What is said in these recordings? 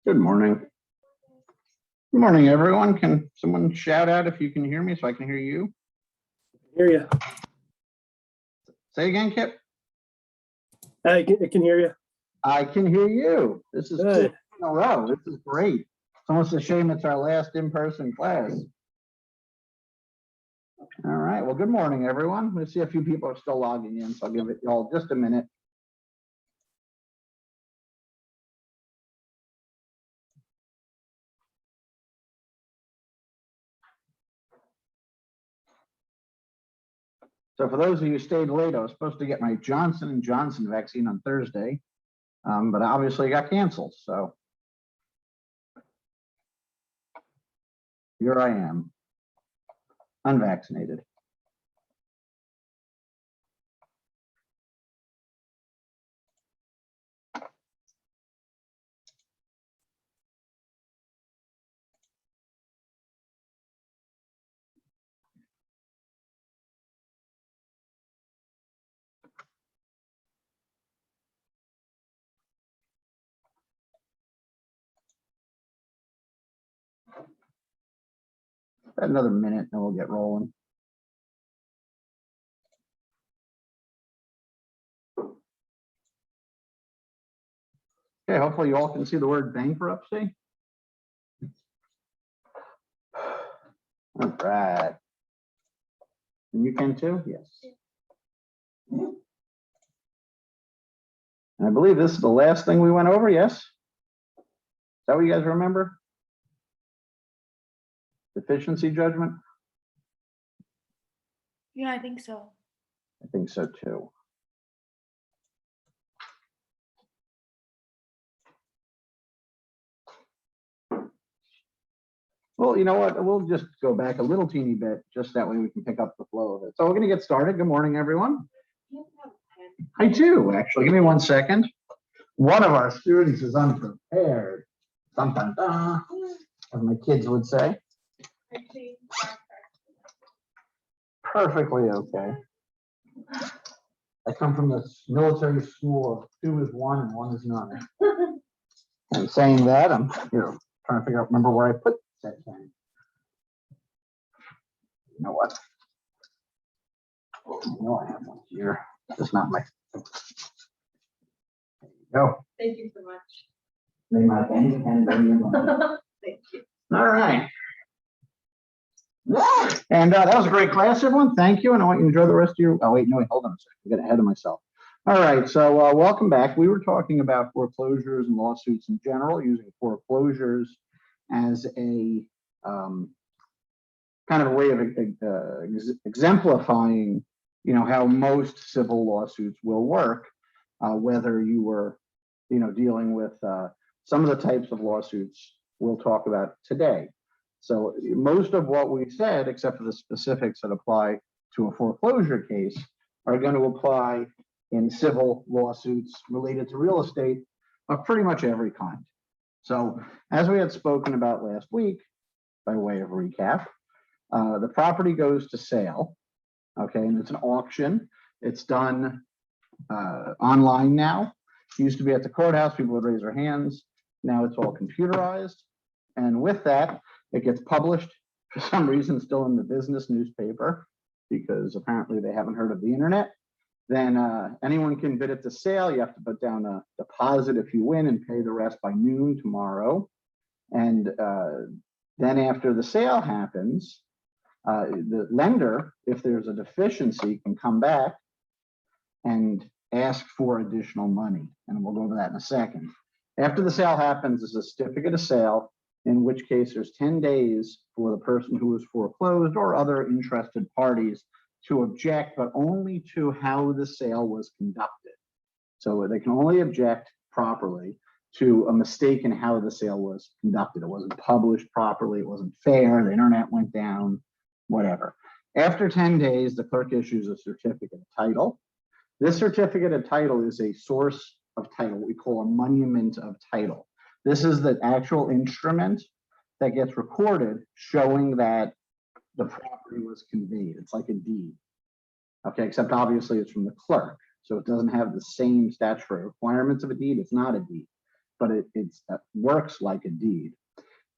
Good morning. Good morning, everyone. Can someone shout out if you can hear me so I can hear you? Hear you. Say again, Kip. I can hear you. I can hear you. This is Good. 2 in a row. This is great. It's almost a shame it's our last in-person class. All right. Well, good morning, everyone. We see a few people are still logging in, so I'll give it y'all just a minute. So for those of you who stayed late, I was supposed to get my Johnson & Johnson vaccine on Thursday, but obviously it got canceled. So here I am, unvaccinated. Another minute and we'll get rolling. Okay, hopefully you all can see the word bankruptcy. All right. And you can too? Yes. And I believe this is the last thing we went over, yes? Is that what you guys remember? Deficiency judgment? Yeah, I think so. I think so too. Well, you know what? We'll just go back a little teeny bit, just that way we can pick up the flow of it. So we're going to get started. Good morning, everyone. I do, actually. Give me 1 second. One of our students is unprepared. Dun, dun, dun, as my kids would say. Perfectly okay. I come from the military school of 2 is 1 and 1 is none. And saying that, I'm trying to figure out, remember where I put that thing. You know what? I know I have one here. Just not my. There you go. Thank you so much. May my bank and bring you one. Thank you. All right. And that was a great class, everyone. Thank you. And I want you to enjoy the rest of your. Oh, wait, no, wait, hold on a second. I got ahead of myself. All right. So welcome back. We were talking about foreclosures and lawsuits in general, using foreclosures as a kind of a way of exemplifying, how most civil lawsuits will work, whether you were, dealing with some of the types of lawsuits we'll talk about today. So most of what we said, except for the specifics that apply to a foreclosure case, are going to apply in civil lawsuits related to real estate of pretty much every kind. So as we had spoken about last week, by way of recap, the property goes to sale, okay, and it's an auction. It's done online now. It used to be at the courthouse, people would raise their hands. Now it's all computerized. And with that, it gets published for some reason still in the business newspaper, because apparently they haven't heard of the internet. Then anyone can bid at the sale. You have to put down a deposit if you win and pay the rest by noon tomorrow. And then after the sale happens, the lender, if there's a deficiency, can come back and ask for additional money. And we'll go over that in a second. After the sale happens, there's a certificate of sale, in which case there's 10 days for the person who was foreclosed or other interested parties to object, but only to how the sale was conducted. So they can only object properly to a mistake in how the sale was conducted. It wasn't published properly, it wasn't fair, the internet went down, whatever. After 10 days, the clerk issues a certificate of title. This certificate of title is a source of title, what we call a monument of title. This is the actual instrument that gets recorded showing that the property was conveyed. It's like a deed. Okay, except obviously it's from the clerk. So it doesn't have the same statutory requirements of a deed. It's not a deed. but it works like a deed.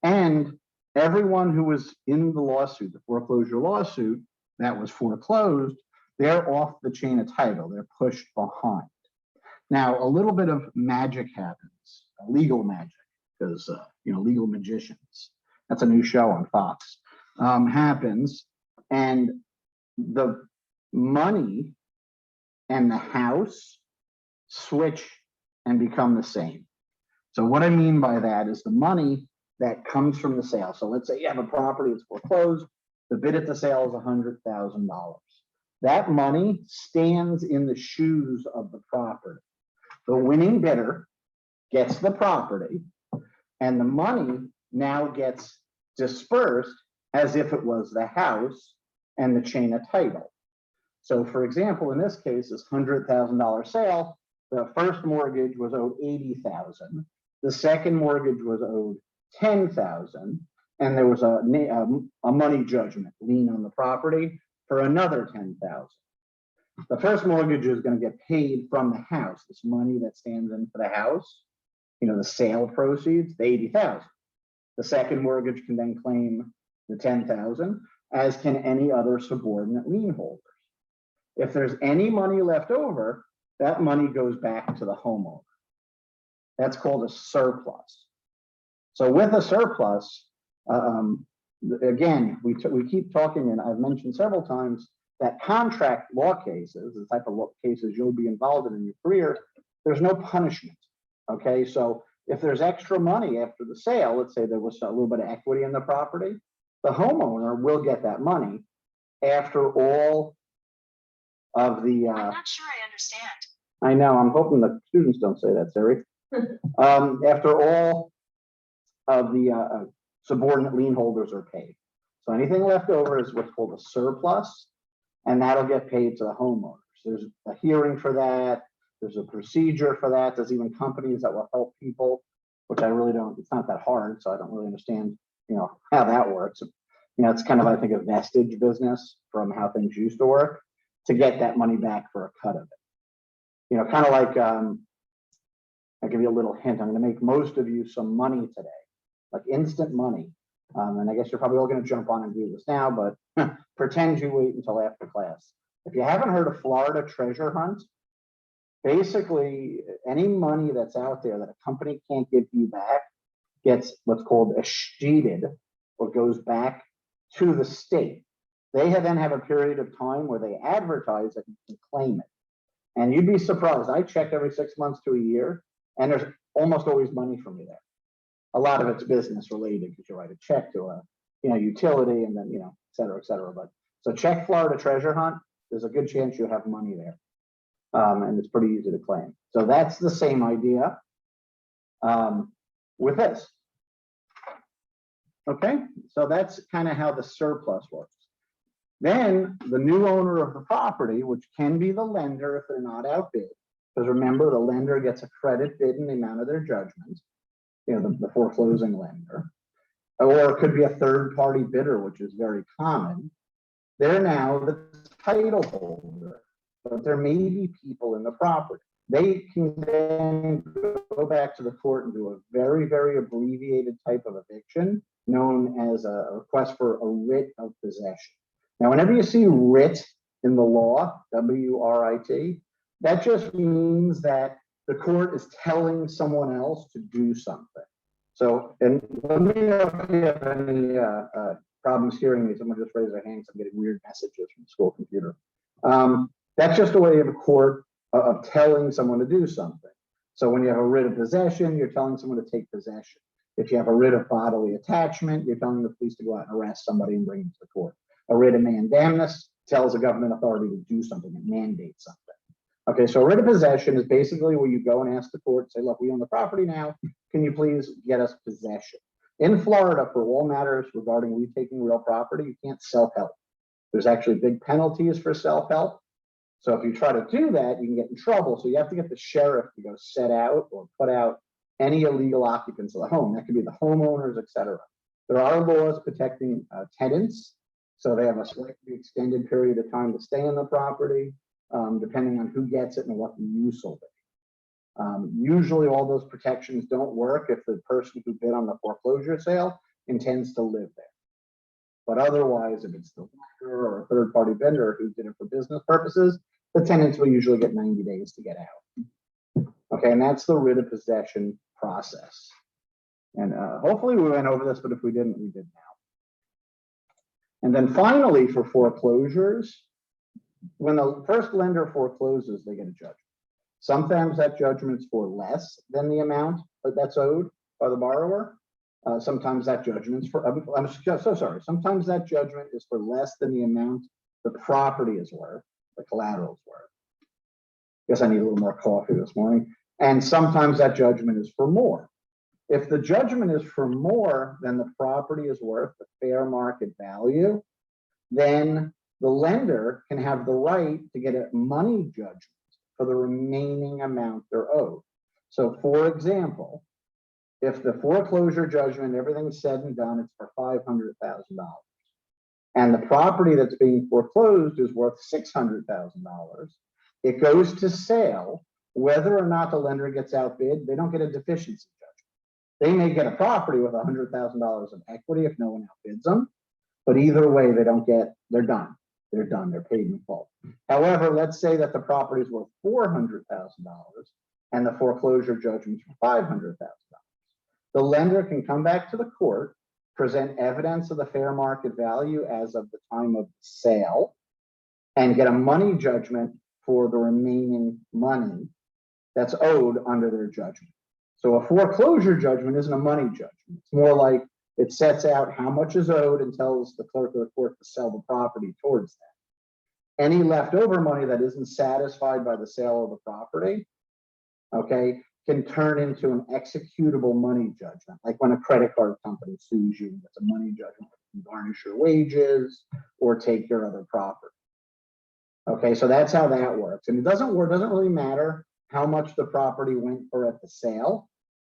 And everyone who was in the lawsuit, the foreclosure lawsuit that was foreclosed, they're off the chain of title. They're pushed behind. Now, a little bit of magic happens, legal magic, because, legal magicians, that's a new show on Fox, happens. And the money and the house switch and become the same. So what I mean by that is the money that comes from the sale. So let's say you have a property that's foreclosed, the bid at the sale is $100,000. That money stands in the shoes of the property. The winning bidder gets the property, and the money now gets dispersed as if it was the house and the chain of title. So for example, in this case, this $100,000 sale, the first mortgage was owed $80,000. The second mortgage was owed $10,000, and there was a money judgment lien on the property for another $10,000. The first mortgage is going to get paid from the house, this money that stands in for the house, the sale proceeds, the $80,000. The second mortgage can then claim the $10,000, as can any other subordinate lien holders. If there's any money left over, that money goes back to the homeowner. That's called a surplus. So with a surplus, again, we keep talking, and I've mentioned several times that contract law cases, the type of law cases you'll be involved in your career, there's no punishment. Okay, so if there's extra money after the sale, let's say there was a little bit of equity in the property, the homeowner will get that money after all of the. I'm not sure I understand. I know, I'm hoping the students don't say that, Siri. After all of the subordinate lien holders are paid. So anything left over is what's called a surplus, and that'll get paid to the homeowners. There's a hearing for that. There's a procedure for that. There's even companies that will help people, which I really don't, it's not that hard, so I don't really understand, how that works. It's kind of, I think, a vestige business from how things used to work to get that money back for a cut of it. Kind of like, I'll give you a little hint. I'm going to make most of you some money today, like instant money. And I guess you're probably all going to jump on and do this now, but pretend you wait until after class. If you haven't heard of Florida Treasure Hunt, basically any money that's out there that a company can't give you back gets what's called escheated, or goes back to the state. They then have a period of time where they advertise that you can claim it. And you'd be surprised. I check every 6 months to a year, and there's almost always money for me there. A lot of it's business related because you write a check to a utility, and then et cetera, et cetera. But so check Florida Treasure Hunt. There's a good chance you have money there, and it's pretty easy to claim. So that's the same idea with this. Okay, so that's kind of how the surplus works. Then the new owner of the property, which can be the lender if they're not outbid, because remember, the lender gets a credit bid in the amount of their judgment, the foreclosing lender, or it could be a third-party bidder, which is very common. They're now the title holder, but there may be people in the property. They can then go back to the court and do a very, very abbreviated type of eviction known as a request for a writ of possession. Now, whenever you see writ in the law, W-R-I-T, that just means that the court is telling someone else to do something. So, and let me know if you have any problems hearing me. Someone just raise their hands. I'm getting weird messages from the school computer. That's just a way of a court of telling someone to do something. So when you have a writ of possession, you're telling someone to take possession. If you have a writ of bodily attachment, you're telling the police to go out and arrest somebody and bring them to the court. A writ of mandamus tells a government authority to do something and mandate something. Okay, so a writ of possession is basically where you go and ask the court, say, look, we own the property now. Can you please get us possession? In Florida, for all matters regarding retaking real property, you can't self-help. There's actually big penalties for self-help. So if you try to do that, you can get in trouble. So you have to get the sheriff to go set out or put out any illegal occupants of the home. That could be the homeowners, et cetera. There are laws protecting tenants. So they have a slightly extended period of time to stay in the property, depending on who gets it and what the use will be. Usually all those protections don't work if the person who bid on the foreclosure sale intends to live there. But otherwise, if it's the lender or a third-party vendor who did it for business purposes, the tenants will usually get 90 days to get out. Okay, and that's the writ of possession process. And hopefully we went over this, but if we didn't, we did now. And then finally, for foreclosures, when the first lender forecloses, they get a judgment. Sometimes that judgment's for less than the amount that's owed by the borrower. Sometimes that judgment's for, I'm so sorry. Sometimes that judgment is for less than the amount the property is worth, the collateral is worth. Guess I need a little more coffee this morning. And sometimes that judgment is for more. If the judgment is for more than the property is worth, the fair market value, then the lender can have the right to get a money judgment for the remaining amount they're owed. So for example, if the foreclosure judgment, everything's said and done, it's for $500,000. And the property that's being foreclosed is worth $600,000. It goes to sale. Whether or not the lender gets outbid, they don't get a deficiency judgment. They may get a property with $100,000 of equity if no one outbids them, but either way, they don't get, they're done. They're done, they're paid in full. However, let's say that the property is worth $400,000 and the foreclosure judgment's for $500,000. The lender can come back to the court, present evidence of the fair market value as of the time of the sale, and get a money judgment for the remaining money that's owed under their judgment. So a foreclosure judgment isn't a money judgment. It's more like it sets out how much is owed and tells the clerk of the court to sell the property towards that. Any leftover money that isn't satisfied by the sale of the property, okay, can turn into an executable money judgment. Like when a credit card company sues you, it's a money judgment, you can garnish your wages or take your other property. Okay, so that's how that works. And it doesn't really matter how much the property went for at the sale.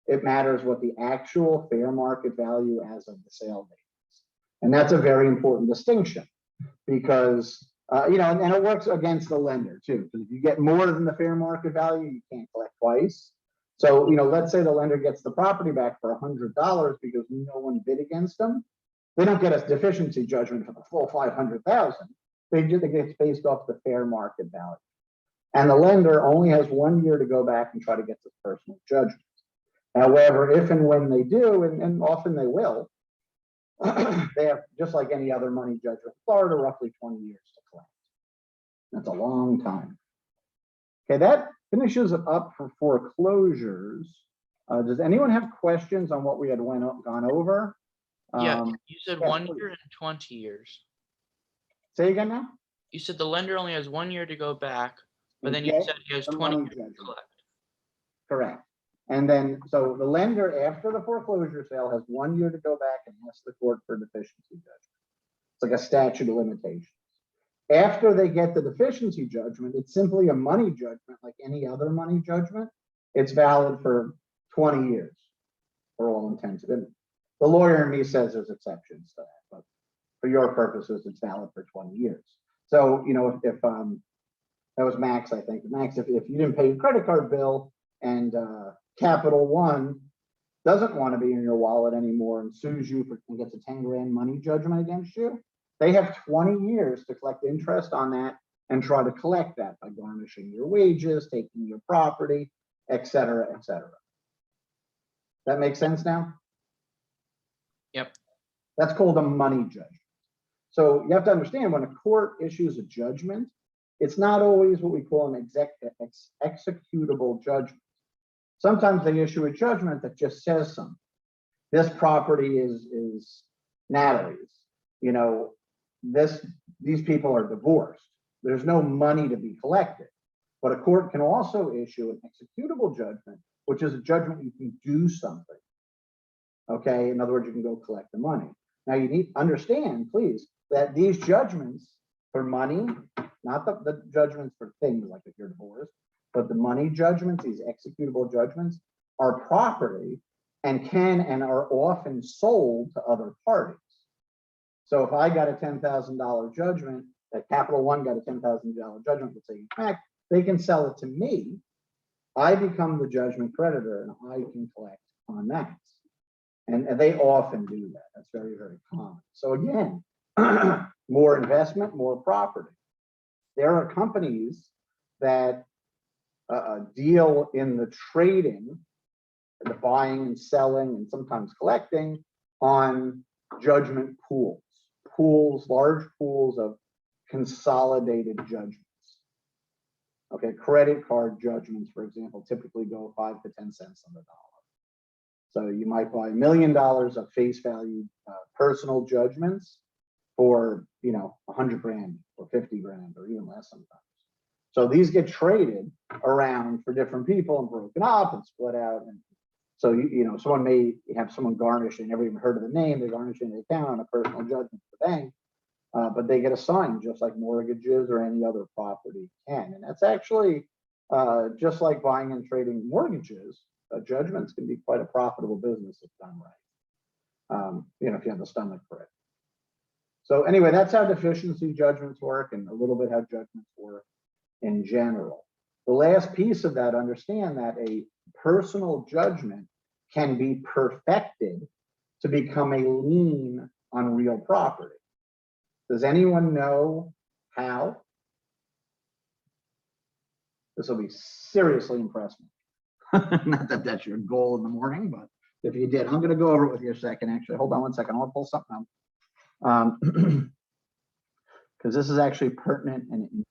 It matters what the actual fair market value as of the sale date is. And that's a very important distinction because, and it works against the lender too. Because if you get more than the fair market value, you can't collect twice. So, let's say the lender gets the property back for $100 because no one bid against them. They don't get a deficiency judgment for the full $500,000. They get based off the fair market value. And the lender only has 1 year to go back and try to get this personal judgment. However, if and when they do, and often they will, they have, just like any other money judgment in Florida, roughly 20 years to collect. That's a long time. Okay, that finishes up for foreclosures. Does anyone have questions on what we had gone over? Yeah, you said yeah, 1 please. year and 20 years. Say again now? You said the lender only has 1 year to go back, but then you Okay, said he has the 20 money years to judgment. collect. Correct. And then, so the lender, after the foreclosure sale, has 1 year to go back and ask the court for deficiency judgment. It's like a statute of limitations. After they get the deficiency judgment, it's simply a money judgment like any other money judgment. It's valid for 20 years for all intents. And the lawyer in me says there's exceptions to that, but for your purposes, it's valid for 20 years. So, if that was Max, I think. Max, if you didn't pay your credit card bill and Capital One doesn't want to be in your wallet anymore and sues you and gets a 10 grand money judgment against you, they have 20 years to collect interest on that and try to collect that by garnishing your wages, taking your property, et cetera, et cetera. That makes sense now? Yep. That's called a money judgment. So you have to understand when a court issues a judgment, it's not always what we call an executable judgment. Sometimes they issue a judgment that just says something. This property is Natalie's. These people are divorced. There's no money to be collected. But a court can also issue an executable judgment, which is a judgment you can do something. Okay, in other words, you can go collect the money. Now you need to understand, please, that these judgments for money, not the judgments for things like if you're divorced, but the money judgments, these executable judgments, are property and can and are often sold to other parties. So if I got a $10,000 judgment, that Capital One got a $10,000 judgment, let's say, in fact, they can sell it to me I become the judgment creditor and I can collect on that. And they often do that. That's very, very common. So again, more investment, more property. There are companies that deal in the trading, the buying and selling, and sometimes collecting on judgment pools, large pools of consolidated judgments. Okay, credit card judgments, for example, typically go 5 to 10 cents on the dollar. So you might buy $1 million of face value personal judgments for 100 grand or 50 grand or even less sometimes. So these get traded around for different people and broken up and split out. And so someone may have someone garnish, they never even heard of the name, they're garnishing the account on a personal judgment to the bank, but they get assigned just like mortgages or any other property can. And that's actually just like buying and trading mortgages. Judgments can be quite a profitable business if done right. If you have the stomach for it. So anyway, that's how deficiency judgments work and a little bit how judgments work in general. The last piece of that, understand that a personal judgment can be perfected to become a lien on real property. Does anyone know how? This will be seriously impressive. Not that that's your goal in the morning, but if you did, I'm going to go over it with you a second. Actually, hold on one second. I want to pull something up because this is actually pertinent and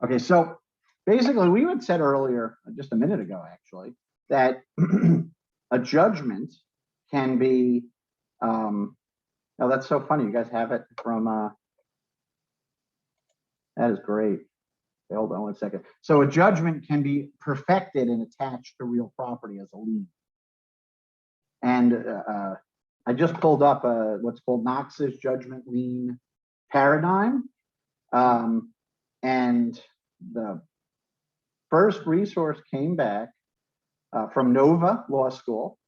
okay. So basically, we had said earlier, just a minute ago, actually, that a judgment can be. Oh, that's so funny. You guys have it from. That is great. Okay, hold on one second. So a judgment can be perfected and attached to real property as a lien. And I just pulled up what's called Knox's judgment lien paradigm. And the first resource came back from Nova Law School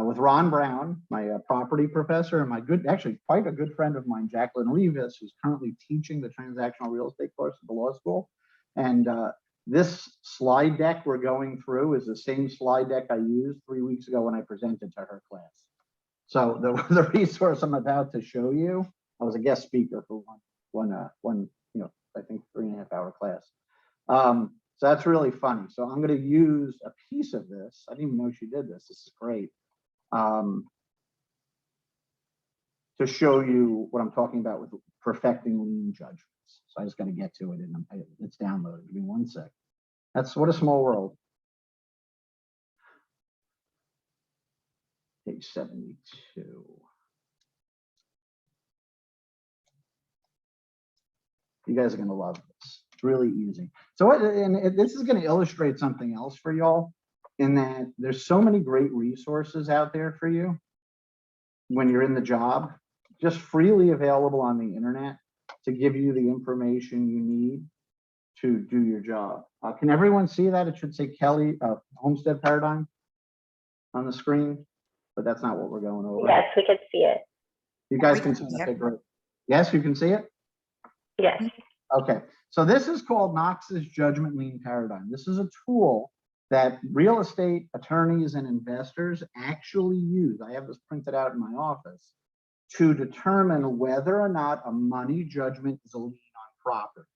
with Ron Brown, my property professor, and my actually quite a good friend of mine, Jacqueline Rivas, who's currently teaching the transactional real estate course at the law school. And this slide deck we're going through is the same slide deck I used 3 weeks ago when I presented to her class. So the resource I'm about to show you, I was a guest speaker for one I think 3.5 hour class. So that's really funny. So I'm going to use a piece of this. I didn't even know she did this. This is great. To show you what I'm talking about with perfecting lien judgments. So I just got to get to it and it's downloaded. Give me 1 sec. That's what a small world. Page 72. You guys are going to love this. It's really easy. So this is going to illustrate something else for y'all in that there's so many great resources out there for you when you're in the job, just freely available on the internet to give you the information you need to do your job. Can everyone see that? It should say Kelly Homestead Paradigm on the screen, but that's not what we're going over. Yes, we can see it. You guys can see it. Okay, great. Yes, you can see it? Yes. Okay, so this is called Knox's judgment lien paradigm. This is a tool that real estate attorneys and investors actually use. I have this printed out in my office to determine whether or not a money judgment is a lien on property.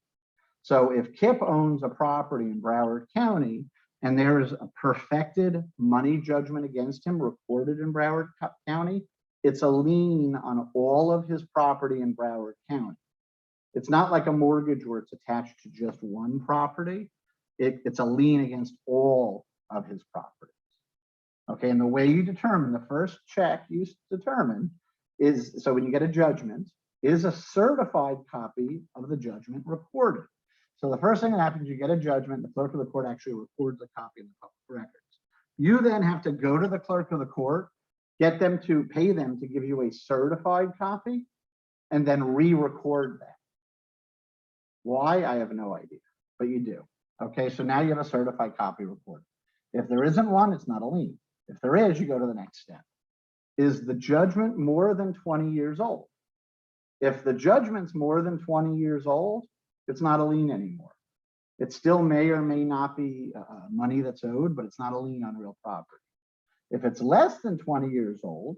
So if Kip owns a property in Broward County and there is a perfected money judgment against him recorded in Broward County, it's a lien on all of his property in Broward County. It's not like a mortgage where it's attached to just one property. It's a lien against all of his properties. Okay, and the way you determine, the first check you determine is, so when you get a judgment, is a certified copy of the judgment recorded. So the first thing that happens, you get a judgment, the clerk of the court actually records a copy in the public records. You then have to go to the clerk of the court, get them to pay them to give you a certified copy, and then re-record that. Why? I have no idea, but you do. Okay, so now you have a certified copy recorded. If there isn't one, it's not a lien. If there is, you go to the next step. is the judgment more than 20 years old? If the judgment's more than 20 years old, it's not a lien anymore. It still may or may not be money that's owed, but it's not a lien on real property. If it's less than 20 years old,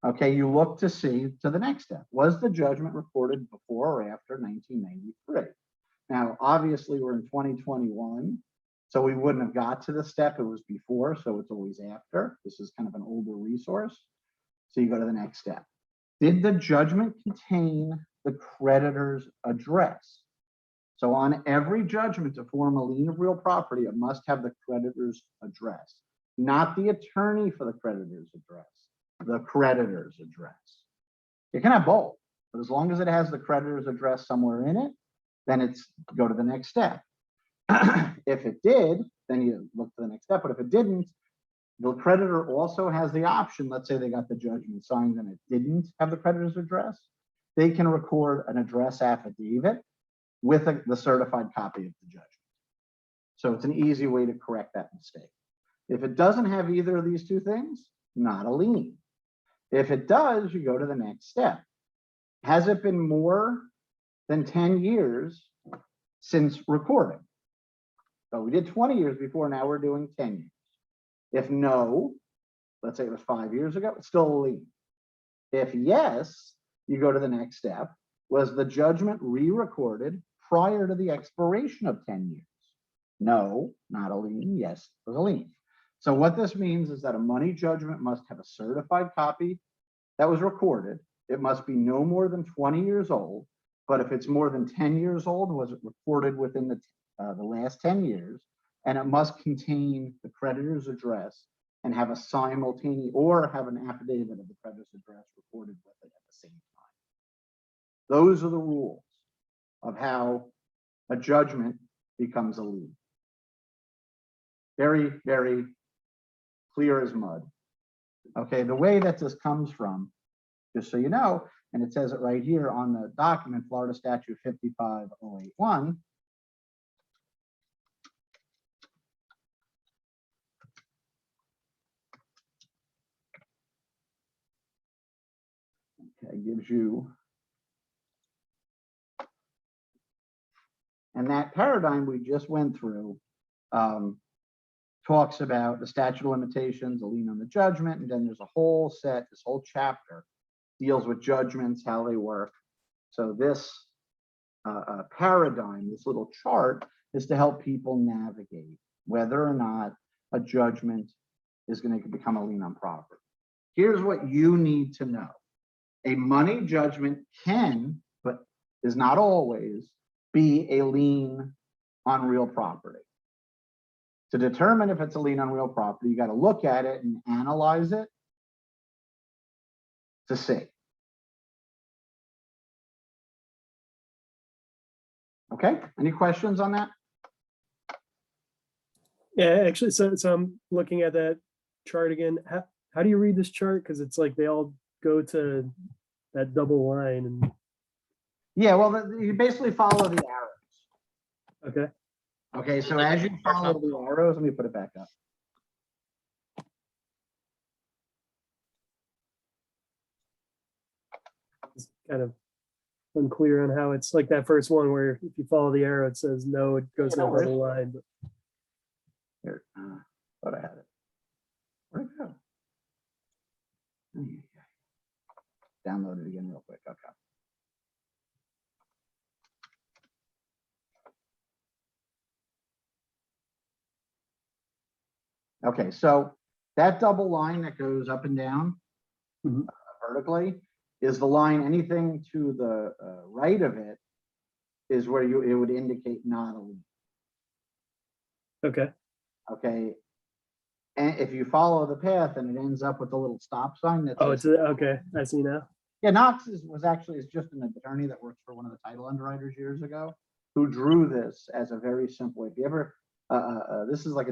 okay, you look to see to the next step. Was the judgment recorded before or after 1993? Now, obviously, we're in 2021, so we wouldn't have got to the step. It was before, so it's always after. This is kind of an older resource. So you go to the next step. Did the judgment contain the creditor's address? So on every judgment to form a lien of real property, it must have the creditor's address, not the attorney for the creditor's address, the creditor's address. You can have both, but as long as it has the creditor's address somewhere in it, then it's go to the next step. If it did, then you look to the next step. But if it didn't, the creditor also has the option. Let's say they got the judgment signed and it didn't have the creditor's address. They can record an address affidavit with the certified copy of the judgment. So it's an easy way to correct that mistake. If it doesn't have either of these two things, not a lien. If it does, you go to the next step. Has it been more than 10 years since recording? So we did 20 years before, now we're doing 10 years. If no, let's say it was 5 years ago, it's still a lien. If yes, you go to the next step. Was the judgment re-recorded prior to the expiration of 10 years? No, not a lien. Yes, it was a lien. So what this means is that a money judgment must have a certified copy that was recorded. It must be no more than 20 years old. But if it's more than 10 years old, was it recorded within the last 10 years? And it must contain the creditor's address and have a simultaneous or have an affidavit of the creditor's address recorded with it at the same time. Those are the rules of how a judgment becomes a lien. Very, very clear as mud. Okay, the way that this comes from, just so you know, and it says it right here on the document, Florida Statute 55081. Okay, gives you, and that paradigm we just went through talks about the statute of limitations, a lien on the judgment, and then there's a whole set, this whole chapter deals with judgments, how they work. So this paradigm, this little chart, is to help people navigate whether or not a judgment is going to become a lien on property. Here's what you need to know. A money judgment can, but is not always, be a lien on real property. To determine if it's a lien on real property, you got to look at it and analyze it to see. Okay, any questions on that? Yeah, actually, so I'm looking at that chart again. How do you read this chart? Because it's like they all go to that double line and Yeah, well, you basically follow the arrows. okay. Okay, so as you follow the arrows, let me put it back up. It's kind of unclear on how it's like that first one where if you follow the arrow, it says no, it goes to Yeah, the no double line. But Here, thought I had it. Where'd it go? Download it again real quick. Okay. Okay, so that double line that goes up and down vertically is the line. Anything to the right of it is where it would indicate not a lien. okay. Okay, and if you follow the path and it ends up with a little stop sign that Oh, says, it's okay. I see now. yeah, Knox was just an attorney that works for one of the title underwriters years ago, who drew this as a very simple way. If you ever, this is like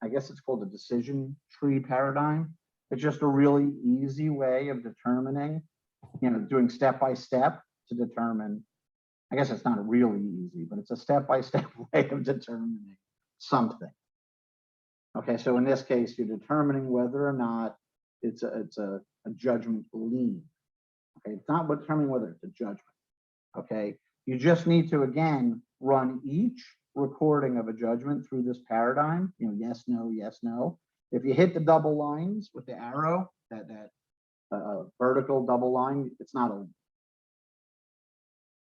I guess it's called a decision tree paradigm. It's just a really easy way of determining, doing step by step to determine. I guess it's not really easy, but it's a step by step way of determining something. Okay, so in this case, you're determining whether or not it's a a judgment lien. Okay, it's not determining whether it's a judgment. Okay, you just need to, again, run each recording of a judgment through this paradigm, yes, no, yes, no. If you hit the double lines with the arrow, that vertical double line, it's not a lien.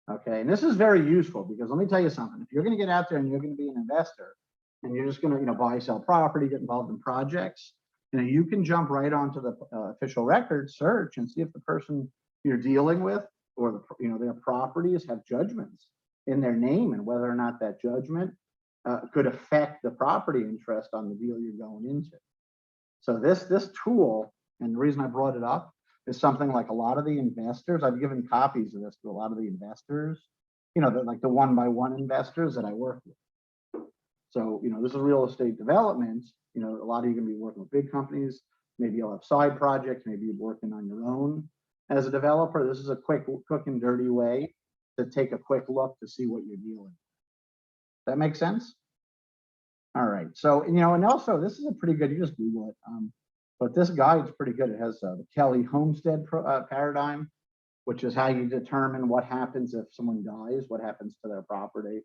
Okay, and this is very useful because let me tell you something. If you're going to get out there and you're going to be an investor and you're just going to, buy, sell property, get involved in projects, you can jump right onto the official record search and see if the person you're dealing with or their properties have judgments in their name and whether or not that judgment could affect the property interest on the deal you're going into. So this tool, and the reason I brought it up, is something like a lot of the investors, I've given copies of this to a lot of the investors, like the one-by-one investors that I work with. So, this is real estate development. A lot of you are going to be working with big companies. Maybe you'll have side projects. Maybe you're working on your own as a developer. This is a quick and dirty way to take a quick look to see what you're dealing with. That makes sense? All right. So, and also this is a pretty good, you just Google it. But this guide's pretty good. It has the Kelly Homestead paradigm, which is how you determine what happens if someone dies, what happens to their property,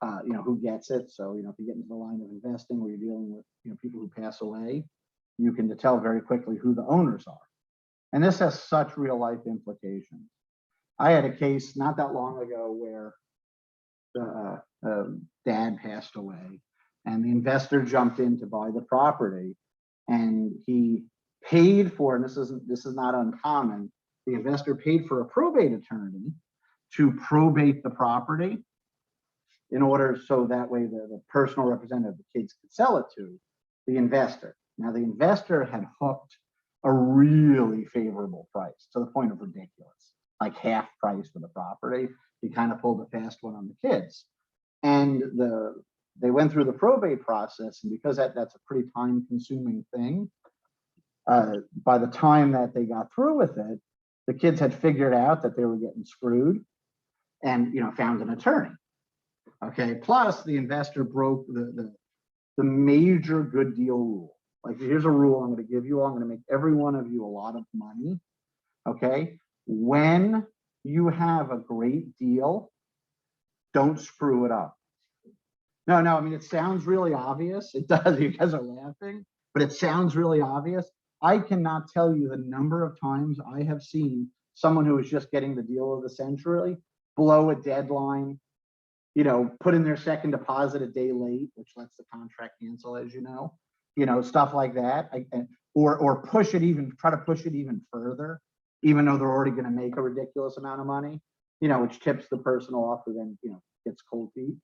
who gets it. So, if you get into the line of investing where you're dealing with, people who pass away, you can tell very quickly who the owners are. And this has such real life implications. I had a case not that long ago where the dad passed away and the investor jumped in to buy the property. And he paid for, and this is not uncommon, the investor paid for a probate attorney to probate the property in order so that way the personal representative of the kids could sell it to the investor. Now the investor had hooked a really favorable price to the point of ridiculous, like half price for the property. He kind of pulled a fast one on the kids. And they went through the probate process, and because that's a pretty time-consuming thing, by the time that they got through with it, the kids had figured out that they were getting screwed and found an attorney. Okay, plus the investor broke the major good deal rule. Like, here's a rule I'm going to give you. I'm going to make every one of you a lot of money. Okay, when you have a great deal, don't screw it up. No, I mean, it sounds really obvious. It does. You guys are laughing, but it sounds really obvious. I cannot tell you the number of times I have seen someone who is just getting the deal of the century blow a deadline, put in their second deposit a day late, which lets the contract cancel, as stuff like that. Or try to push it even further, even though they're already going to make a ridiculous amount of money, which tips the person off who then, gets cold feet.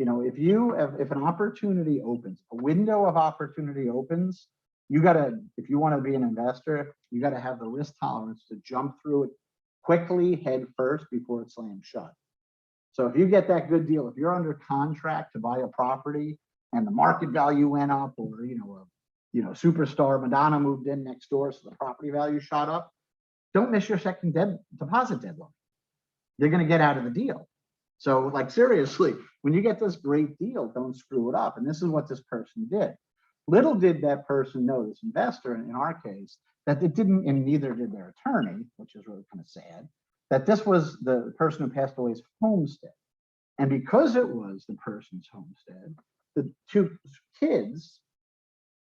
If an opportunity opens, a window of opportunity opens, if you want to be an investor, you got to have the risk tolerance to jump through it quickly, head first, before it slams shut. So if you get that good deal, if you're under contract to buy a property and the market value went up, or superstar Madonna moved in next door, so the property value shot up, don't miss your second deposit deadline. They're going to get out of the deal. So, like, seriously, when you get this great deal, don't screw it up. And this is what this person did. Little did that person know, this investor in our case, that it didn't, and neither did their attorney, which is really kind of sad, that this was the person who passed away's homestead. And because it was the person's homestead, the two kids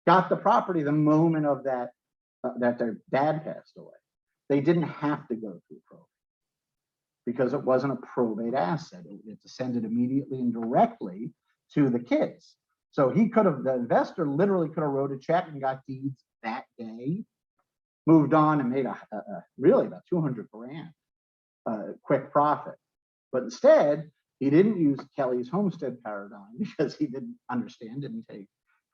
got the property the moment of that their dad passed away. They didn't have to go through probate because it wasn't a probate asset. It descended immediately and directly to the kids. So the investor literally could have wrote a check and got deeds that day, moved on and made really about 200 grand quick profit. But instead, he didn't use Kelly's homestead paradigm because he didn't understand, didn't take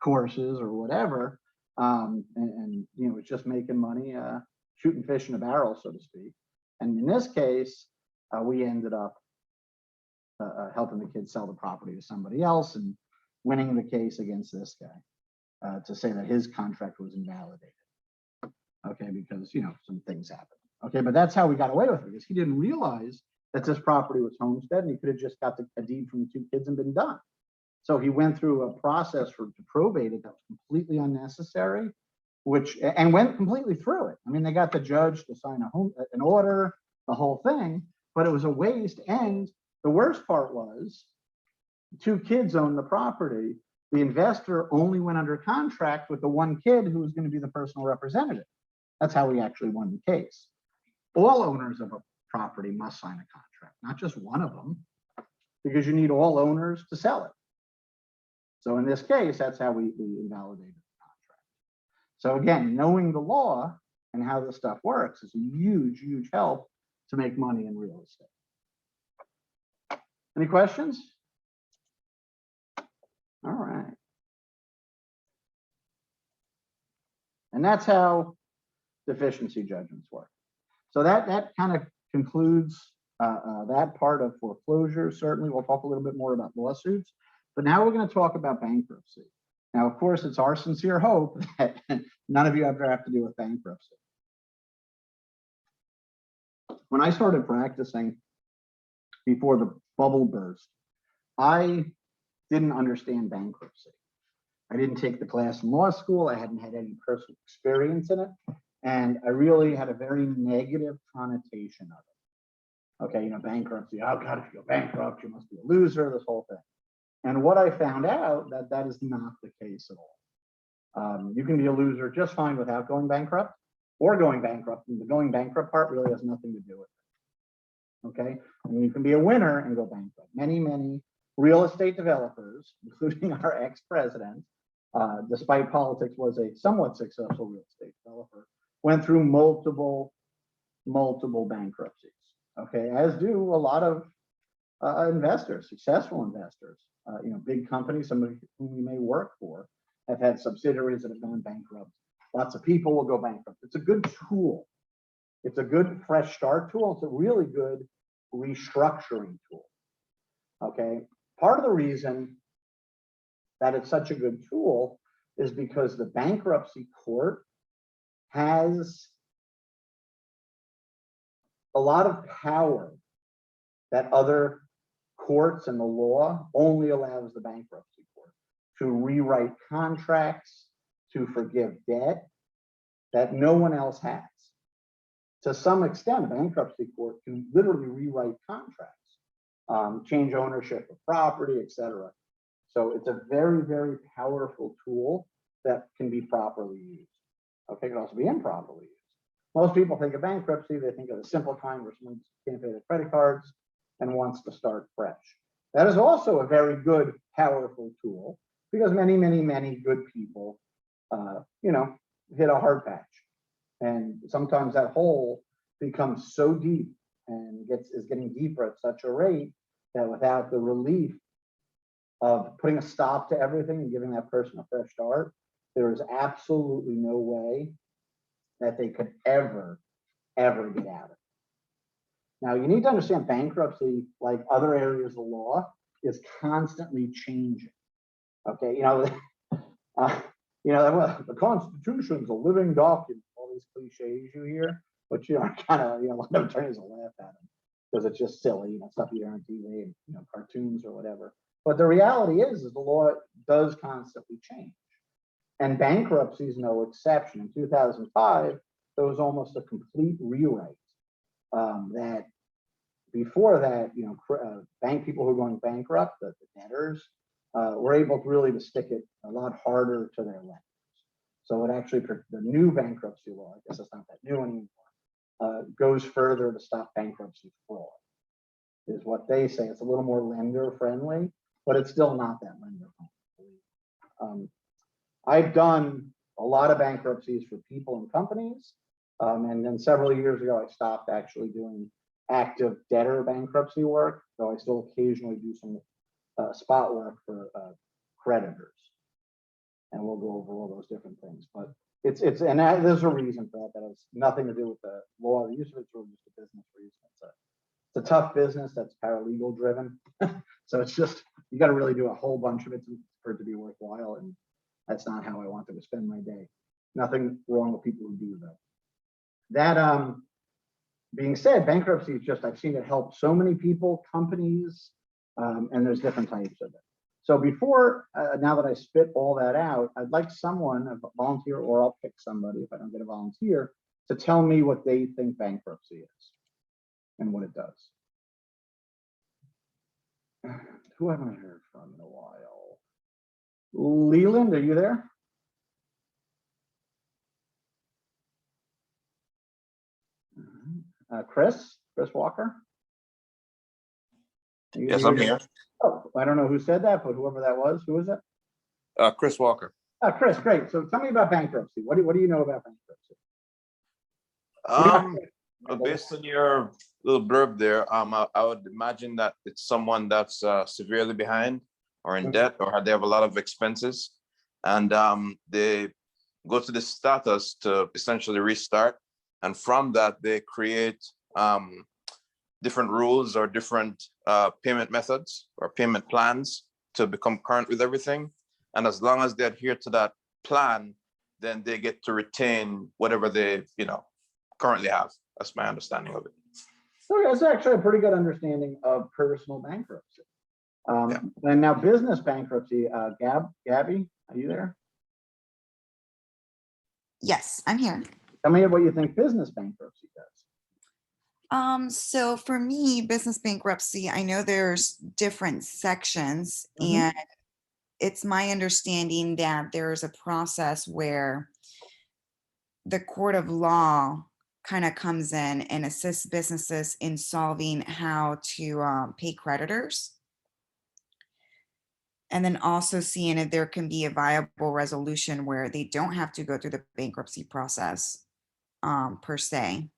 courses or whatever. And was just making money, shooting fish in a barrel, so to speak. And in this case, we ended up helping the kids sell the property to somebody else and winning the case against this guy to say that his contract was invalidated. Okay, because some things happen. Okay, but that's how we got away with it, because he didn't realize that this property was homestead, and he could have just got a deed from the two kids and been done. So he went through a process to probate it that was completely unnecessary and went completely through it. I mean, they got the judge to sign an order, the whole thing, but it was a waste. And the worst part was, two kids owned the property. The investor only went under contract with the one kid who was going to be the personal representative. That's how we actually won the case. All owners of a property must sign a contract, not just one of them, because you need all owners to sell it. So in this case, that's how we invalidated the contract. So again, knowing the law and how this stuff works is a huge, huge help to make money in real estate. Any questions? All right. And that's how deficiency judgments work. So that kind of concludes that part of foreclosure. Certainly, we'll talk a little bit more about lawsuits, but now we're going to talk about bankruptcy. Now, of course, it's our sincere hope that none of you ever have to deal with bankruptcy. When I started practicing before the bubble burst, I didn't understand bankruptcy. I didn't take the class in law school. I hadn't had any personal experience in it. And I really had a very negative connotation of it. Okay, bankruptcy, oh God, if you go bankrupt, you must be a loser, this whole thing. And what I found out that is not the case at all. You can be a loser just fine without going bankrupt or going bankrupt. And the going bankrupt part really has nothing to do with it. Okay, and you can be a winner and go bankrupt. Many real estate developers, including our ex-president, despite politics, was a somewhat successful real estate developer, went through multiple bankruptcies. Okay, as do a lot of investors, successful investors. Big companies, some of whom you may work for, have had subsidiaries that have gone bankrupt. Lots of people will go bankrupt. It's a good tool. It's a good fresh start tool. It's a really good restructuring tool. Okay, part of the reason that it's such a good tool is because the bankruptcy court has a lot of power that other courts and the law only allows the bankruptcy court to rewrite contracts, to forgive debt that no one else has. To some extent, a bankruptcy court can literally rewrite contracts, change ownership of property, etc. So it's a very, very powerful tool that can be properly used. Okay, it can also be improperly used. Most people think of bankruptcy, they think of a simple kind where someone can't pay their credit cards and wants to start fresh. That is also a very good, powerful tool because many good people, hit a hard patch. And sometimes that hole becomes so deep and is getting deeper at such a rate that without the relief of putting a stop to everything and giving that person a fresh start, there is absolutely no way that they could ever get out of it. Now, you need to understand bankruptcy, like other areas of law, is constantly changing. Okay, the Constitution's a living document, all these cliches you hear, but a lot of attorneys will laugh at them because it's just silly, stuff you hear on TV, cartoons or whatever. But the reality is the law does constantly change. And bankruptcy is no exception. In 2005, there was almost a complete rewrite. That before that, bank people who were going bankrupt, the debtors, were able to stick it a lot harder to their lenders. So it actually, the new bankruptcy law, I guess it's not that new anymore, goes further to stop bankruptcy fraud, is what they say. It's a little more lender friendly, but it's still not that lender friendly. I've done a lot of bankruptcies for people and companies. And then several years ago, I stopped actually doing active debtor bankruptcy work, though I still occasionally do some spot work for creditors. And we'll go over all those different things. But there's a reason for that. That has nothing to do with the law. The use of it's really just a business reason. It's a tough business that's paralegal driven. So it's just, you got to really do a whole bunch of it for it to be worthwhile. And that's not how I wanted to spend my day. Nothing wrong with people who do that. That being said, bankruptcy is just, I've seen it help so many people, companies, and there's different types of it. So before, now that I spit all that out, I'd like someone, a volunteer, or I'll pick somebody if I don't get a volunteer, to tell me what they think bankruptcy is and what it does. Who haven't I heard from in a while? Leland, are you there? Chris Walker? Yes, I'm here. Oh, I don't know who said that, but whoever that was, who is it? Chris Walker. Chris, great. So tell me about bankruptcy. What do you know about bankruptcy? Based on your little blurb there, I would imagine that it's someone that's severely behind or in debt, or they have a lot of expenses, and they go to the status to essentially restart, and from that they create different rules or different payment methods or payment plans to become current with everything. And as long as they adhere to that plan, then they get to retain whatever they, currently have. That's my understanding of it. So that's actually a pretty good understanding of personal bankruptcy. Yeah. And now business bankruptcy, Gabby, are you there? Yes, I'm here. Tell me what you think business bankruptcy does. So for me, business bankruptcy, I know there's different sections, Mhm. and it's my understanding that there's a process where the court of law kind of comes in and assists businesses in solving how to pay creditors. And then also seeing if there can be a viable resolution where they don't have to go through the bankruptcy process per se.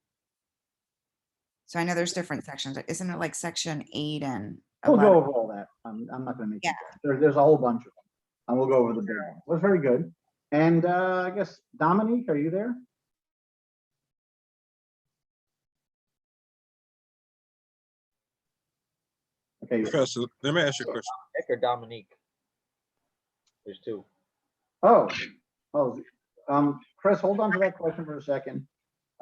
So I know there's different sections. Isn't it like section 8 and We'll 11? go over all that. I'm not going to make Yeah. there's a whole bunch of them, and we'll go over the big ones. That's very good. And I guess Dominique, are you there? Okay. Professor, let me ask you a question. Nick or Dominique? There's two. Oh, Chris, hold on to that question for a second.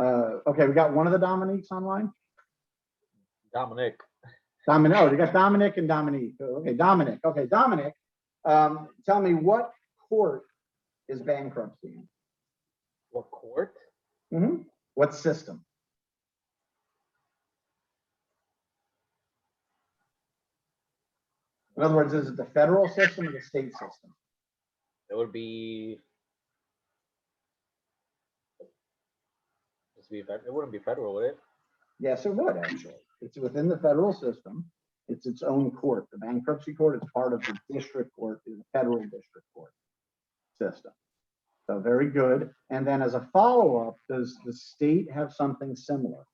Okay, we got one of the Dominiques online. Dominic. Dominic, you got Dominic and Dominique. Okay, Dominic. Okay, Dominic. Tell me, what court is bankruptcy in? What court? What system? In other words, is it the federal system or the state system? It would be. It wouldn't be federal, would it? Yes, it would actually. It's within the federal system. It's its own court. The bankruptcy court is part of the district court, is the federal district court system. So very good. And then as a follow-up, does the state have something similar?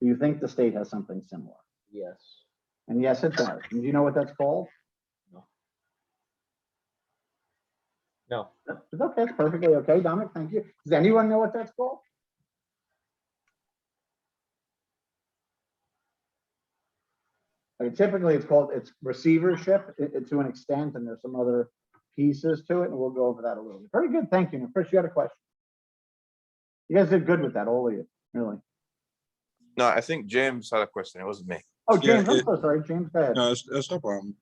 Do you think the state has something similar? Yes. And yes, it does. And do you know what that's called? No. Okay, that's perfectly okay, Dominic, thank you. Does anyone know what that's called? Typically, it's receivership to an extent, and there's some other pieces to it, and we'll go over that a little bit. Very good, thank you. Now, Chris, you had a question. You guys did good with that, all of you, really. No, I think James had a question. It wasn't me. Oh, Yeah, James, I'm so sorry, James, go ahead. No, that's no problem.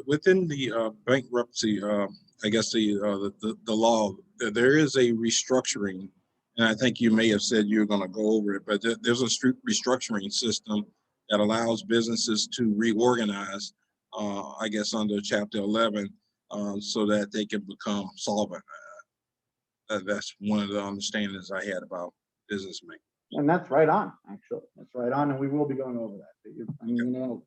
Within the bankruptcy, I guess the law, there is a restructuring, and I think you may have said you're going to go over it, but there's a restructuring system that allows businesses to reorganize, I guess under Chapter 11, so that they can become solvent. That's one of the understandings I had about business making. And that's right on, actually. That's right on, and we will be going over that. I mean, you know,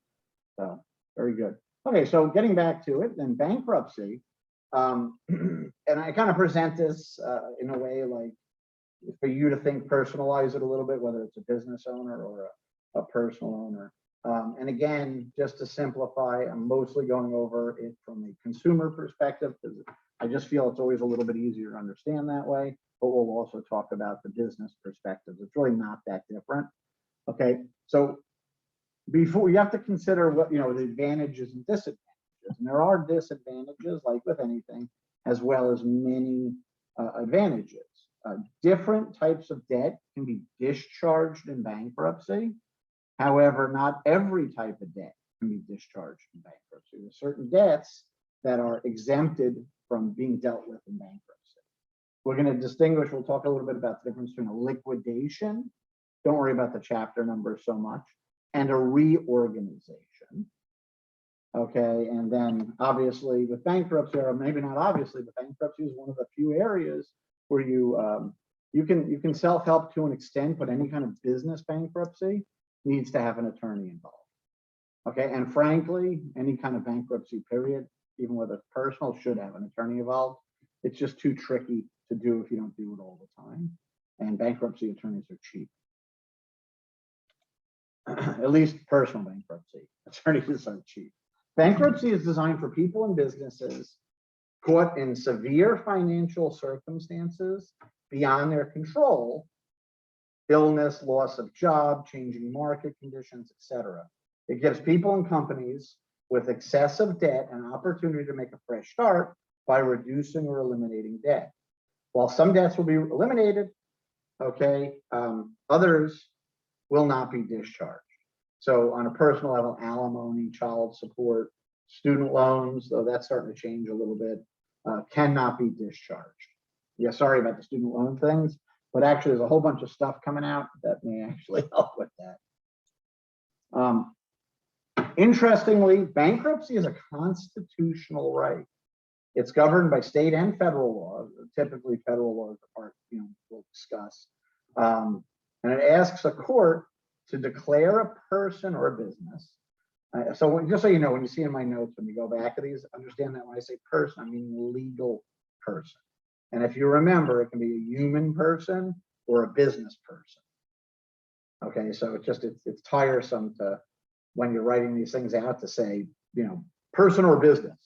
so very good. Okay, so getting back to it, then bankruptcy, and I kind of present this in a way like for you to think, personalize it a little bit, whether it's a business owner or a personal owner. And again, just to simplify, I'm mostly going over it from a consumer perspective because I just feel it's always a little bit easier to understand that way. But we'll also talk about the business perspective. It's really not that different. Okay, so before you have to consider what, the advantages and disadvantages. And there are disadvantages, like with anything, as well as many advantages. Different types of debt can be discharged in bankruptcy. However, not every type of debt can be discharged in bankruptcy. There's certain debts that are exempted from being dealt with in bankruptcy. We're going to distinguish, we'll talk a little bit about the difference between a liquidation, don't worry about the chapter number so much, and a reorganization. Okay, and then obviously with bankruptcy, or maybe not obviously, but bankruptcy is one of the few areas where you can self-help to an extent, but any kind of business bankruptcy needs to have an attorney involved. Okay, and frankly, any kind of bankruptcy period, even whether it's personal, should have an attorney involved. It's just too tricky to do if you don't do it all the time. And bankruptcy attorneys are cheap. At least personal bankruptcy attorneys are cheap. Bankruptcy is designed for people and businesses caught in severe financial circumstances beyond their control, illness, loss of job, changing market conditions, etc. It gives people and companies with excessive debt an opportunity to make a fresh start by reducing or eliminating debt. While some debts will be eliminated, okay, others will not be discharged. So on a personal level, alimony, child support, student loans, though that's starting to change a little bit, cannot be discharged. Yeah, sorry about the student loan things, but actually there's a whole bunch of stuff coming out that may actually help with that. Interestingly, bankruptcy is a constitutional right. It's governed by state and federal law. Typically, federal law is the part we'll discuss, and it asks a court to declare a person or a business. So just so you know, when you see in my notes, when you go back to these, understand that when I say person, I mean legal person. And if you remember, it can be a human person or a business person. Okay, so it's tiresome to, when you're writing these things out, to say, person or business.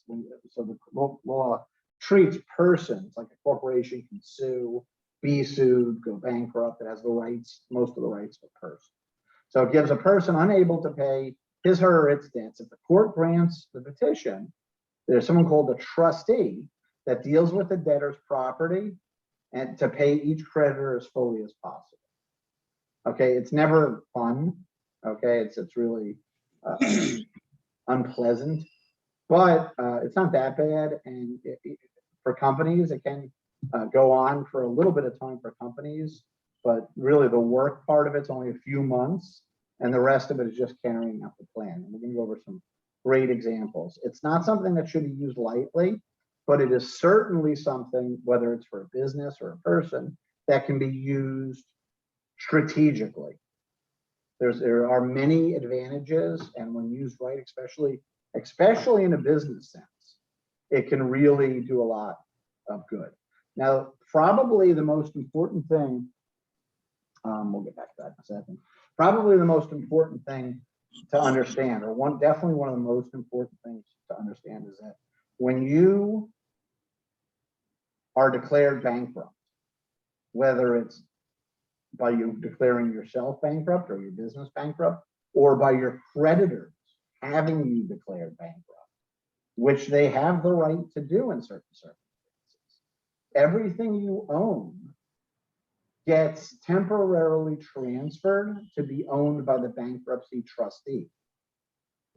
So the law treats persons like a corporation can sue, be sued, go bankrupt. It has the rights, most of the rights of a person. So it gives a person unable to pay his, her, or its debts. If the court grants the petition, there's someone called a trustee that deals with the debtor's property and to pay each creditor as fully as possible. Okay, it's never fun. Okay, it's really unpleasant, but it's not that bad. And for companies, it can go on for a little bit of time for companies, but really the work part of it's only a few months, and the rest of it is just carrying out the plan. And we're going to go over some great examples. It's not something that should be used lightly, but it is certainly something, whether it's for a business or a person, that can be used strategically. There are many advantages, and when used right, especially in a business sense, it can really do a lot of good. Now, probably the most important thing, we'll get back to that in a second. Probably the most important thing to understand, or definitely one of the most important things to understand, is that when you are declared bankrupt, whether it's by you declaring yourself bankrupt or your business bankrupt, or by your creditors having you declared bankrupt, which they have the right to do in certain circumstances, everything you own gets temporarily transferred to be owned by the bankruptcy trustee.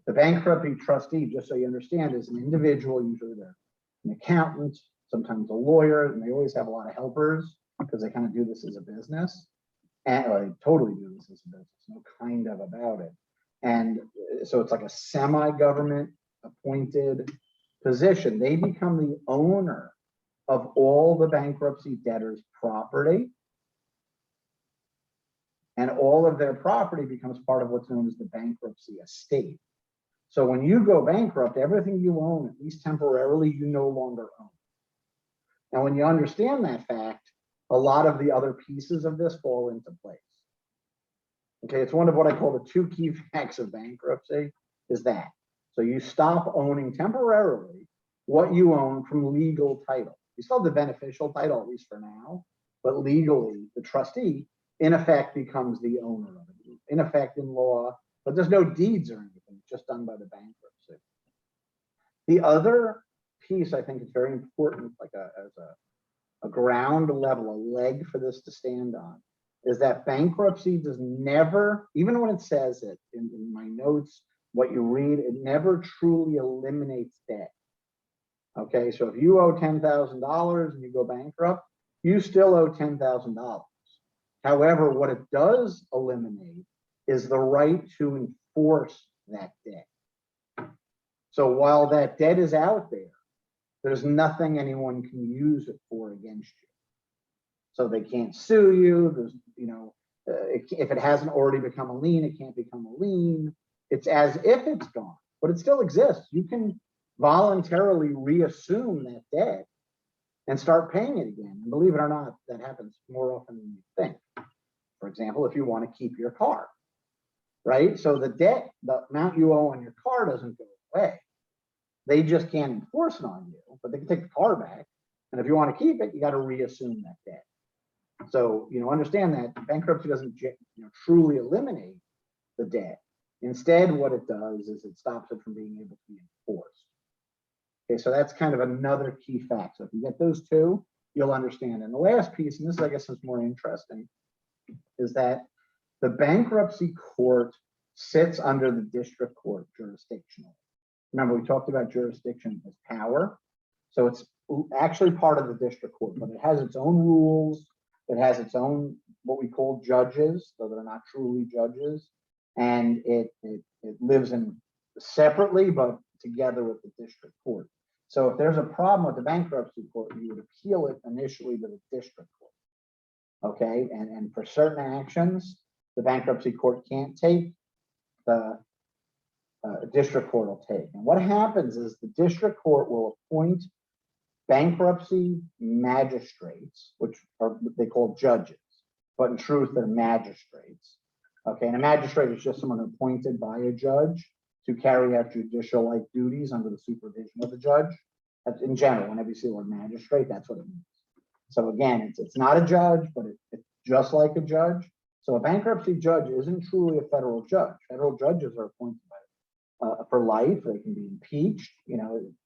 The bankruptcy trustee, just so you understand, is an individual. Usually they're an accountant, sometimes a lawyer, and they always have a lot of helpers because they kind of do this as a business. And they totally do this as a business, no kind of about it. And so it's like a semi-government appointed position. They become the owner of all the bankruptcy debtors' property, and all of their property becomes part of what's known as the bankruptcy estate. So when you go bankrupt, everything you own, at least temporarily, you no longer own. Now, when you understand that fact, a lot of the other pieces of this fall into place. Okay, it's one of what I call the two key facts of bankruptcy, is that. So you stop owning temporarily what you own from legal title. You still have the beneficial title, at least for now, but legally, the trustee, in effect, becomes the owner of it. In effect, in law, but there's no deeds or anything, it's just done by the bankruptcy. The other piece I think is very important, like as a ground level, a leg for this to stand on, is that bankruptcy does never, even when it says it in my notes, what you read, it never truly eliminates debt. Okay, so if you owe $10,000 and you go bankrupt, you still owe $10,000. However, what it does eliminate is the right to enforce that debt. So while that debt is out there, there's nothing anyone can use it for against you. So they can't sue you. There's, if it hasn't already become a lien, it can't become a lien. It's as if it's gone, but it still exists. You can voluntarily reassume that debt and start paying it again. And believe it or not, that happens more often than you think. For example, if you want to keep your car, right? So the debt, the amount you owe on your car doesn't go away. They just can't enforce it on you, but they can take the car back. And if you want to keep it, you got to reassume that debt. So, understand that bankruptcy doesn't truly eliminate the debt. Instead, what it does is it stops it from being able to be enforced. Okay, so that's kind of another key fact. So if you get those two, you'll understand. And the last piece, and this I guess is more interesting, is that the bankruptcy court sits under the district court jurisdictionally. Remember, we talked about jurisdiction as power. So it's actually part of the district court, but it has its own rules. It has its own, what we call judges, though they're not truly judges. And it lives in separately, but together with the district court. So if there's a problem with the bankruptcy court, you would appeal it initially to the district court. Okay, and for certain actions, the bankruptcy court can't take, the district court will take. And what happens is the district court will appoint bankruptcy magistrates, which are what they call judges, but in truth, they're magistrates. Okay, and a magistrate is just someone appointed by a judge to carry out judicial-like duties under the supervision of the judge. That's in general, whenever you see the word magistrate, that's what it means. So again, it's not a judge, but it's just like a judge. So a bankruptcy judge isn't truly a federal judge. Federal judges are appointed by, for life. They can be impeached,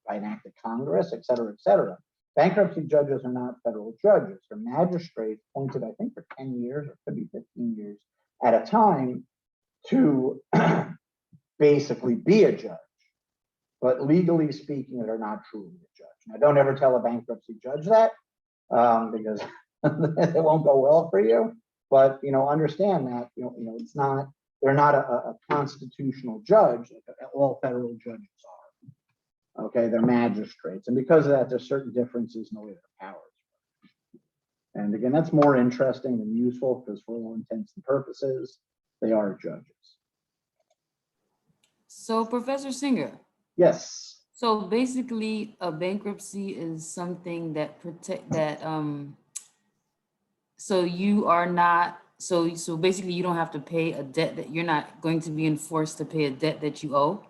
by an act of Congress, et cetera, et cetera. Bankruptcy judges are not federal judges. They're magistrates appointed, I think, for 10 years or could be 15 years at a time to basically be a judge. But legally speaking, they're not truly a judge. Now, don't ever tell a bankruptcy judge that because it won't go well for you. But understand that it's not. They're not a constitutional judge like all federal judges are. Okay, they're magistrates, and because of that, there's certain differences in the way their powers work. And again, that's more interesting than useful because, for all intents and purposes, they are judges. So, Professor Singer, Yes. so basically a bankruptcy is something that so you are not, so basically you don't have to pay a debt that you're not going to be enforced to pay a debt that you owe?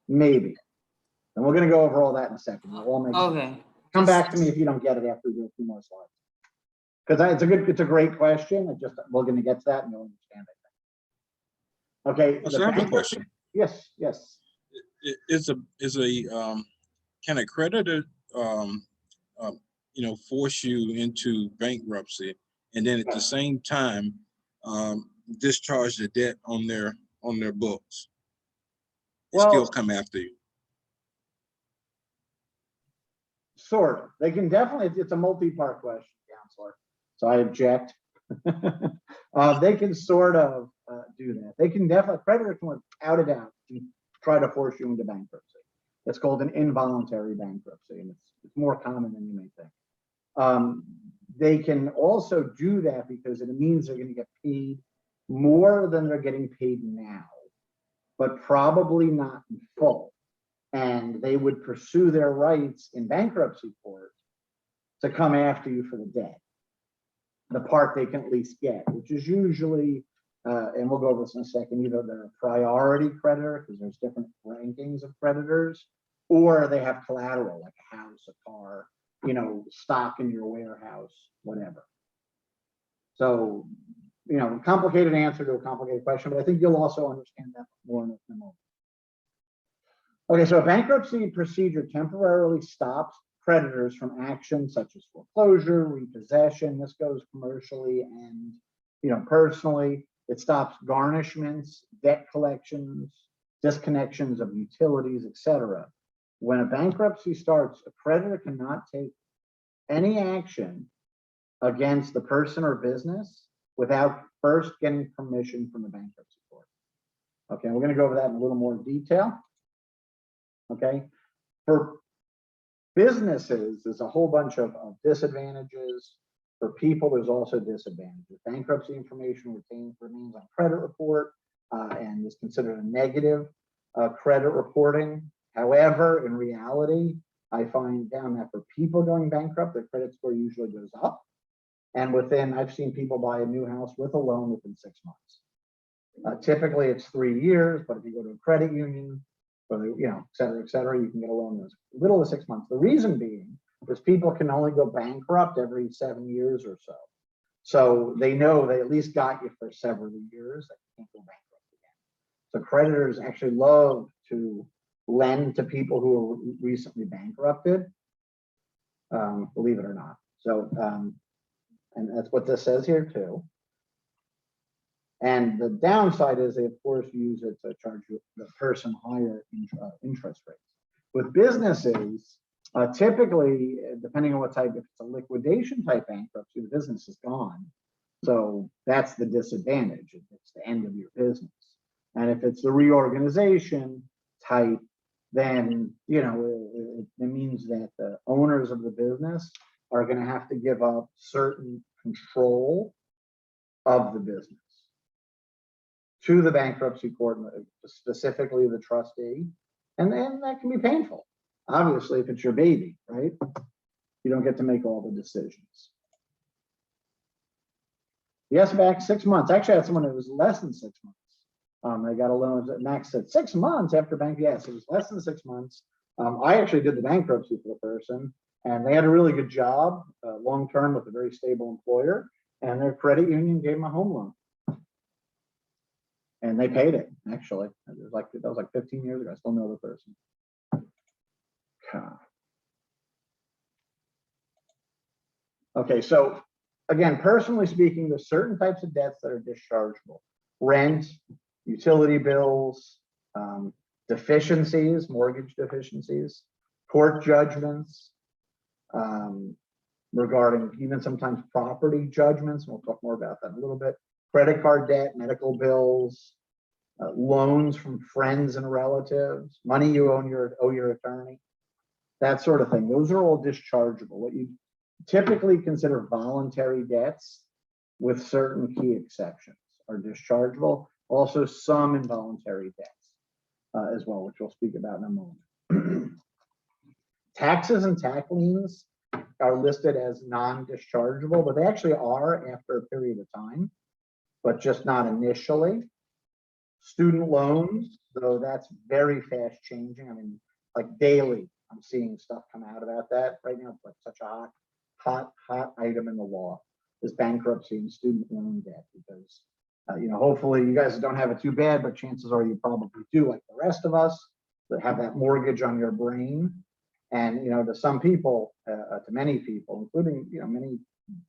Maybe. And we're going to go over all that in a second. It'll all make sense. Okay. Come back to me if you don't get it after we go through more slides. Because it's a great question. We're going to get to that and you'll understand it. Okay. So I have a question. Yes. Can a creditor, force you into bankruptcy and then at the same time discharge the debt on their books? Well, still come after you. Sort of. They can definitely. It's a multi-part question, counselor. So I object. They can sort of do that. They can definitely. Creditor can, without a doubt, try to force you into bankruptcy. It's called an involuntary bankruptcy, and it's more common than you may think. They can also do that because it means they're going to get paid more than they're getting paid now, but probably not in full. And they would pursue their rights in bankruptcy court to come after you for the debt, the part they can at least get, which is usually, and we'll go over this in a second, either they're a priority creditor, because there's different rankings of creditors, or they have collateral, like a house, a car, stock in your warehouse, whatever. So, complicated answer to a complicated question, but I think you'll also understand that more in a moment. Okay, so a bankruptcy procedure temporarily stops creditors from actions such as foreclosure, repossession. This goes commercially and personally. It stops garnishments, debt collections, disconnections of utilities, etc. When a bankruptcy starts, a creditor cannot take any action against the person or business without first getting permission from the bankruptcy court. Okay, we're going to go over that in a little more detail. Okay, for businesses, there's a whole bunch of disadvantages. For people, there's also disadvantages. Bankruptcy information remains on credit report and is considered a negative credit reporting. However, in reality, I find down that for people going bankrupt, their credit score usually goes up. And I've seen people buy a new house with a loan within 6 months. Typically, it's 3 years, but if you go to a credit union, or et cetera, you can get a loan in as little as 6 months. The reason being is people can only go bankrupt every 7 years or so. So they know they at least got you for several years that you can't go bankrupt again. So creditors actually love to lend to people who are recently bankrupted, believe it or not. So, and that's what this says here too. And the downside is they, of course, use it to charge the person higher interest rates. With businesses, typically, depending on what type, if it's a liquidation type bankruptcy, the business is gone. So that's the disadvantage. It's the end of your business. And if it's the reorganization type, then, it means that the owners of the business are going to have to give up certain control of the business to the bankruptcy court, specifically the trustee. And then that can be painful. Obviously, if it's your baby, right? You don't get to make all the decisions. Yes, back 6 months. Actually, I had someone that was less than 6 months. They got a loan that Max said 6 months after bank. Yes, it was less than 6 months. I actually did the bankruptcy for the person, and they had a really good job, long-term with a very stable employer, and their credit union gave them a home loan. And they paid it, actually. That was like 15 years ago. I still know the person. Okay, so again, personally speaking, there's certain types of debts that are dischargeable. Rent, utility bills, deficiencies, mortgage deficiencies, court judgments, regarding even sometimes property judgments. We'll talk more about that in a little bit. Credit card debt, medical bills, loans from friends and relatives, money you owe your attorney, that sort of thing. Those are all dischargeable. What you typically consider voluntary debts, with certain key exceptions, are dischargeable. Also, some involuntary debts as well, which we'll speak about in a moment. Taxes and tax liens are listed as non-dischargeable, but they actually are after a period of time, but just not initially. Student loans, though, that's very fast changing. I mean, like daily, I'm seeing stuff come out about that. Right now, it's like such a hot item in the law is bankruptcy and student loan debt, because hopefully you guys don't have it too bad, but chances are you probably do, like the rest of us, that have that mortgage on your brain. And to some people, to many people, including many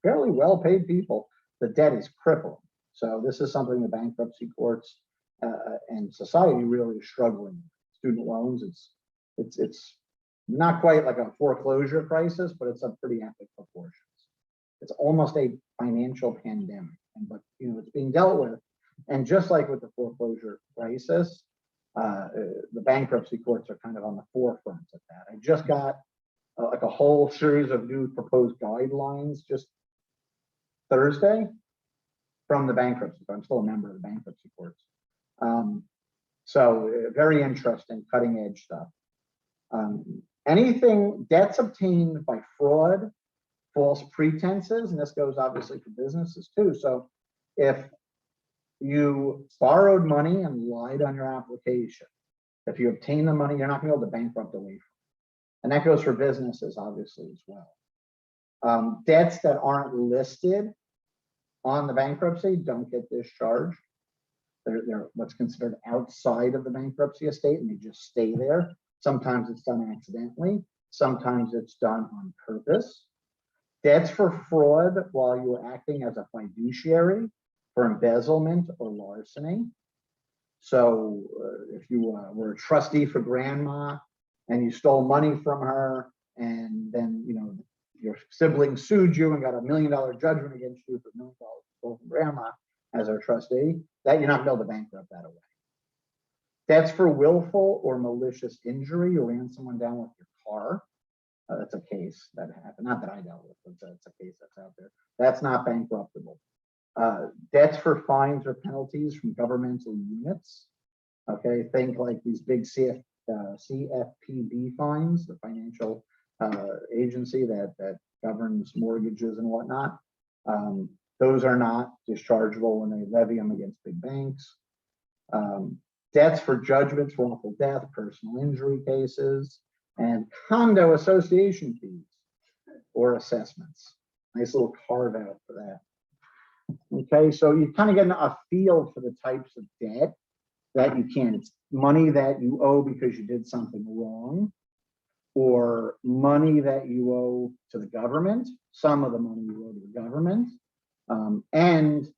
fairly well-paid people, the debt is crippling. So this is something the bankruptcy courts and society really is struggling with. Student loans, it's not quite like a foreclosure crisis, but it's a pretty epic proportions. It's almost a financial pandemic, but it's being dealt with. And just like with the foreclosure crisis, the bankruptcy courts are kind of on the forefront of that. I just got like a whole series of new proposed guidelines just Thursday from the bankruptcy court. I'm still a member of the bankruptcy courts. So very interesting, cutting edge stuff. Anything debts obtained by fraud, false pretenses, and this goes obviously for businesses too. So if you borrowed money and lied on your application, if you obtain the money, you're not going to be able to bankrupt away from it. And that goes for businesses obviously as well. Debts that aren't listed on the bankruptcy don't get discharged. They're what's considered outside of the bankruptcy estate, and they just stay there. Sometimes it's done accidentally. Sometimes it's done on purpose. Debts for fraud while you're acting as a fiduciary, for embezzlement or larceny. So if you were a trustee for grandma and you stole money from her, and then, you know, your sibling sued you and got $1 million judgment against you for $1 million stole from grandma as her trustee, that you're not gonna be able to bankrupt that away. That's for willful or malicious injury. You ran someone down with your car. That's a case that happened. Not that I dealt with, but that's a case that's out there. That's not bankruptable. Debts for fines or penalties from governmental units. Okay, think like these big CFPB fines, the financial agency that governs mortgages and whatnot. Those are not dischargeable when they levy them against big banks. Debts for judgments, wrongful death, personal injury cases, and condo association fees or assessments. Nice little carve out for that. Okay, so you kind of get a feel for the types of debt that you can. It's money that you owe because you did something wrong, or money that you owe to the government, some of the money you owe to the government, and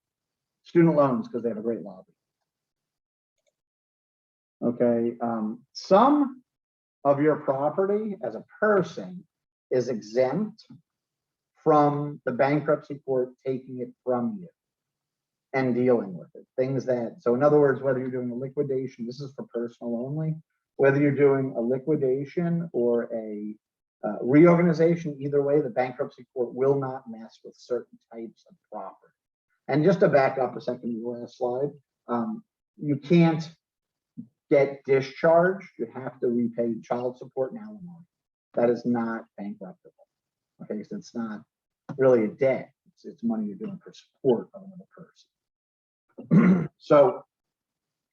student loans because they have a great lobby. Okay, some of your property as a person is exempt from the bankruptcy court taking it from you and dealing with it. Things that, so in other words, whether you're doing a liquidation, this is for personal only, whether you're doing a liquidation or a reorganization, either way, the bankruptcy court will not mess with certain types of property. And just to back up a second to the last slide, you can't get discharged. You have to repay child support and alimony. That is not bankruptable. Okay, so it's not really a debt. It's money you're doing for support of another person. So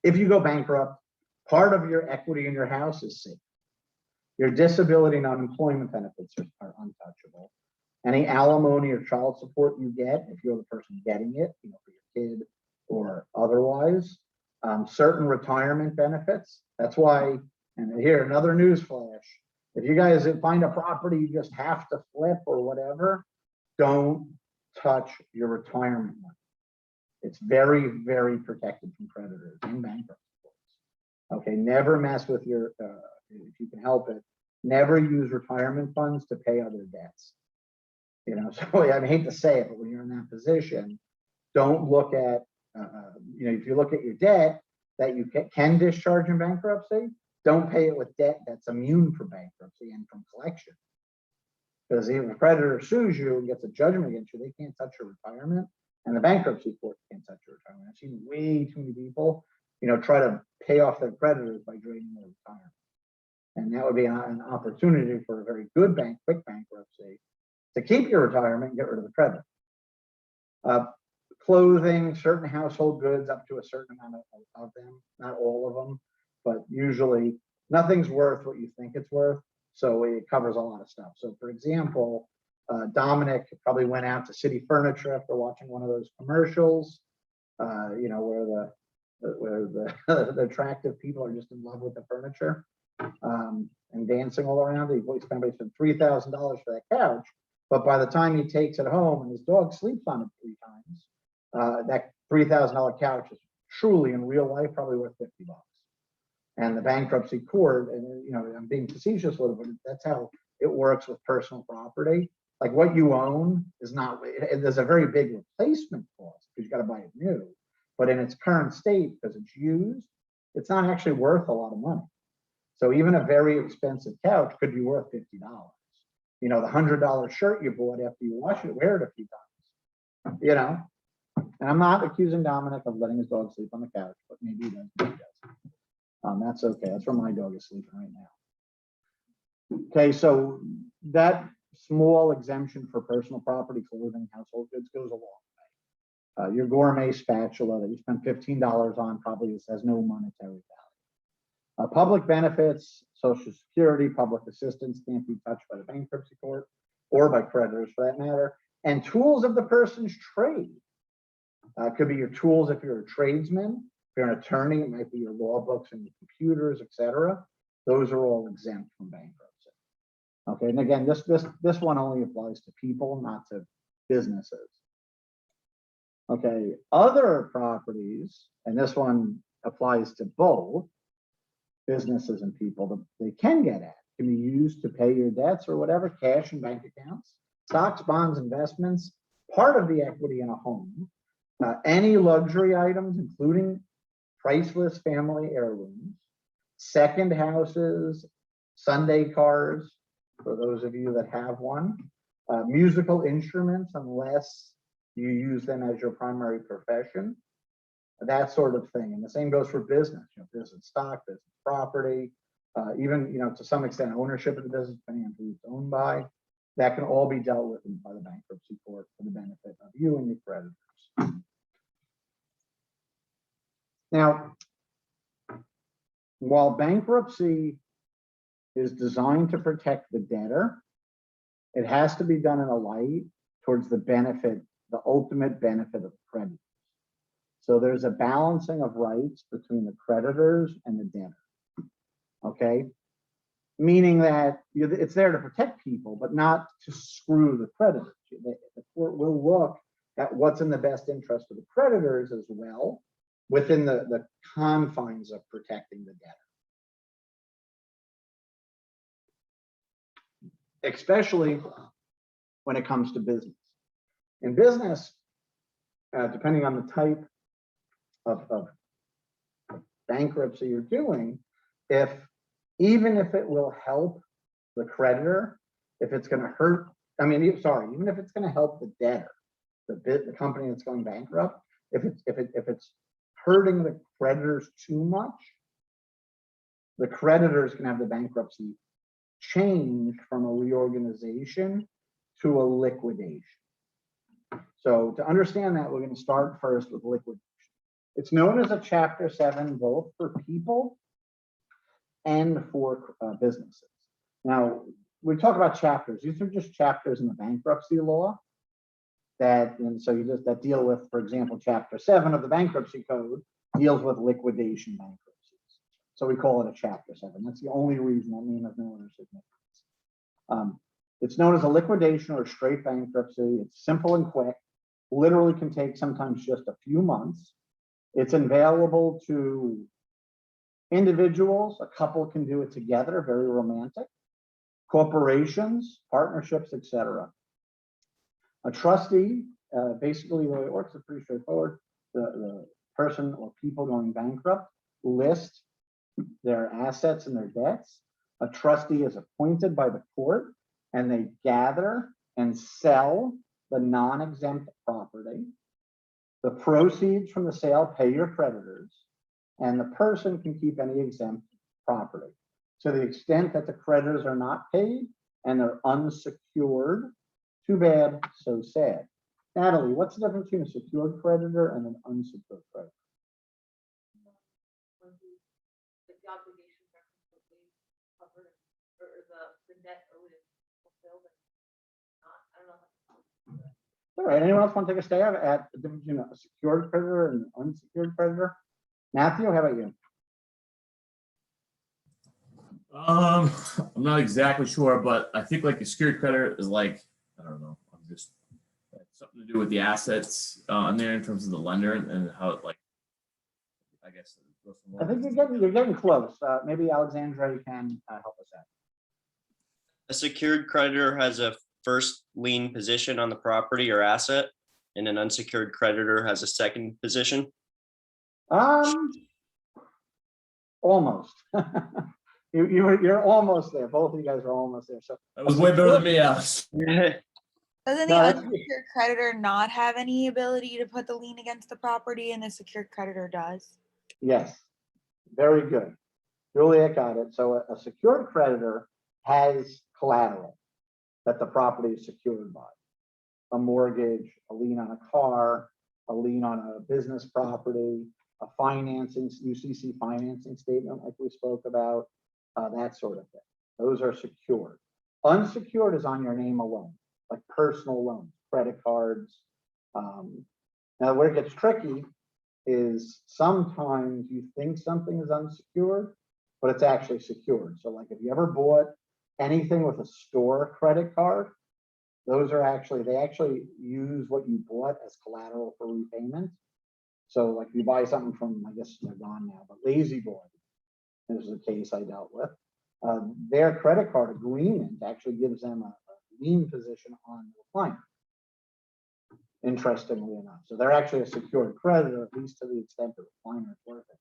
if you go bankrupt, part of your equity in your house is safe. Your disability and unemployment benefits are untouchable. Any alimony or child support you get, if you're the person getting it, you know, for your kid or otherwise, certain retirement benefits. That's why, and here, another news flash. If you guys find a property you just have to flip or whatever, don't touch your retirement money. It's very, very protected from creditors in bankruptcy courts. Okay, never mess with your, if you can help it, never use retirement funds to pay other debts. You know, so I hate to say it, but when you're in that position, don't look at, you know, if you look at your debt that you can discharge in bankruptcy, don't pay it with debt that's immune from bankruptcy and from collection. Because if a creditor sues you and gets a judgment against you, they can't touch your retirement, and the bankruptcy court can't touch your retirement. I've seen way too many people, you know, try to pay off their creditors by draining their retirement. And that would be an opportunity for a very good quick bankruptcy to keep your retirement and get rid of the creditor. Clothing, certain household goods up to a certain amount of them, not all of them, but usually nothing's worth what you think it's worth. So it covers a lot of stuff. So for example, Dominic probably went out to City Furniture after watching one of those commercials, you know, where the attractive people are just in love with the furniture and dancing all around it. He spent $3,000 for that couch, but by the time he takes it home and his dog sleeps on it 3 times, that $3,000 couch is truly in real life probably worth $50. And the bankruptcy court, and you know, I'm being facetious a little bit, that's how it works with personal property. Like what you own is not, there's a very big replacement cost because you got to buy it new. But in its current state, because it's used, it's not actually worth a lot of money. So even a very expensive couch could be worth $50. You know, the $100 shirt you bought after you wash it, wear it a few times, you know. And I'm not accusing Dominic of letting his dog sleep on the couch, but maybe he does. Maybe he doesn't. That's okay. That's where my dog is sleeping right now. Okay, so that small exemption for personal property, clothing, household goods goes a long way. Your gourmet spatula that you spent $15 on probably has no monetary value. Public benefits, Social Security, public assistance can't be touched by the bankruptcy court or by creditors for that matter. And tools of the person's trade. Could be your tools if you're a tradesman. If you're an attorney, it might be your law books and your computers, etc. Those are all exempt from bankruptcy. Okay, and again, this one only applies to people, not to businesses. Okay, other properties, and this one applies to both businesses and people that they can get at. Can be used to pay your debts or whatever, cash and bank accounts, stocks, bonds, investments, part of the equity in a home, any luxury items, including priceless family heirlooms, second houses, Sunday cars, for those of you that have one, musical instruments, unless you use them as your primary profession, that sort of thing. And the same goes for business, business stock, business property, even, to some extent, ownership of the business, depending on who it's owned by. That can all be dealt with by the bankruptcy court for the benefit of you and your creditors. Now, while bankruptcy is designed to protect the debtor, it has to be done in a light towards the benefit, the ultimate benefit of creditors. So there's a balancing of rights between the creditors and the debtor. Okay, meaning that it's there to protect people, but not to screw the creditors. The court will look at what's in the best interest of the creditors as well, within the confines of protecting the debtor. Especially when it comes to business. In business, depending on the type of bankruptcy you're doing, even if it will help the creditor, if it's going to hurt, even if it's going to help the debtor, the company that's going bankrupt, if it's hurting the creditors too much, the creditors can have the bankruptcy changed from a reorganization to a liquidation. So to understand that, we're going to start first with liquidation. It's known as a Chapter 7, both for people and for businesses. Now, we talk about chapters. These are just chapters in the bankruptcy law that deal with, for example, Chapter 7 of the Bankruptcy Code deals with liquidation bankruptcies. So we call it a Chapter 7. That's the only reason. That means no other significance. It's known as a liquidation or straight bankruptcy. It's simple and quick. Literally can take sometimes just a few months. It's available to individuals. A couple can do it together, very romantic. Corporations, partnerships, etc. A trustee, basically the way it works is pretty straightforward. The person or people going bankrupt list their assets and their debts. A trustee is appointed by the court, and they gather and sell the non-exempt property. The proceeds from the sale pay your creditors, and the person can keep any exempt property. To the extent that the creditors are not paid and they're unsecured, too bad, so sad. Natalie, what's the difference between a secured creditor and an unsecured creditor? The obligations are completely covered, or the debt owed is fulfilled, and not, I don't know. All right, anyone else want to take a stab at the difference between a secured creditor and an unsecured creditor? Matthew, how about you? I'm not exactly sure, but I think like a secured creditor is like, I don't know, I'm just something to do with the assets on there in terms of the lender and how it like, I guess. I think you're getting close. Maybe Alexandra can help us out. A secured creditor has a first lien position on the property or asset, and an unsecured creditor has a second position. Almost. You're almost there. Both of you guys are almost there. So that was way better than me, Alex. Doesn't the unsecured creditor not have any ability to put the lien against the property, and the secured creditor does? Yes, very good. Juliet got it. So a secured creditor has collateral that the property is secured by. A mortgage, a lien on a car, a lien on a business property, a financing, UCC financing statement like we spoke about, that sort of thing. Those are secured. Unsecured is on your name alone, like personal loans, credit cards. Now where it gets tricky is sometimes you think something is unsecured, but it's actually secured. So like if you ever bought anything with a store credit card, those are actually, they actually use what you bought as collateral for repayment. So like if you buy something from, I guess they're gone now, but Lazy Boy, this is a case I dealt with. Their credit card agreement actually gives them a lien position on the recliner. Interestingly enough, so they're actually a secured creditor, at least to the extent that the recliner is worth it,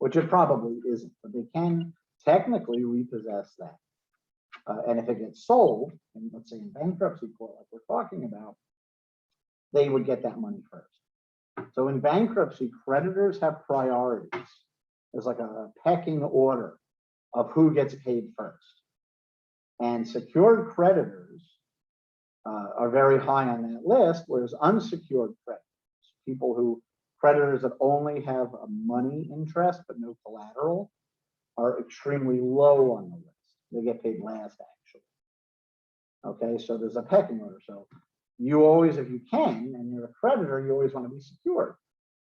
which it probably isn't, but they can technically repossess that. And if it gets sold, and let's say in bankruptcy court, like we're talking about, they would get that money first. So in bankruptcy, creditors have priorities. There's like a pecking order of who gets paid first. And secured creditors are very high on that list, whereas unsecured creditors, creditors that only have a money interest but no collateral, are extremely low on the list. They get paid last, actually. Okay, so there's a pecking order. So you always, if you can, and you're a creditor, you always want to be secured.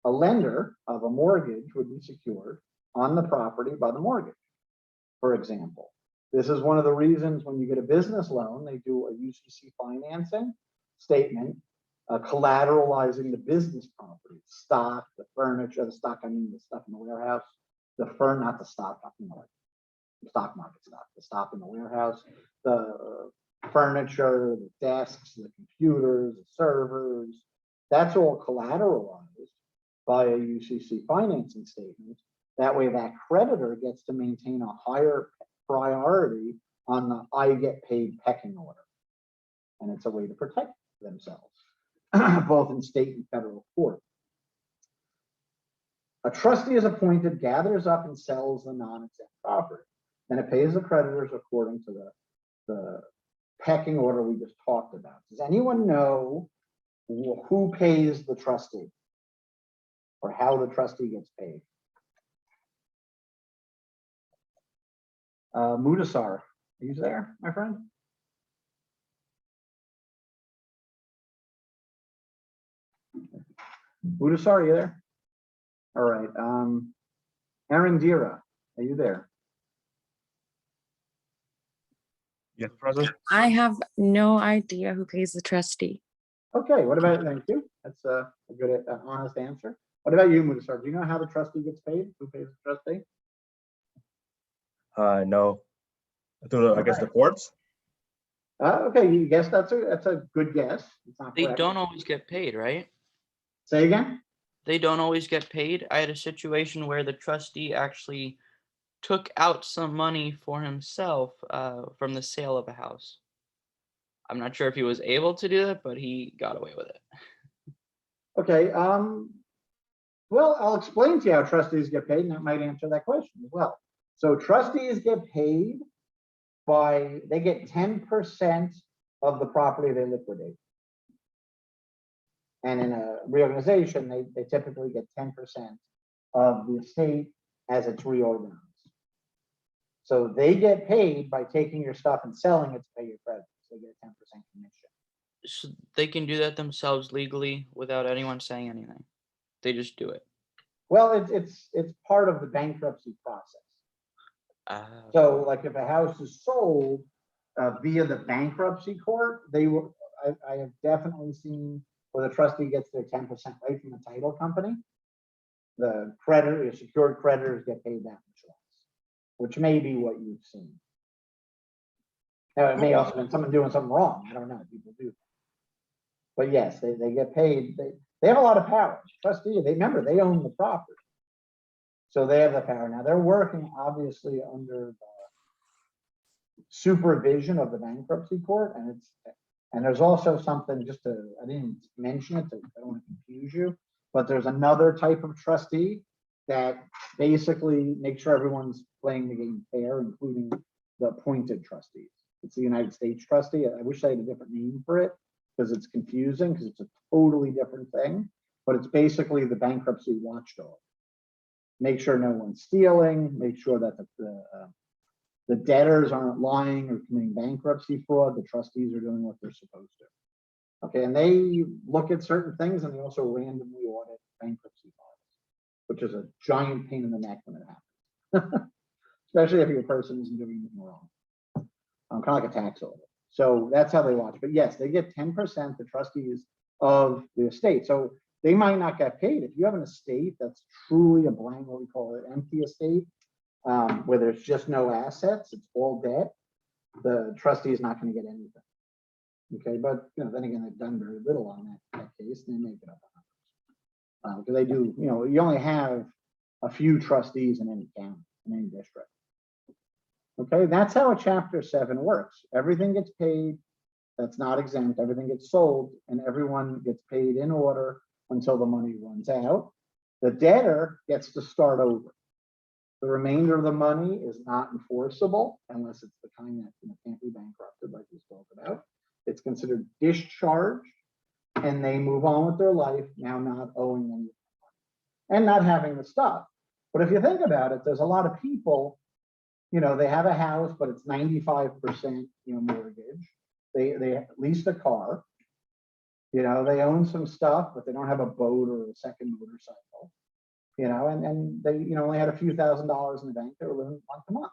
A lender of a mortgage would be secured on the property by the mortgage, for example. This is one of the reasons when you get a business loan, they do a UCC financing statement, collateralizing the business property, stock, the furniture, the stock, I mean the stuff in the warehouse, not the stock, the stock market stock, the stock in the warehouse, the furniture, the desks, the computers, the servers, that's all collateralized by a UCC financing statement. That way that creditor gets to maintain a higher priority on the I get paid pecking order. And it's a way to protect themselves, both in state and federal court. A trustee is appointed, gathers up and sells the non-exempt property. And it pays the creditors according to the pecking order we just talked about. Does anyone know who pays the trustee or how the trustee gets paid? Mudasar, are you there, my friend? Mudasar, are you there? All right. Arindira, are you there? Yes, present. I have no idea who pays the trustee. Okay, what about, thank you. That's a good, honest answer. What about you, Mudasar? Do you know how the trustee gets paid? Who pays the trustee? No. I guess the courts. Okay, you guess that's a good guess. It's not They correct. don't always get paid, right? Say again? They don't always get paid. I had a situation where the trustee actually took out some money for himself from the sale of a house. I'm not sure if he was able to do that, but he got away with it. Okay, well, I'll explain to you how trustees get paid, and that might answer that question as well. So trustees get paid they get 10% of the property they liquidate. And in a reorganization, they typically get 10% of the estate as it's reorganized. So they get paid by taking your stuff and selling it to pay your creditors. They get a 10% commission. So they can do that themselves legally without anyone saying anything. They just do it. Well, it's part of the bankruptcy process. So like if a house is sold via the bankruptcy court, I have definitely seen where the trustee gets their 10% right from the title company. The creditor, secured creditors get paid that much less, which may be what you've seen. Now, it may also been someone doing something wrong. I don't know. People do. But yes, they get paid. They have a lot of power. Trustee, remember, they own the property. So they have the power. Now they're working obviously under the supervision of the bankruptcy court. And there's also something I didn't mention it, I don't want to confuse you, but there's another type of trustee that basically makes sure everyone's playing the game fair, including the appointed trustees. It's the United States trustee. I wish I had a different name for it because it's confusing because it's a totally different thing, but it's basically the bankruptcy watchdog. Make sure no one's stealing, make sure that the debtors aren't lying or committing bankruptcy fraud. The trustees are doing what they're supposed to. Okay, and they look at certain things and they also randomly audit bankruptcy files, which is a giant pain in the neck when it happens, especially if your person isn't doing anything wrong. Kind of like a tax audit. So that's how they watch. But yes, they get 10%, the trustees of the estate. So they might not get paid. If you have an estate that's truly a blank, what we call an empty estate, where there's just no assets, it's all debt, the trustee is not going to get anything. Okay, but then again, they've done very little on that case, and they make it up. Because they do, you only have a few trustees in any county, in any district. Okay, that's how a Chapter 7 works. Everything gets paid. That's not exempt. Everything gets sold, and everyone gets paid in order until the money runs out. The debtor gets to start over. The remainder of the money is not enforceable unless it's the kind that can't be bankrupted, like we spoke about. It's considered discharged, and they move on with their life, now not owing anything and not having the stuff. But if you think about it, there's a lot of people, they have a house, but it's 95% mortgage. They lease a car, they own some stuff, but they don't have a boat or a second motorcycle, and they only had a few $1,000s in the bank. They were living month to month.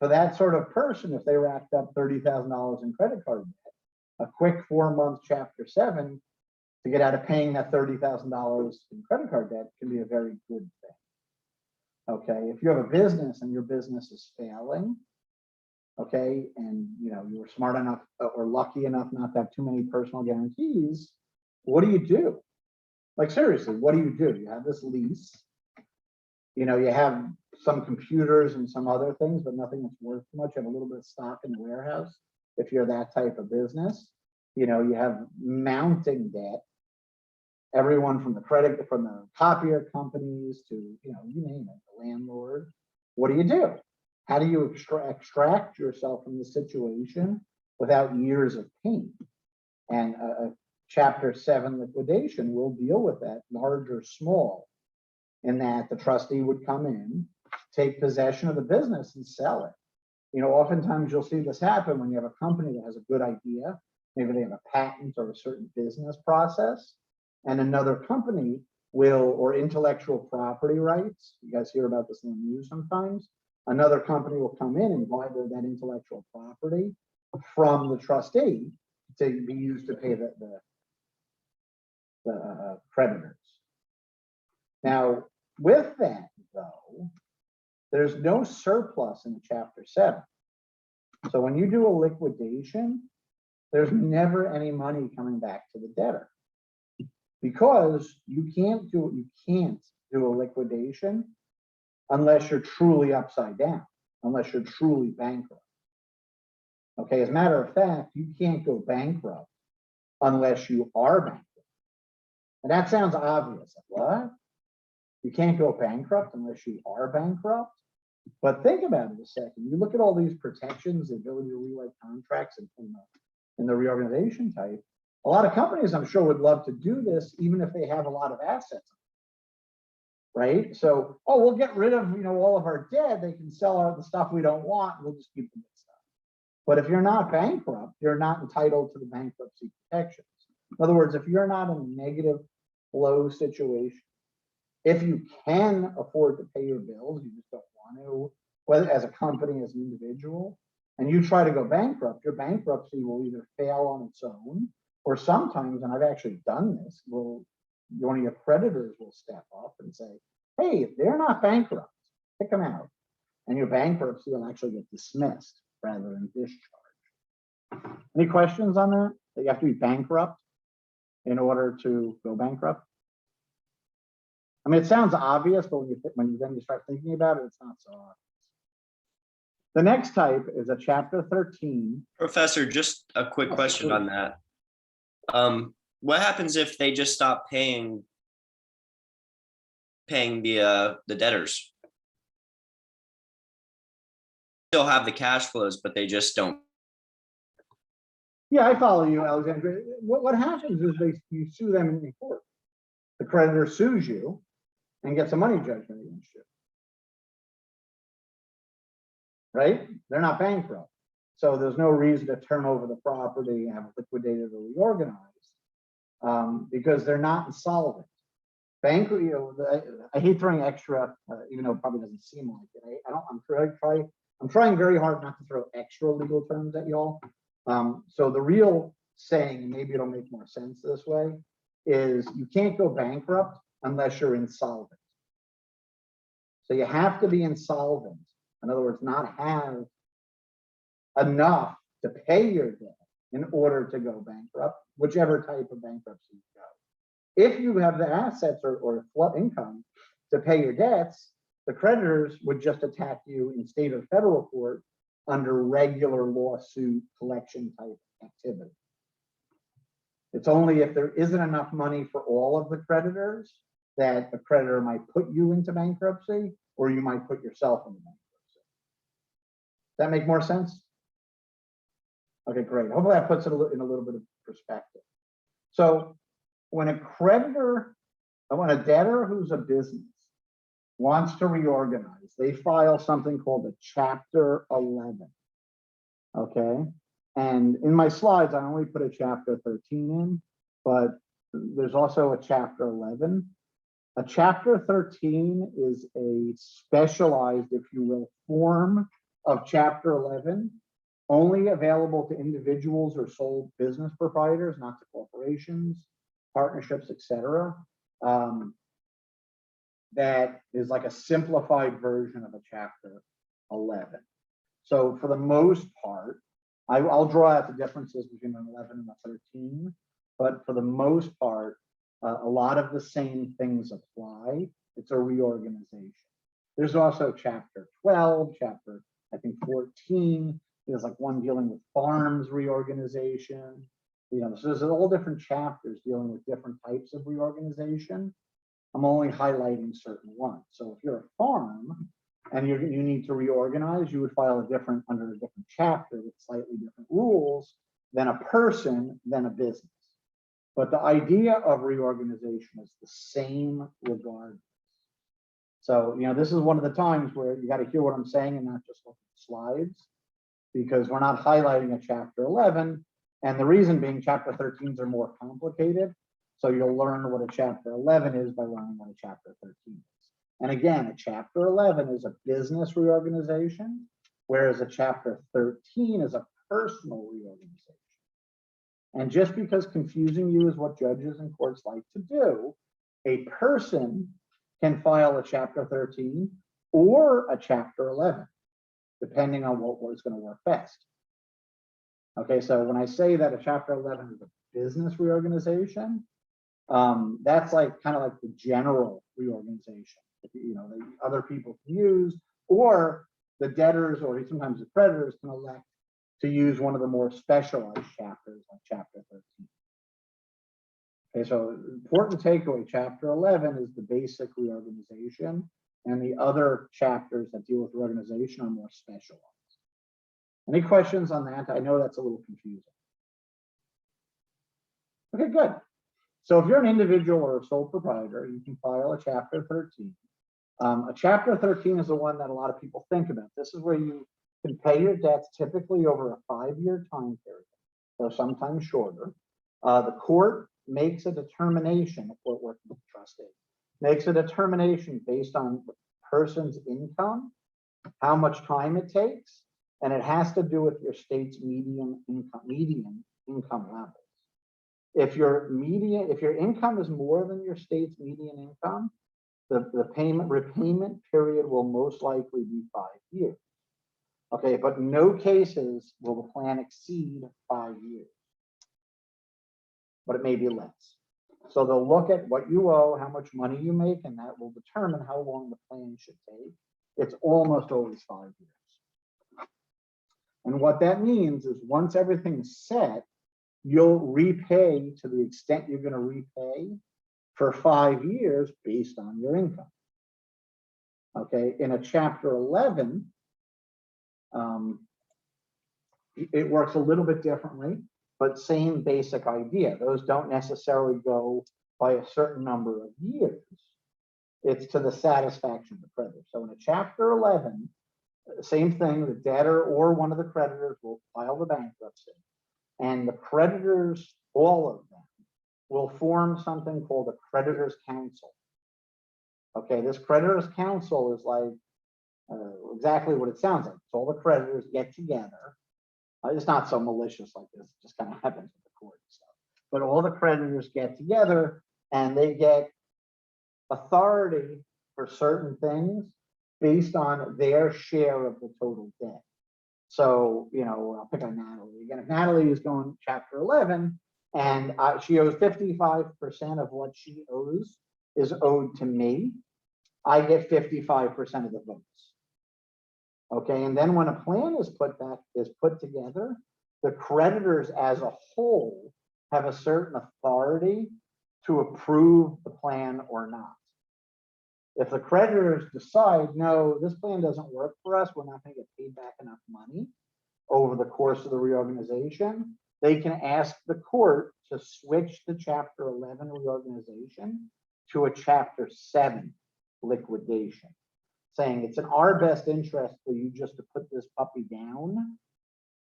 For that sort of person, if they racked up $30,000 in credit card debt, a quick 4-month Chapter 7 to get out of paying that $30,000 in credit card debt can be a very good thing. Okay, if you have a business and your business is failing, okay, and you were smart enough or lucky enough not to have too many personal guarantees, what do? Like seriously, what do? You have this lease, you have some computers and some other things, but nothing that's worth much. You have a little bit of stock in the warehouse. If you're that type of business, you have mounting debt. Everyone from the copier companies to, you name it, the landlord. What do? How do you extract yourself from the situation without years of pain? And a Chapter 7 liquidation will deal with that, large or small, in that the trustee would come in, take possession of the business and sell it. Oftentimes you'll see this happen when you have a company that has a good idea. Maybe they have a patent or a certain business process, and another company or intellectual property rights. You guys hear about this in the news sometimes. Another company will come in and buy that intellectual property from the trustee to be used to pay the creditors. Now, with that, though, there's no surplus in Chapter 7. So when you do a liquidation, there's never any money coming back to the debtor, because you can't do a liquidation unless you're truly upside down, unless you're truly bankrupt. Okay, as a matter of fact, you can't go bankrupt unless you are bankrupt. And that sounds obvious. What? You can't go bankrupt unless you are bankrupt? But think about it a second. You look at all these protections, the ability to rewrite contracts in the reorganization type. A lot of companies, I'm sure, would love to do this, even if they have a lot of assets. Right? So, we'll get rid of all of our debt. They can sell out the stuff we don't want. We'll just keep the good stuff. But if you're not bankrupt, you're not entitled to the bankruptcy protections. In other words, if you're not in a negative flow situation, if you can afford to pay your bills, you just don't want to, whether as a company, as an individual, and you try to go bankrupt, your bankruptcy will either fail on its own, or sometimes, and I've actually done this, one of your creditors will step up and say, hey, they're not bankrupt, kick them out. And your bankruptcy will actually get dismissed rather than discharged. Any questions on that? That you have to be bankrupt in order to go bankrupt? I mean, it sounds obvious, but when you start thinking about it, it's not so obvious. The next type is a Chapter 13. Professor, just a quick question on that. What happens if they just stop paying the debtors? Still have the cash flows, but they just don't. Yeah, I follow you, Alexander. What happens is you sue them in court. The creditor sues you and gets a money judgment against you. Right? They're not bankrupt. So there's no reason to turn over the property and have it liquidated or reorganized because they're not insolvent. I hate throwing extra, even though it probably doesn't seem like it. I'm trying very hard not to throw extra legal terms at y'all. So the real saying, maybe it'll make more sense this way, is you can't go bankrupt unless you're insolvent. So you have to be insolvent. In other words, not have enough to pay your debt in order to go bankrupt, whichever type of bankruptcy you go. If you have the assets or income to pay your debts, the creditors would just attack you in state or federal court under regular lawsuit collection type activity. It's only if there isn't enough money for all of the creditors that a creditor might put you into bankruptcy, or you might put yourself into bankruptcy. Does that make more sense? Okay, great. Hopefully that puts it in a little bit of perspective. So when a creditor, when a debtor who's a business wants to reorganize, they file something called a Chapter 11. Okay. And in my slides, I only put a Chapter 13 in, but there's also a Chapter 11. A Chapter 13 is a specialized, if you will, form of Chapter 11, only available to individuals or sole business proprietors, not to corporations, partnerships, etc. That is like a simplified version of a Chapter 11. So for the most part, I'll draw out the differences between an 11 and a 13, but for the most part, a lot of the same things apply. It's a reorganization. There's also Chapter 12, Chapter, I think 14. There's like one dealing with farms reorganization. You know, so there's all different chapters dealing with different types of reorganization. I'm only highlighting certain ones. So if you're a farm and you need to reorganize, you would file under a different chapter with slightly different rules than a person, than a business. But the idea of reorganization is the same regardless. So, you know, this is one of the times where you got to hear what I'm saying and not just look at the slides, because we're not highlighting a Chapter 11. And the reason being Chapter 13s are more complicated. So you'll learn what a Chapter 11 is by learning what a Chapter 13 is. And again, a Chapter 11 is a business reorganization, whereas a Chapter 13 is a personal reorganization. And just because confusing you is what judges and courts like to do, a person can file a Chapter 13 or a Chapter 11, depending on what was going to work best. Okay, so when I say that a Chapter 11 is a business reorganization, that's like kind of like the general reorganization, you know, that other people can use, or the debtors or sometimes the creditors can elect to use one of the more specialized chapters like Chapter 13. Okay, so important takeaway, Chapter 11 is the basic reorganization, and the other chapters that deal with reorganization are more specialized. Any questions on that? I know that's a little confusing. Okay, good. So if you're an individual or a sole proprietor, you can file a Chapter 13. A Chapter 13 is the one that a lot of people think about. This is where you can pay your debts typically over a 5-year time period, so sometimes shorter. The court makes a determination, the court working with the trustee, makes a determination based on the person's income, how much time it takes, and it has to do with your state's median income levels. If your income is more than your state's median income, the repayment period will most likely be 5 years. Okay, but in no cases will the plan exceed 5 years, but it may be less. So they'll look at what you owe, how much money you make, and that will determine how long the plan should take. It's almost always 5 years. And what that means is once everything's set, you'll repay to the extent you're going to repay for 5 years based on your income. Okay, in a Chapter 11, it works a little bit differently, but same basic idea. Those don't necessarily go by a certain number of years. It's to the satisfaction of the creditor. So in a Chapter 11, same thing, the debtor or one of the creditors will file the bankruptcy, and the creditors, all of them, will form something called a creditors council. Okay, this creditors council is like exactly what it sounds like. So all the creditors get together. It's not so malicious like this, it just kind of happens with the court and stuff. but all the creditors get together and they get authority for certain things based on their share of the total debt. So, I'll pick on Natalie. Again, if Natalie is going chapter 11 and she owes 55% of what she owes is owed to me, I get 55% of the votes. Okay, and then when a plan is put together, the creditors as a whole have a certain authority to approve the plan or not. If the creditors decide, no, this plan doesn't work for us, we're not going to get paid back enough money over the course of the reorganization, they can ask the court to switch the Chapter 11 reorganization to a Chapter 7 liquidation, saying it's in our best interest for you just to put this puppy down,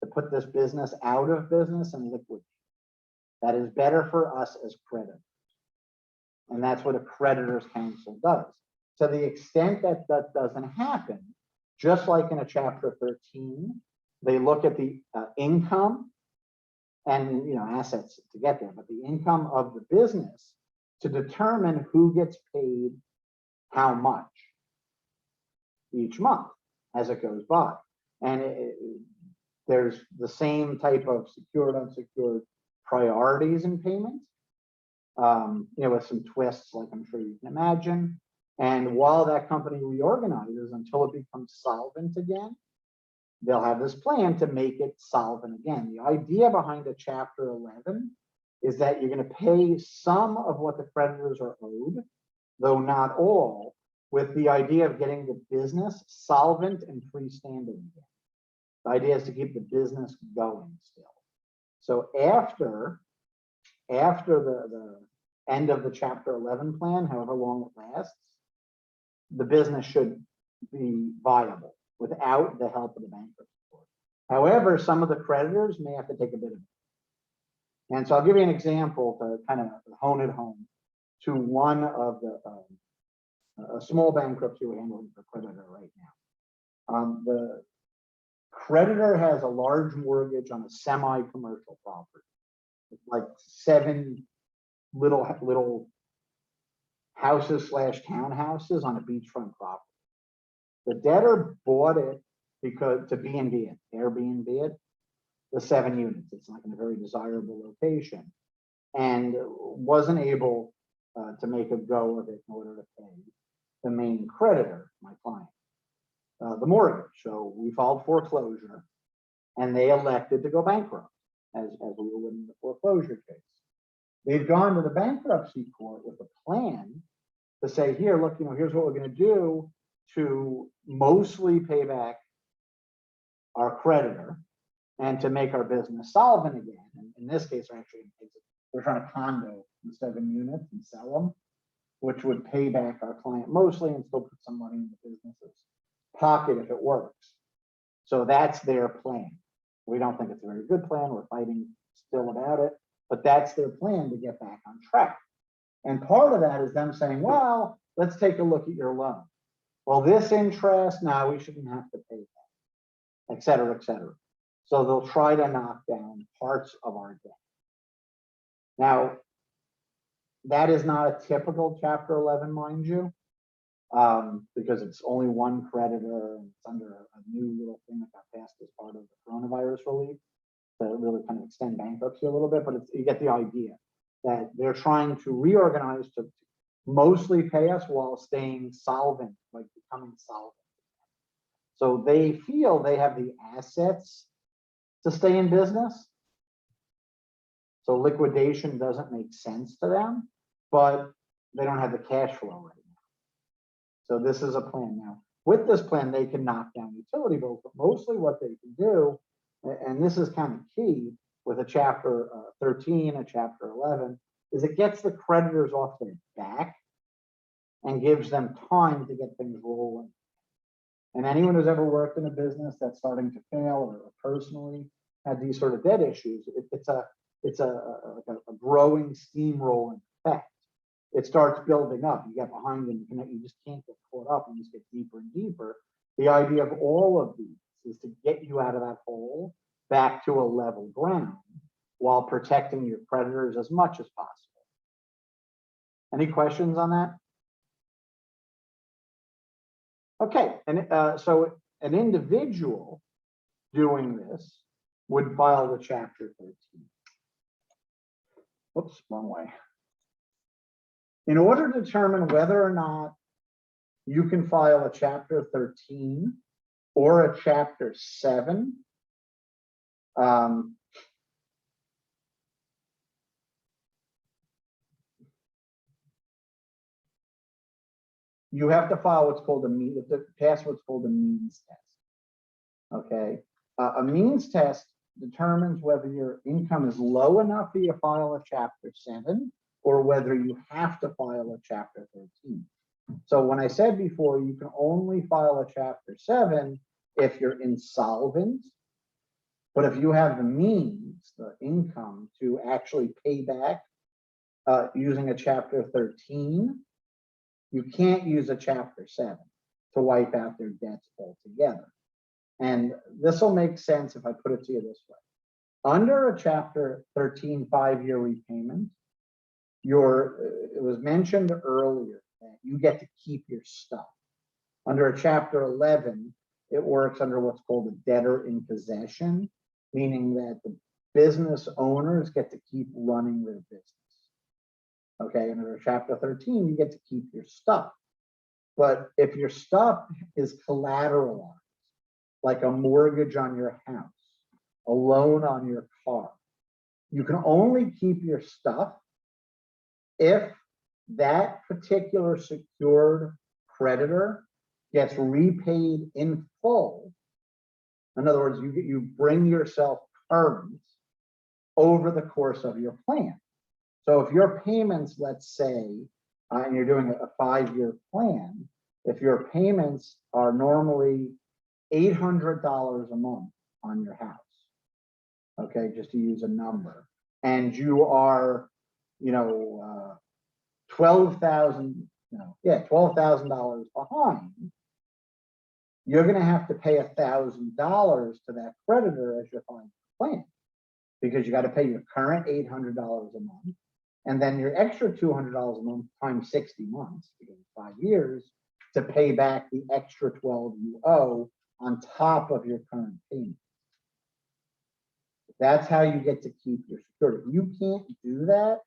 to put this business out of business and liquidate. That is better for us as creditors. And that's what a creditors council does. To the extent that that doesn't happen, just like in a Chapter 13, they look at the income and assets to get there, but the income of the business to determine who gets paid how much each month as it goes by. And there's the same type of secured, unsecured priorities in payment, with some twists, like I'm sure you can imagine. And while that company reorganizes until it becomes solvent again, they'll have this plan to make it solvent again. The idea behind a Chapter 11 is that you're going to pay some of what the creditors are owed, though not all, with the idea of getting the business solvent and freestanding again. The idea is to keep the business going still. So after the end of the Chapter 11 plan, however long it lasts, the business should be viable without the help of the bankruptcy court. However, some of the creditors may have to take a bit of it. And so I'll give you an example to kind of hone it home to one of the a small bankruptcy we're handling for creditor right now. The creditor has a large mortgage on a semi-commercial property, like 7 little houses / townhouses on a beachfront property. The debtor bought it because to B&B it, Airbnb it, the 7 units. It's not in a very desirable location, and wasn't able to make a go of it in order to pay the main creditor, my client, the mortgage. So we filed foreclosure, and they elected to go bankrupt as we were winning the foreclosure case. They've gone to the bankruptcy court with a plan to say, here, look, here's what we're going to do to mostly pay back our creditor and to make our business solvent again. And in this case, they're trying to condo the 7 units and sell them, which would pay back our client mostly and still put some money in the business's pocket if it works. So that's their plan. We don't think it's a very good plan. We're fighting still about it, but that's their plan to get back on track. And part of that is them saying, well, let's take a look at your loan. Well, this interest, now we shouldn't have to pay that, et cetera, et cetera. So they'll try to knock down parts of our debt. Now, that is not a typical Chapter 11, mind you, because it's only one creditor and it's under a new little thing that got passed as part of the coronavirus relief to really kind of extend bankruptcy a little bit, but you get the idea that they're trying to reorganize to mostly pay us while staying solvent, like becoming solvent. So they feel they have the assets to stay in business. So liquidation doesn't make sense to them, but they don't have the cash flow right now. So this is a plan now. With this plan, they can knock down utility bills, but mostly what they can do, and this is kind of key with a Chapter 13, a Chapter 11, is it gets the creditors off their back and gives them time to get things rolling. And anyone who's ever worked in a business that's starting to fail or personally had these sort of debt issues, it's a growing steamrolling effect. It starts building up. You get behind and you just can't get caught up and just get deeper and deeper. The idea of all of these is to get you out of that hole back to a level ground while protecting your creditors as much as possible. Any questions on that? Okay, and so an individual doing this would file the Chapter 13. Whoops, wrong way. In order to determine whether or not you can file a Chapter 13 or a Chapter 7, you have to file what's called pass what's called a means test. Okay, a means test determines whether your income is low enough for you to file a Chapter 7 or whether you have to file a Chapter 13. So when I said before, you can only file a Chapter 7 if you're insolvent, but if you have the means, the income to actually pay back using a Chapter 13, you can't use a Chapter 7 to wipe out their debts altogether. And this will make sense if I put it to you this way. Under a Chapter 13 5-year repayment, it was mentioned earlier that you get to keep your stuff. Under a Chapter 11, it works under what's called a debtor in possession, meaning that the business owners get to keep running their business. Okay, under Chapter 13, you get to keep your stuff. But if your stuff is collateralized, like a mortgage on your house, a loan on your car, you can only keep your stuff if that particular secured creditor gets repaid in full. In other words, you bring yourself current over the course of your plan. So if your payments, let's say, and you're doing a 5-year plan, if your payments are normally $800 a month on your house, okay, just to use a number, and you are, $12,000 behind, you're going to have to pay $1,000 to that creditor as your final plan, because you got to pay your current $800 a month, and then your extra $200 a month times 60 months, because 5 years, to pay back the extra 12 you owe on top of your current payment. That's how you get to keep your security. You can't do that.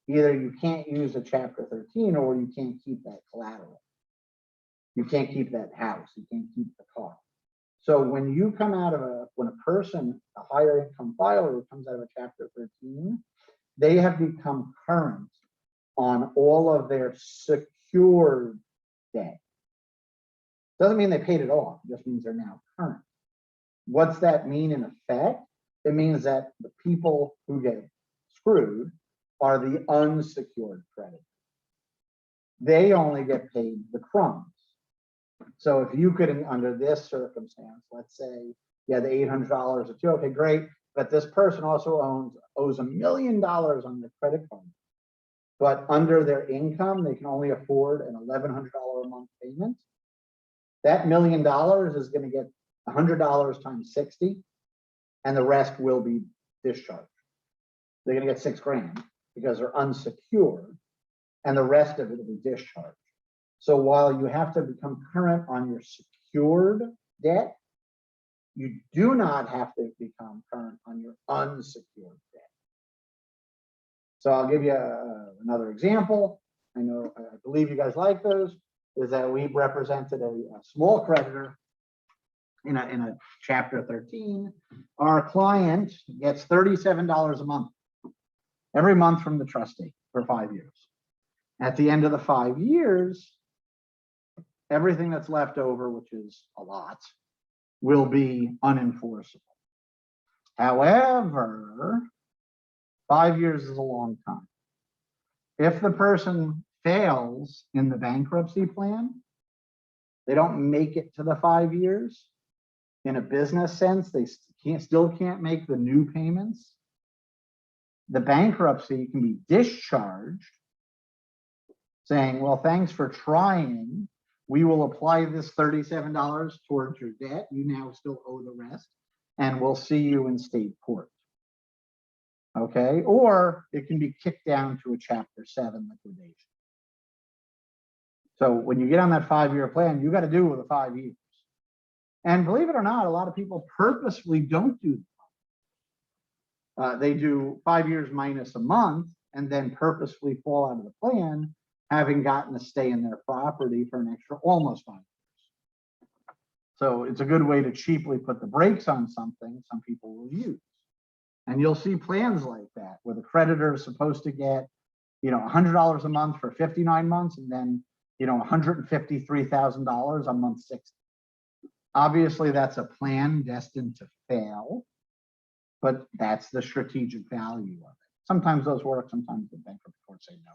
Either you can't use a Chapter 13 or you can't keep that collateral. You can't keep that house. You can't keep the car. So when you come out of when a person, a higher income filer who comes out of a Chapter 13, they have become current on all of their secured debt. Doesn't mean they paid it off, it just means they're now current. What's that mean in effect? It means that the people who get screwed are the unsecured creditors. They only get paid the crumbs. So if you could, under this circumstance, let's say you had the $800 or two, okay, great, but this person also owes $1 million on their credit card. But under their income, they can only afford an $1,100 a month payment. That $1 million is going to get $100 times 60, and the rest will be discharged. They're going to get $6,000 because they're unsecured, and the rest of it will be discharged. So while you have to become current on your secured debt, you do not have to become current on your unsecured debt. So I'll give you another example. I believe you guys like those. Is that we represented a small creditor in a Chapter 13. Our client gets $37 a month every month from the trustee for 5 years. At the end of the 5 years, everything that's left over, which is a lot, will be unenforceable. However, 5 years is a long time. If the person fails in the bankruptcy plan, they don't make it to the 5 years. In a business sense, they still can't make the new payments. The bankruptcy can be discharged, saying, well, thanks for trying. We will apply this $37 towards your debt. You now still owe the rest, and we'll see you in state court. Okay, or it can be kicked down to a Chapter 7 liquidation. So when you get on that 5-year plan, you got to do it with the 5 years. And believe it or not, a lot of people purposefully don't do that. They do 5 years minus a month and then purposefully fall out of the plan, having gotten to stay in their property for an extra almost 5 years. So it's a good way to cheaply put the brakes on something some people will use. And you'll see plans like that where the creditor is supposed to get, $100 a month for 59 months and then, $153,000 on month 60. Obviously, that's a plan destined to fail, but that's the strategic value of it. Sometimes those work, sometimes the bankruptcy courts say no.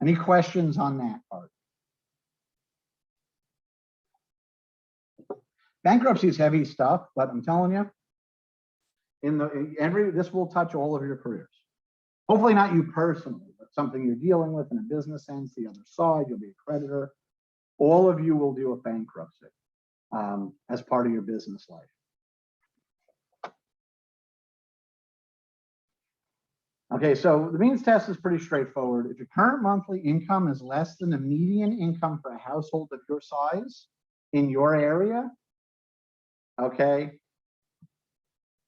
Any questions on that part? Bankruptcy is heavy stuff, but I'm telling you, this will touch all of your careers. Hopefully not you personally, but something you're dealing with in a business sense, the other side, you'll be a creditor. All of you will deal with bankruptcy as part of your business life. Okay, so the means test is pretty straightforward. If your current monthly income is less than the median income for a household of your size in your area, okay,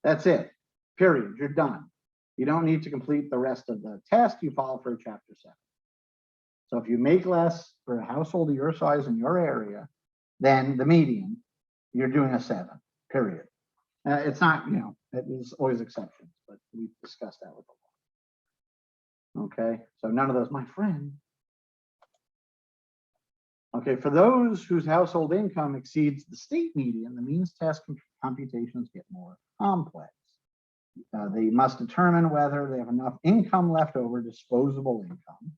that's it, period, you're done. You don't need to complete the rest of the test, you file for a Chapter 7. So if you make less for a household of your size in your area than the median, you're doing a 7, period. It's not, there's always exceptions, but we've discussed that with the law. Okay, so none of those, my friend. Okay, for those whose household income exceeds the state median, the means test computations get more complex. They must determine whether they have enough income left over, disposable income,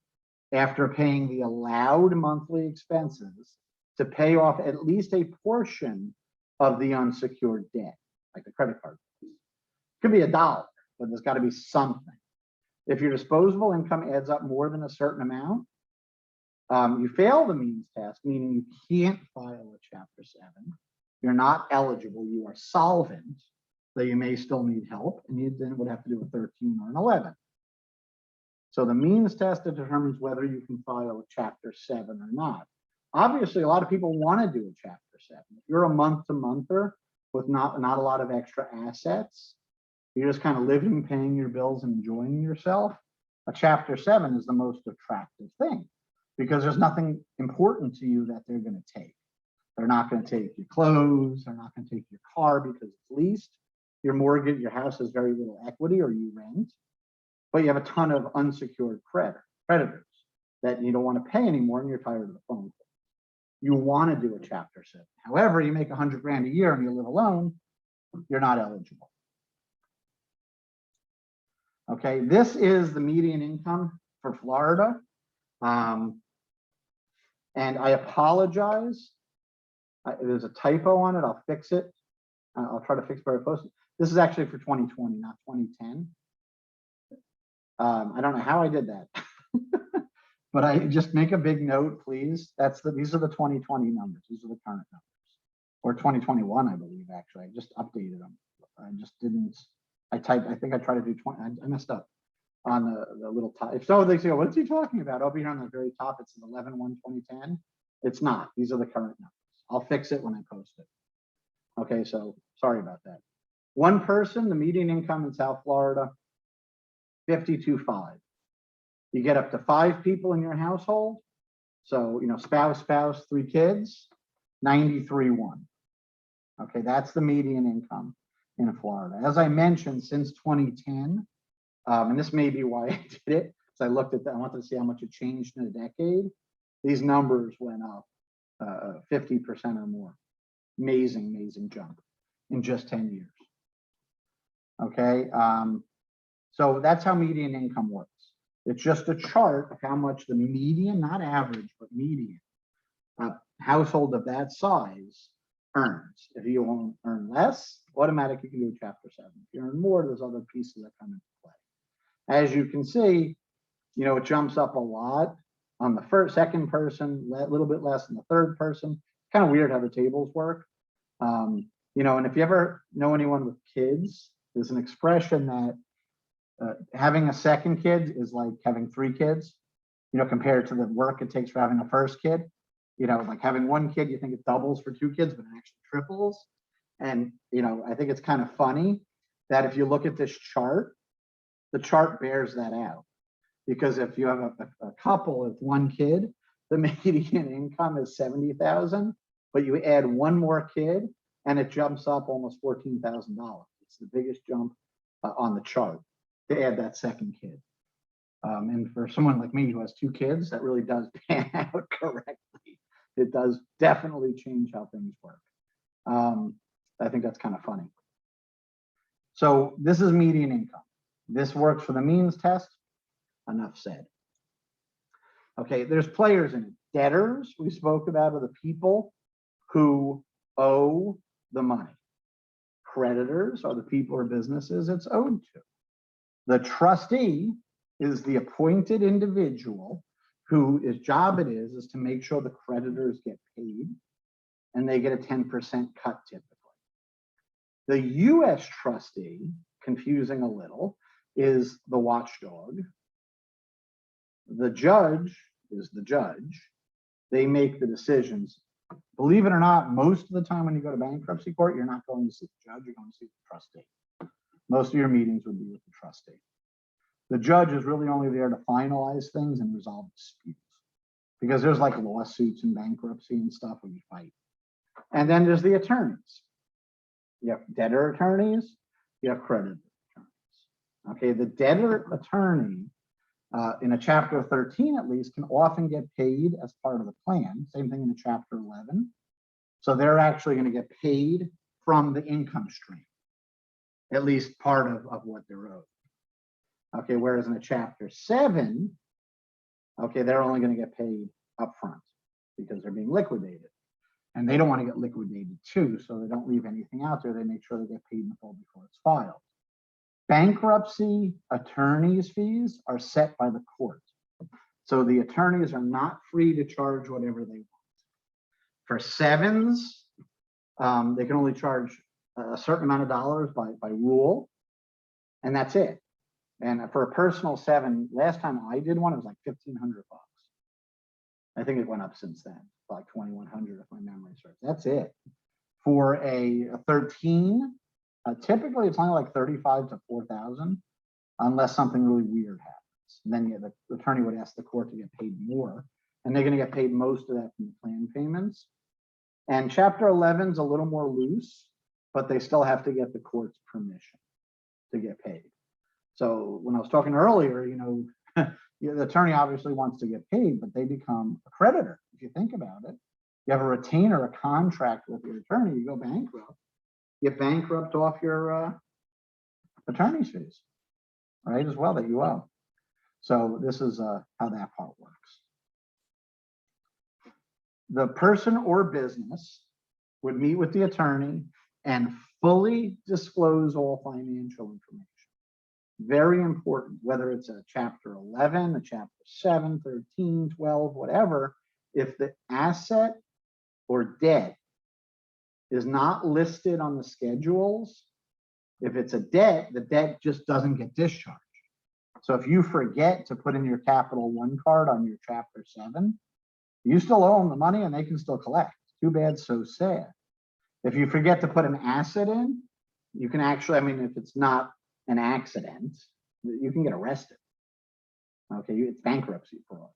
after paying the allowed monthly expenses to pay off at least a portion of the unsecured debt, like the credit card. It could be $1, but there's got to be something. If your disposable income adds up more than a certain amount, you fail the means test, meaning you can't file a Chapter 7. You're not eligible. You are solvent, though you may still need help, and you then would have to do a 13 or an 11. So the means test determines whether you can file a Chapter 7 or not. Obviously, a lot of people want to do a Chapter 7. If you're a month-to-monther with not a lot of extra assets, you're just kind of living, paying your bills, and enjoying yourself, a Chapter 7 is the most attractive thing because there's nothing important to you that they're going to take. They're not going to take your clothes. They're not going to take your car because it's leased. Your mortgage, your house has very little equity or you rent, but you have a ton of unsecured creditors that you don't want to pay anymore and you're tired of the phone call. You want to do a Chapter 7. However, you make $100 grand a year and you live alone, you're not eligible. Okay, this is the median income for Florida. And I apologize. There's a typo on it. I'll fix it. I'll try to fix where I posted. This is actually for 2020, not 2010. I don't know how I did that, but I just make a big note, please. These are the 2020 numbers. These are the current numbers, or 2021, I believe. Actually, I just updated them. I just didn't. I think I tried to do 20. I messed up on the little top. If so, they say, "What is he talking about?" Over here on the very top, it says 11/1/2010. It's not. These are the current numbers. I'll fix it when I post it. Okay, so sorry about that. One person, the median income in South Florida, $52,500. You get up to 5 people in your household. So, spouse, 3 kids, $93,100. Okay, that's the median income in Florida. As I mentioned, since 2010, and this may be why I did it, because I looked at that, I wanted to see how much it changed in a decade. These numbers went up 50% or more. Amazing jump in just 10 years. Okay, so that's how median income works. It's just a chart of how much the median, not average, but median household of that size earns. If you earn less, automatically you can do a Chapter 7. If you earn more, there's other pieces that come into play. As you can see, it jumps up a lot on the second person, a little bit less than the third person. Kind of weird how the tables work. And if you ever know anyone with kids, there's an expression that Having a second kid is like having 3 kids, compared to the work it takes for having a first kid. Like having 1 kid, you think it doubles for 2 kids, but it actually triples. And, I think it's kind of funny that if you look at this chart, the chart bears that out. Because if you have a couple with 1 kid, the median income is 70,000, but you add 1 more kid and it jumps up almost $14,000. It's the biggest jump on the chart to add that second kid. And for someone like me who has 2 kids, that really does pan out correctly. It does definitely change how things work. I think that's kind of funny. So this is median income. This works for the means test. Enough said. Okay, there's players in it. Debtors, we spoke about, are the people who owe the money. Creditors are the people or businesses it's owed to. The trustee is the appointed individual whose job it is to make sure the creditors get paid, and they get a 10% cut typically. The U.S. trustee, confusing a little, is the watchdog. The judge is the judge. They make the decisions. Believe it or not, most of the time when you go to bankruptcy court, you're not going to see the judge, you're going to see the trustee. Most of your meetings would be with the trustee. The judge is really only there to finalize things and resolve disputes, because there's like lawsuits in bankruptcy and stuff when you fight. And then there's the attorneys. You have debtor attorneys, you have creditor attorneys. Okay, the debtor attorney in a chapter 13 at least can often get paid as part of the plan. Same thing in a chapter 11. So they're actually going to get paid from the income stream, at least part of what they're owed. Okay, whereas in a chapter 7, okay, they're only going to get paid upfront because they're being liquidated. And they don't want to get liquidated too, so they don't leave anything out there. They make sure they get paid in full before it's filed. Bankruptcy attorneys' fees are set by the court. So the attorneys are not free to charge whatever they want. For 7s, they can only charge a certain amount of dollars by rule, and that's it. And for a personal 7, last time I did one, it was like $1,500. I think it went up since then, like $2,100 if my memory serves. That's it. For a 13, typically it's only like 35 to 4,000, unless something really weird happens. And then the attorney would ask the court to get paid more, and they're going to get paid most of that from the plan payments. And chapter 11 is a little more loose, but they still have to get the court's permission to get paid. So when I was talking earlier, the attorney obviously wants to get paid, but they become a creditor. If you think about it, you have a retainer, a contract with your attorney, you go bankrupt, you bankrupt off your attorney's fees, right, as well, that you owe. So this is how that part works. The person or business would meet with the attorney and fully disclose all financial information. Very important, whether it's a chapter 11, a chapter 7, 13, 12, whatever, if the asset or debt is not listed on the schedules, if it's a debt, the debt just doesn't get discharged. So if you forget to put in your Capital One card on your chapter 7, you still owe them the money and they can still collect. Too bad, so sad. If you forget to put an asset in, you can actually, if it's not an accident, you can get arrested. Okay, it's bankruptcy fraud.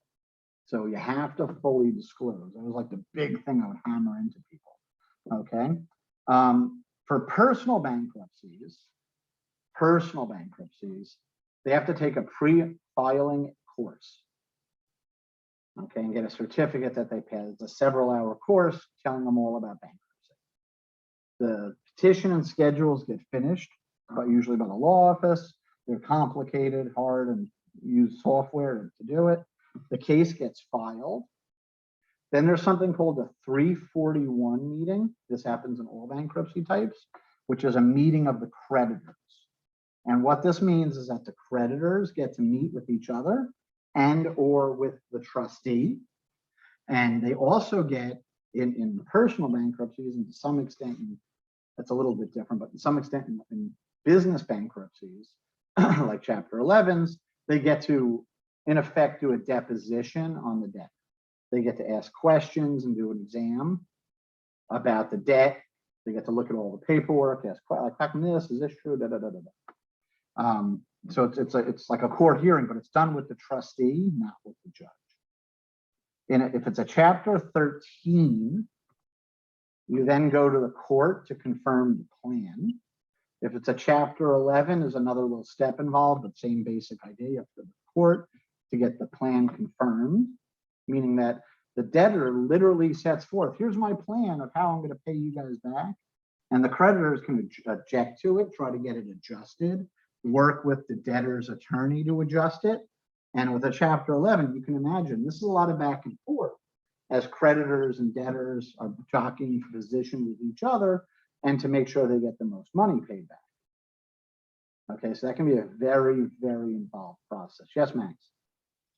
So you have to fully disclose. That was like the big thing I would hammer into people. Okay, for personal bankruptcies, they have to take a pre-filing course. Okay, and get a certificate that they passed. It's a several-hour course telling them all about bankruptcy. The petition and schedules get finished, but usually by the law office. They're complicated, hard, and use software to do it. The case gets filed. Then there's something called a 341 meeting. This happens in all bankruptcy types, which is a meeting of the creditors. And what this means is that the creditors get to meet with each other and or with the trustee. And they also get, in personal bankruptcies, and to some extent, that's a little bit different, but to some extent in business bankruptcies, like chapter 11s, they get to, in effect, do a deposition on the debt. They get to ask questions and do an exam about the debt. They get to look at all the paperwork, ask, like, how come this, is this true? Da, da, da, da, da. So it's like a court hearing, but it's done with the trustee, not with the judge. And if it's a chapter 13, you then go to the court to confirm the plan. If it's a chapter 11, there's another little step involved, but same basic idea. You have to go to the court to get the plan confirmed, meaning that the debtor literally sets forth, here's my plan of how I'm going to pay you guys back. And the creditors can object to it, try to get it adjusted, work with the debtor's attorney to adjust it. And with a chapter 11, you can imagine this is a lot of back and forth as creditors and debtors are jockeying for position with each other and to make sure they get the most money paid back. Okay, so that can be a very, very involved process. Yes, Max?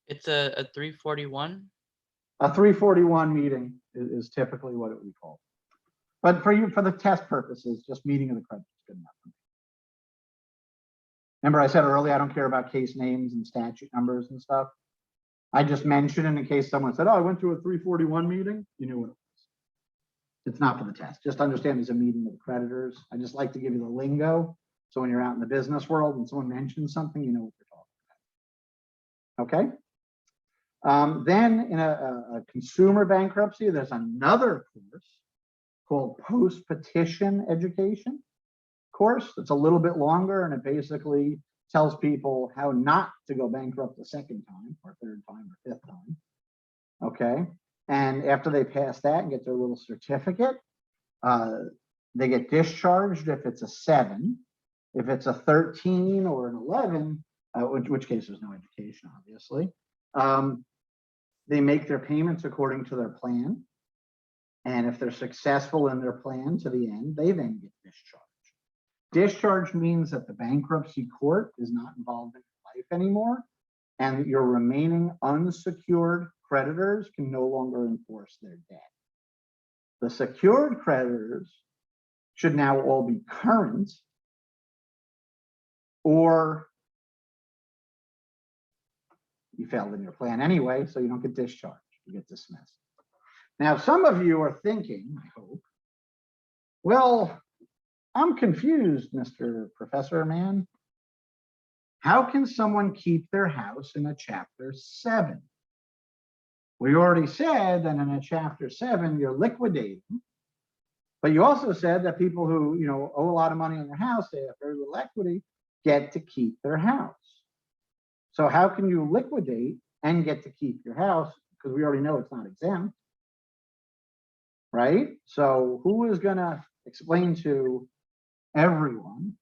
It's a 341. A 341 meeting is typically what it would be called. But for you, for the test purposes, just meeting of the creditors is good enough. Remember I said earlier, I don't care about case names and statute numbers and stuff. I just mentioned it in case someone said, oh, I went to a 341 meeting. You knew what it was. It's not for the test. Just understand there's a meeting of the creditors. I just like to give you the lingo. So when you're out in the business world and someone mentions something, you know what we're talking about. Okay. Then in a consumer bankruptcy, there's another course called post-petition education course. It's a little bit longer and it basically tells people how not to go bankrupt the second time or third time or fifth time. Okay. And after they pass that and get their little certificate, they get discharged if it's a 7. If it's a 13 or an 11, which case there's no education, obviously, they make their payments according to their plan. And if they're successful in their plan to the end, they then get discharged. Discharge means that the bankruptcy court is not involved in your life anymore, and your remaining unsecured creditors can no longer enforce their debt. The secured creditors should now all be current, or you failed in your plan anyway, so you don't get discharged, you get dismissed. Now, some of you are thinking, I hope, well, I'm confused, Mr. Professor Man. How can someone keep their house in a chapter 7? We already said that in a chapter 7, you're liquidating, but you also said that people who, you know, owe a lot of money on their house, they have very little equity, get to keep their house. So how can you liquidate and get to keep your house? Because we already know it's not exempt, right? So who is gonna explain to everyone,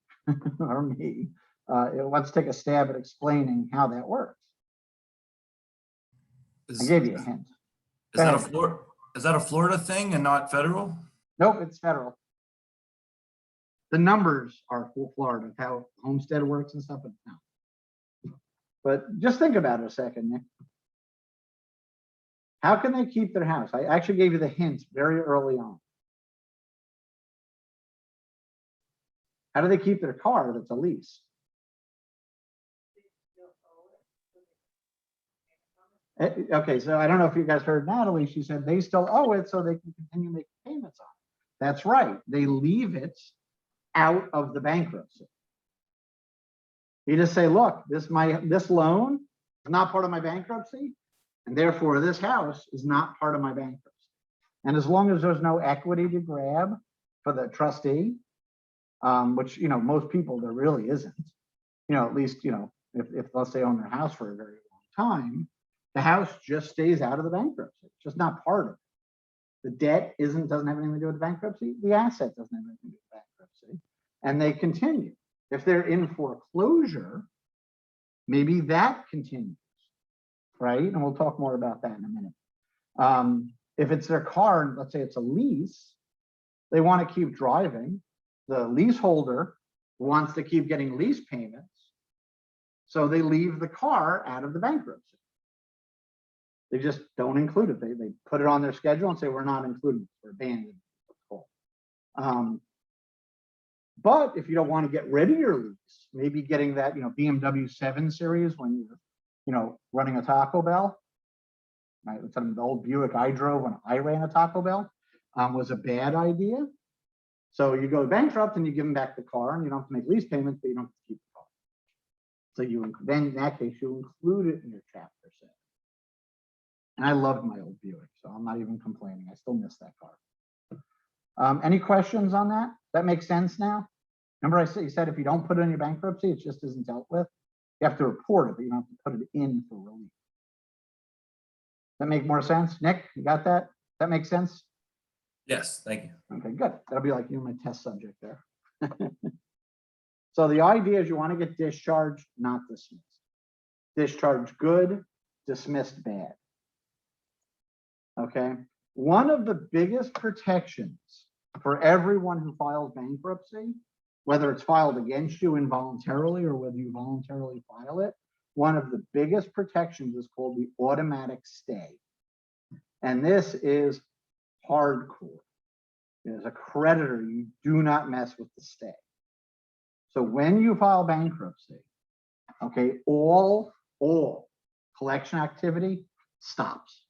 or me, let's take a stab at explaining how that works. I gave you a hint. Is that a Florida thing and not federal? Nope, it's federal. The numbers are for Florida, how homestead works and stuff, but no. But just think about it a second, Nick. How can they keep their house? I actually gave you the hint very early on. How do they keep their car that's a lease? Okay, so I don't know if you guys heard Natalie, she said they still owe it so they can continue making payments on it. That's right, they leave it out of the bankruptcy. You just say, look, this loan is not part of my bankruptcy, and therefore this house is not part of my bankruptcy. And as long as there's no equity to grab for the trustee, which, you know, most people there really isn't, you know, at least, you know, if let's say own their house for a very long time, the house just stays out of the bankruptcy. It's just not part of it. The debt doesn't have anything to do with the bankruptcy. The asset doesn't have anything to do with bankruptcy. And they continue. If they're in foreclosure, maybe that continues, right? And we'll talk more about that in a minute. If it's their car, let's say it's a lease, they want to keep driving. The leaseholder wants to keep getting lease payments, so they leave the car out of the bankruptcy. They just don't include it. They put it on their schedule and say, we're not including it, we're abandoning it. But if you don't want to get rid of your lease, maybe getting that, BMW 7 Series when you're, running a Taco Bell. Right, it's an old Buick I drove when I ran a Taco Bell, was a bad idea. So you go bankrupt and you give them back the car, and you don't have to make lease payments, but you don't have to keep the car. So then in that case, you include it in your chapter 7. And I loved my old Buick, so I'm not even complaining. I still miss that car. Any questions on that? That makes sense now? Remember you said if you don't put it in your bankruptcy, it just isn't dealt with. You have to report it, but you don't have to put it in for relief. That make more sense? Nick, you got that? That makes sense? Yes, thank you. Okay, good. That'll be like you, my test subject there. So the idea is you want to get discharged, not dismissed. Discharged good, dismissed bad. Okay. One of the biggest protections for everyone who files bankruptcy, whether it's filed against you involuntarily or whether you voluntarily file it, one of the biggest protections is called the automatic stay. And this is hardcore. As a creditor, you do not mess with the stay. So when you file bankruptcy, okay, all collection activity stops.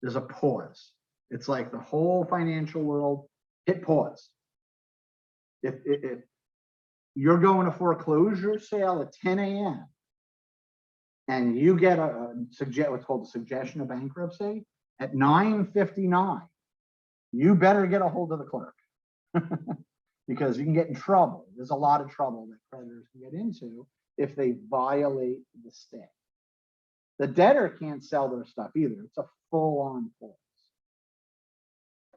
There's a pause. It's like the whole financial world hit pause. If you're going to foreclosure sale at 10 a.m. and you get what's called a suggestion of bankruptcy at 9:59, you better get a hold of the clerk because you can get in trouble. There's a lot of trouble that creditors can get into if they violate the stay. The debtor can't sell their stuff either. It's a full-on pause.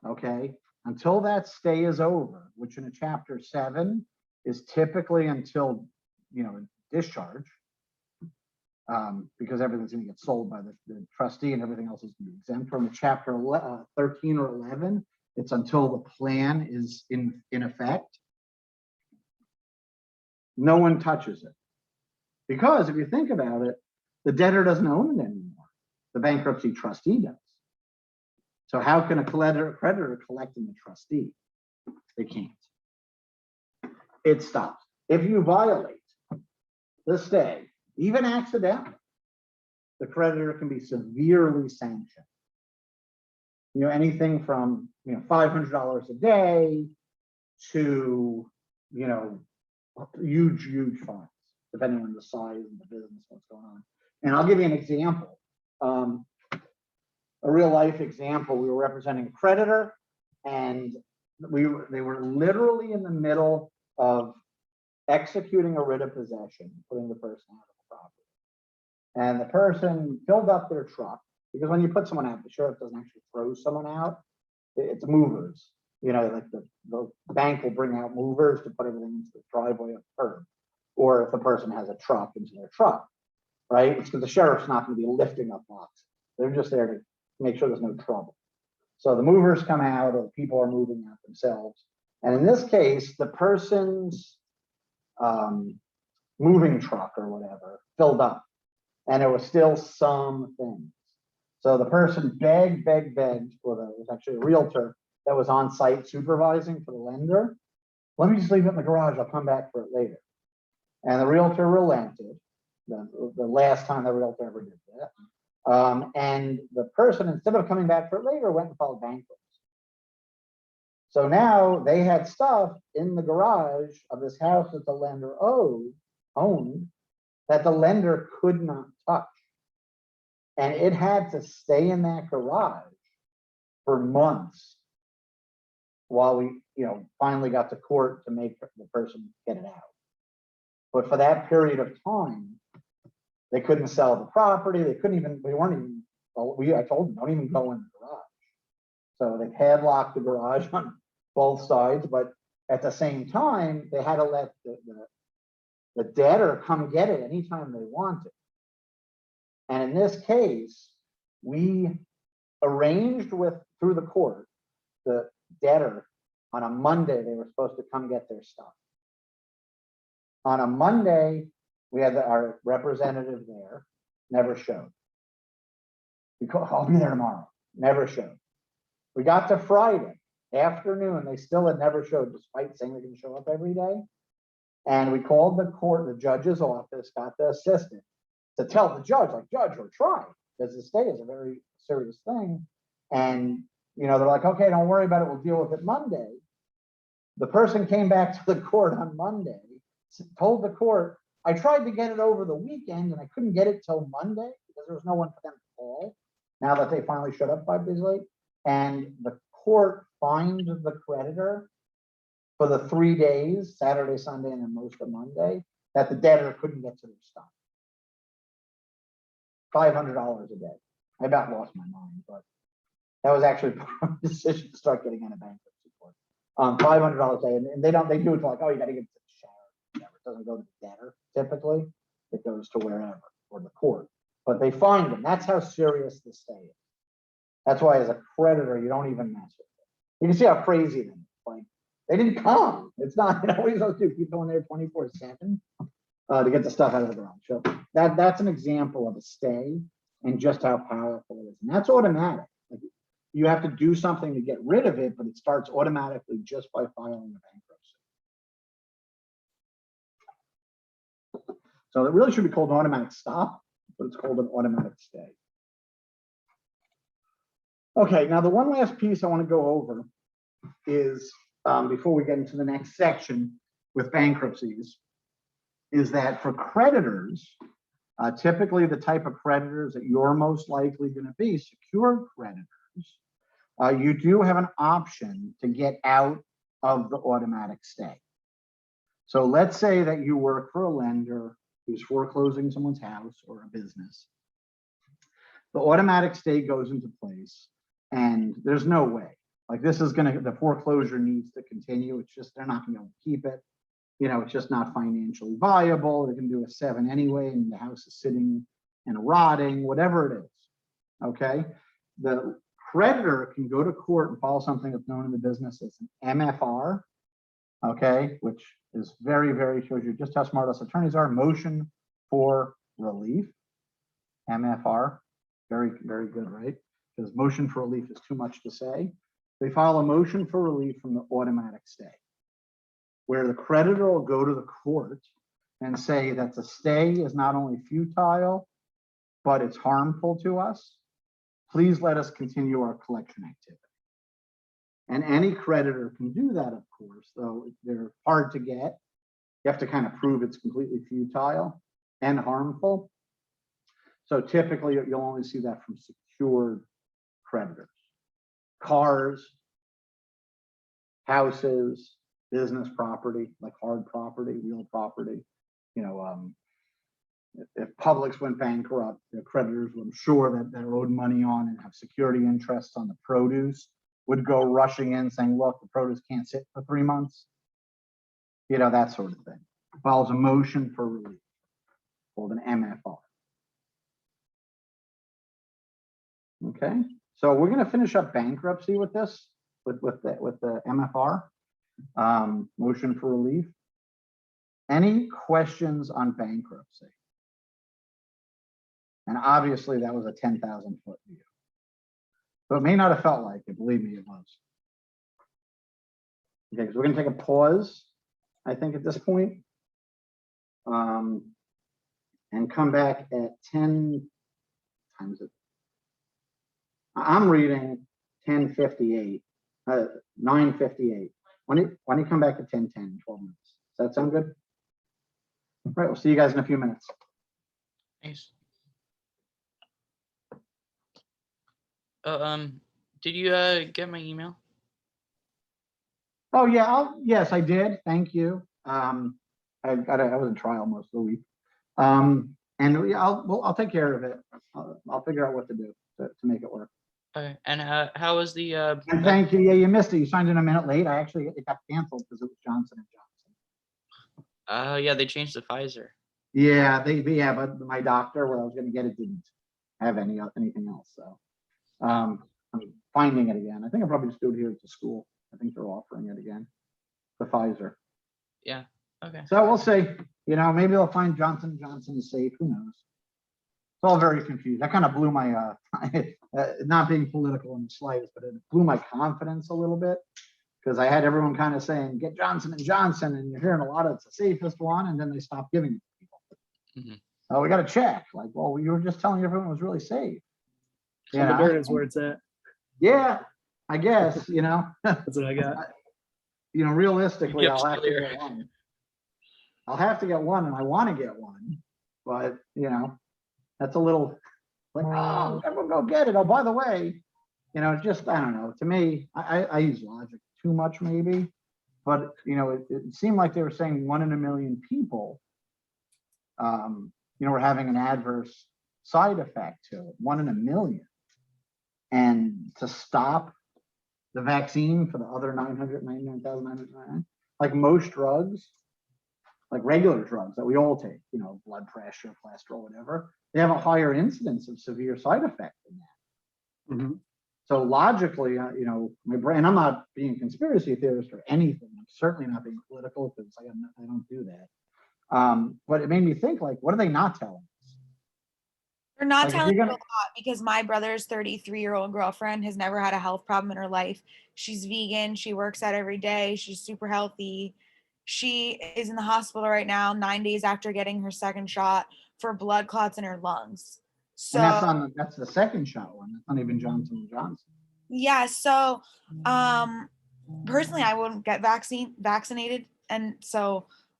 Okay, until that stay is over, which in a chapter 7 is typically until discharge, because everything's going to get sold by the trustee and everything else is going to be exempt. From chapter 13 or 11, it's until the plan is in effect. No one touches it, because if you think about it, the debtor doesn't own it anymore. The bankruptcy trustee does. So how can a creditor collect in the trustee? They can't. It stops. If you violate the stay, even accidentally, the creditor can be severely sanctioned. Anything from $500 a day to huge fines, depending on the size of the business, what's going on. And I'll give you an example. A real life example. We were representing a creditor, and they were literally in the middle of executing a writ of possession, putting the person out of the property. And the person filled up their truck, because when you put someone out, the sheriff doesn't actually throw someone out. It's movers. Like the bank will bring out movers to put everything into the driveway of the curb. Or if the person has a truck, into their truck, right? It's because the sheriff's not going to be lifting up boxes. They're just there to make sure there's no trouble. So the movers come out, or the people are moving out themselves. And in this case, the person's moving truck or whatever filled up, and there was still some things. So the person begged, or it was actually a realtor that was on site supervising for the lender. Let me just leave it in the garage. I'll come back for it later. And the realtor relented. The last time the realtor ever did that. And the person, instead of coming back for it later, went and filed bankruptcy. So now they had stuff in the garage of this house that the lender owned that the lender could not touch. And it had to stay in that garage for months while we, finally got to court to make the person get it out. But for that period of time, they couldn't sell the property. I told them, don't even go in the garage. So they padlocked the garage on both sides, but at the same time, they had to let the debtor come get it anytime they wanted. And in this case, we arranged through the court, the debtor, on a Monday, they were supposed to come get their stuff. On a Monday, we had our representative there, never showed. I'll be there tomorrow, never showed. We got to Friday, afternoon, they still had never showed, despite saying they're gonna show up every day. And we called the court, the judge's office, got the assistant to tell the judge, like, Judge, we're trying, because the stay is a very serious thing. And, you know, they're like, okay, don't worry about it, we'll deal with it Monday. The person came back to the court on Monday, told the court, I tried to get it over the weekend and I couldn't get it till Monday because there was no one for them to call. Now that they finally showed up 5 days late, and the court fined the creditor for the 3 days, Saturday, Sunday, and then most of Monday, that the debtor couldn't get to their stuff. $500 a day. I about lost my mind, but that was actually part of the decision to start getting into bankruptcy court. $500 a day, and they do it to like, oh, you got to get to the sheriff. Whatever. It doesn't go to the debtor typically. It goes to wherever, or the court. But they find them. That's how serious the stay is. That's why, as a creditor, you don't even mess with it. You can see how crazy they are. Like, they didn't come. It's not, you know, what are you supposed to do? Keep going there 24/7 to get the stuff out of the garage. So that's an example of a stay and just how powerful it is. And that's automatic. Like, you have to do something to get rid of it, but it starts automatically just by filing a bankruptcy. So it really should be called an automatic stop, but it's called an automatic stay. Okay, now the one last piece I want to go over is, before we get into the next section with bankruptcies, is that for creditors, typically the type of creditors that you're most likely going to be, secured creditors, you do have an option to get out of the automatic stay. So let's say that you work for a lender who's foreclosing someone's house or a business. The automatic stay goes into place, and there's no way. Like, this is the foreclosure needs to continue. It's just, they're not gonna be able to keep it. You know, it's just not financially viable. They're gonna do a 7 anyway, and the house is sitting and rotting, whatever it is, okay? The creditor can go to court and file something that's known in the business as an MFR, okay? Which is very, very, shows you just how smart us attorneys are. Motion for relief, MFR, very, very good, right? Because motion for relief is too much to say. They file a motion for relief from the automatic stay, where the creditor will go to the court and say that the stay is not only futile, but it's harmful to us. Please let us continue our collection activity. And any creditor can do that, of course, though they're hard to get. You have to kind of prove it's completely futile and harmful. So typically you'll only see that from secured creditors. Cars, houses, business property, like hard property, real property. You know, if Publix went bankrupt, the creditors, I'm sure that they're owed money on and have security interests on the produce, would go rushing in saying, look, the produce can't sit for 3 months. You know, that sort of thing. Files a motion for relief called an MFR. Okay, so we're going to finish up bankruptcy with this, with the MFR, motion for relief. Any questions on bankruptcy? And obviously that was a 10,000-foot view. So it may not have felt like it, believe me, it was. Okay, so we're going to take a pause, I think, at this point, and come back at 10 times it. I'm reading 10:58, 9:58. Why don't you come back at 10:10, 12 minutes? Does that sound good? All right, we'll see you guys in a few minutes. Thanks. Did you get my email? Oh yeah, yes, I did. Thank you. I was in trial most of the week, and I'll take care of it. I'll figure out what to do to make it work. Okay, and how was the? And thank you. Yeah, you missed it. You signed in a minute late. It got canceled because it was Johnson & Johnson. Yeah, they changed to Pfizer. Yeah, but my doctor, where I was going to get it, didn't have anything else. So I'm finding it again. I think I'll probably just do it here at the school. I think they're offering it again, the Pfizer. Yeah. Okay. So we'll see. You know, maybe they'll find Johnson & Johnson is safe. Who knows? all very confused. That kind of blew my, not being political in the slightest, but it blew my confidence a little bit. Because I had everyone kind of saying, get Johnson & Johnson, and you're hearing a lot of it's the safest one, and then they stopped giving it to people. Mhm. Oh, we got to check. Like, well, you were just telling everyone it was really safe. You And know? Moderna's where it's at. Yeah, I guess, That's what I got. realistically, Yep, I'll have to clear. get one. I'll have to get one, and I want to get one, but that's a little like, oh, everyone go get it. Oh, by the way, just, I don't know. To me, I use logic too much maybe, but it seemed like they were saying 1 in a million people, were having an adverse side effect to it, 1 in a million. And to stop the vaccine for the other 999,999, like most drugs, like regular drugs that we all take, blood pressure, cholesterol, whatever, they have a higher incidence of severe side effect than that. Mhm. So logically, my brain, I'm not being a conspiracy theorist or anything. I'm certainly not being political because I don't do that. But it made me think, like, what are they not telling us? They're not Like, if telling you're you a gonna- lot because my brother's 33-year-old girlfriend has never had a health problem in her life. She's vegan. She works out every day. She's super healthy. She is in the hospital right now, 9 days after getting her second shot for blood clots in her lungs. So And that's the second shot one. That's not even Johnson & Johnson. yeah, so personally I wouldn't get vaccinated. And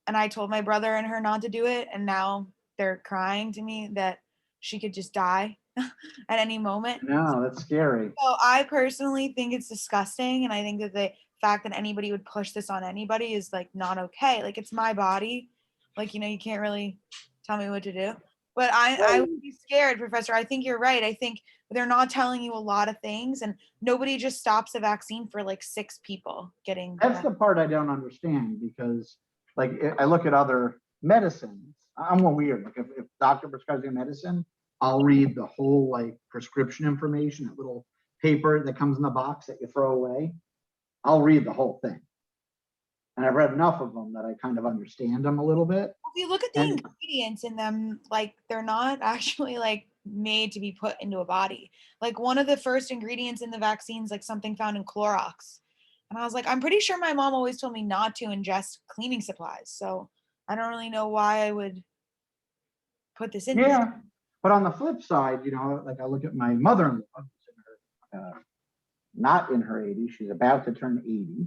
I told my brother and her not to do it, and now they're crying to me that she could just die at any moment. No, that's scary. So I personally think it's disgusting, and I think that the fact that anybody would push this on anybody is like not okay. Like, it's my body. Like, you can't really tell me what to do. But I would be scared, Professor. I think you're right. I think they're not telling you a lot of things, and nobody just stops a vaccine for like 6 people getting. That's the part I don't understand, because like I look at other medicines. I'm more weird. Like if doctor prescribes me a medicine, I'll read the whole like prescription information, that little paper that comes in the box that you throw away. I'll read the whole thing. And I've read enough of them that I kind of understand them a little bit. If you look at the ingredients in them, like, they're not actually like made to be put into a body. Like, one of the first ingredients in the vaccines, like something found in Clorox. And I was like, I'm pretty sure my mom always told me not to ingest cleaning supplies. So I don't really know why I would put this in. Yeah. But on the flip side, like I look at my mother-in-law, who's not in her 80s. She's about to turn 80.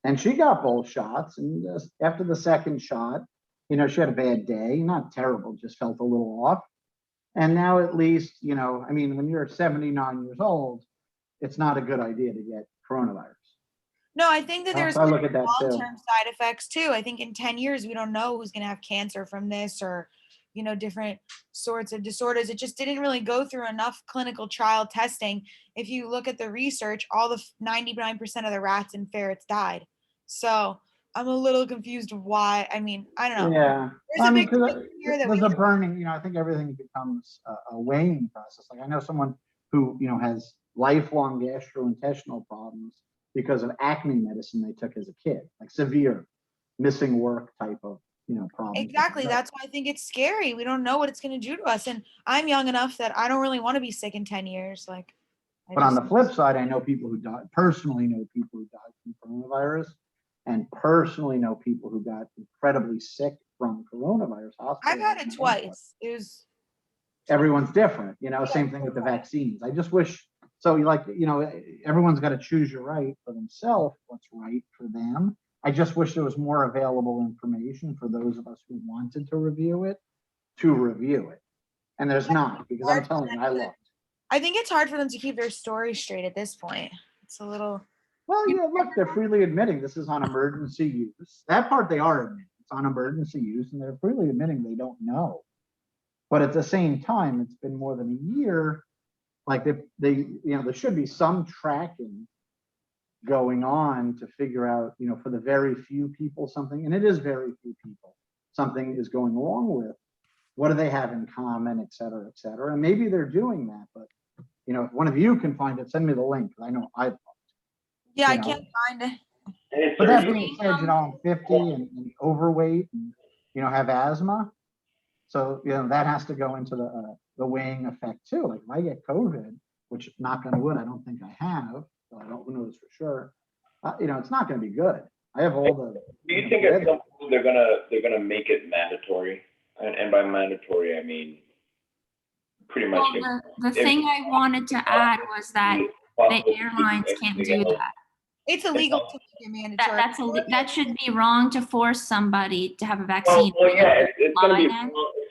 And she got both shots. And after the second shot, she had a bad day, not terrible, just felt a little off. And now at least, when you're 79 years old, it's not a good idea to get coronavirus. No, I think that there's I look at that too. long-term side effects too. I think in 10 years, we don't know who's going to have cancer from this, or, different sorts of disorders. It just didn't really go through enough clinical trial testing. If you look at the research, all the 99% of the rats and ferrets died. So I'm a little confused why. I don't know. Yeah. There's a big here that there's a burning, I think everything becomes a weighing process. Like I know someone who, has lifelong gastrointestinal problems because of acne medicine they took as a kid, like severe missing work type of, problems. Exactly. That's why I think it's scary. We don't know what it's going to do to us. And I'm young enough that I don't really want to be sick in 10 years. Like, but on the flip side, I know people who died, personally know people who died from coronavirus, and personally know people who got incredibly sick from coronavirus. I've had it twice. It was. Everyone's different, same thing with the vaccines. I just wish, everyone's got to choose your right for themselves, what's right for them. I just wish there was more available information for those of us who wanted to review it. And there's not, because I'm telling you, I looked. I think it's hard for them to keep their story straight at this point. It's a little. Well, look, they're freely admitting this is on emergency use. That part they are admitting. It's on emergency use, and they're freely admitting they don't know. But at the same time, it's been more than a year. Like there should be some tracking going on to figure out, for the very few people something, and it is very few people, something is going wrong with. What do they have in common, et cetera, et cetera. And maybe they're doing that, but if one of you can find it, send me the link. I know I've. Yeah, I can't find it. But that being said, I'm 50 and overweight and, have asthma. So, that has to go into the weighing effect too. Like if I get COVID, which knock on wood, I don't think I have, but I don't know this for sure. It's not going to be good. I have all the. Do you think at some point they're gonna make it mandatory? And by mandatory, I mean pretty much. Well, the thing I wanted to add was that the airlines can't do that. It's illegal to make it mandatory. That should be wrong to force somebody to have a vaccine. Well, yeah, it's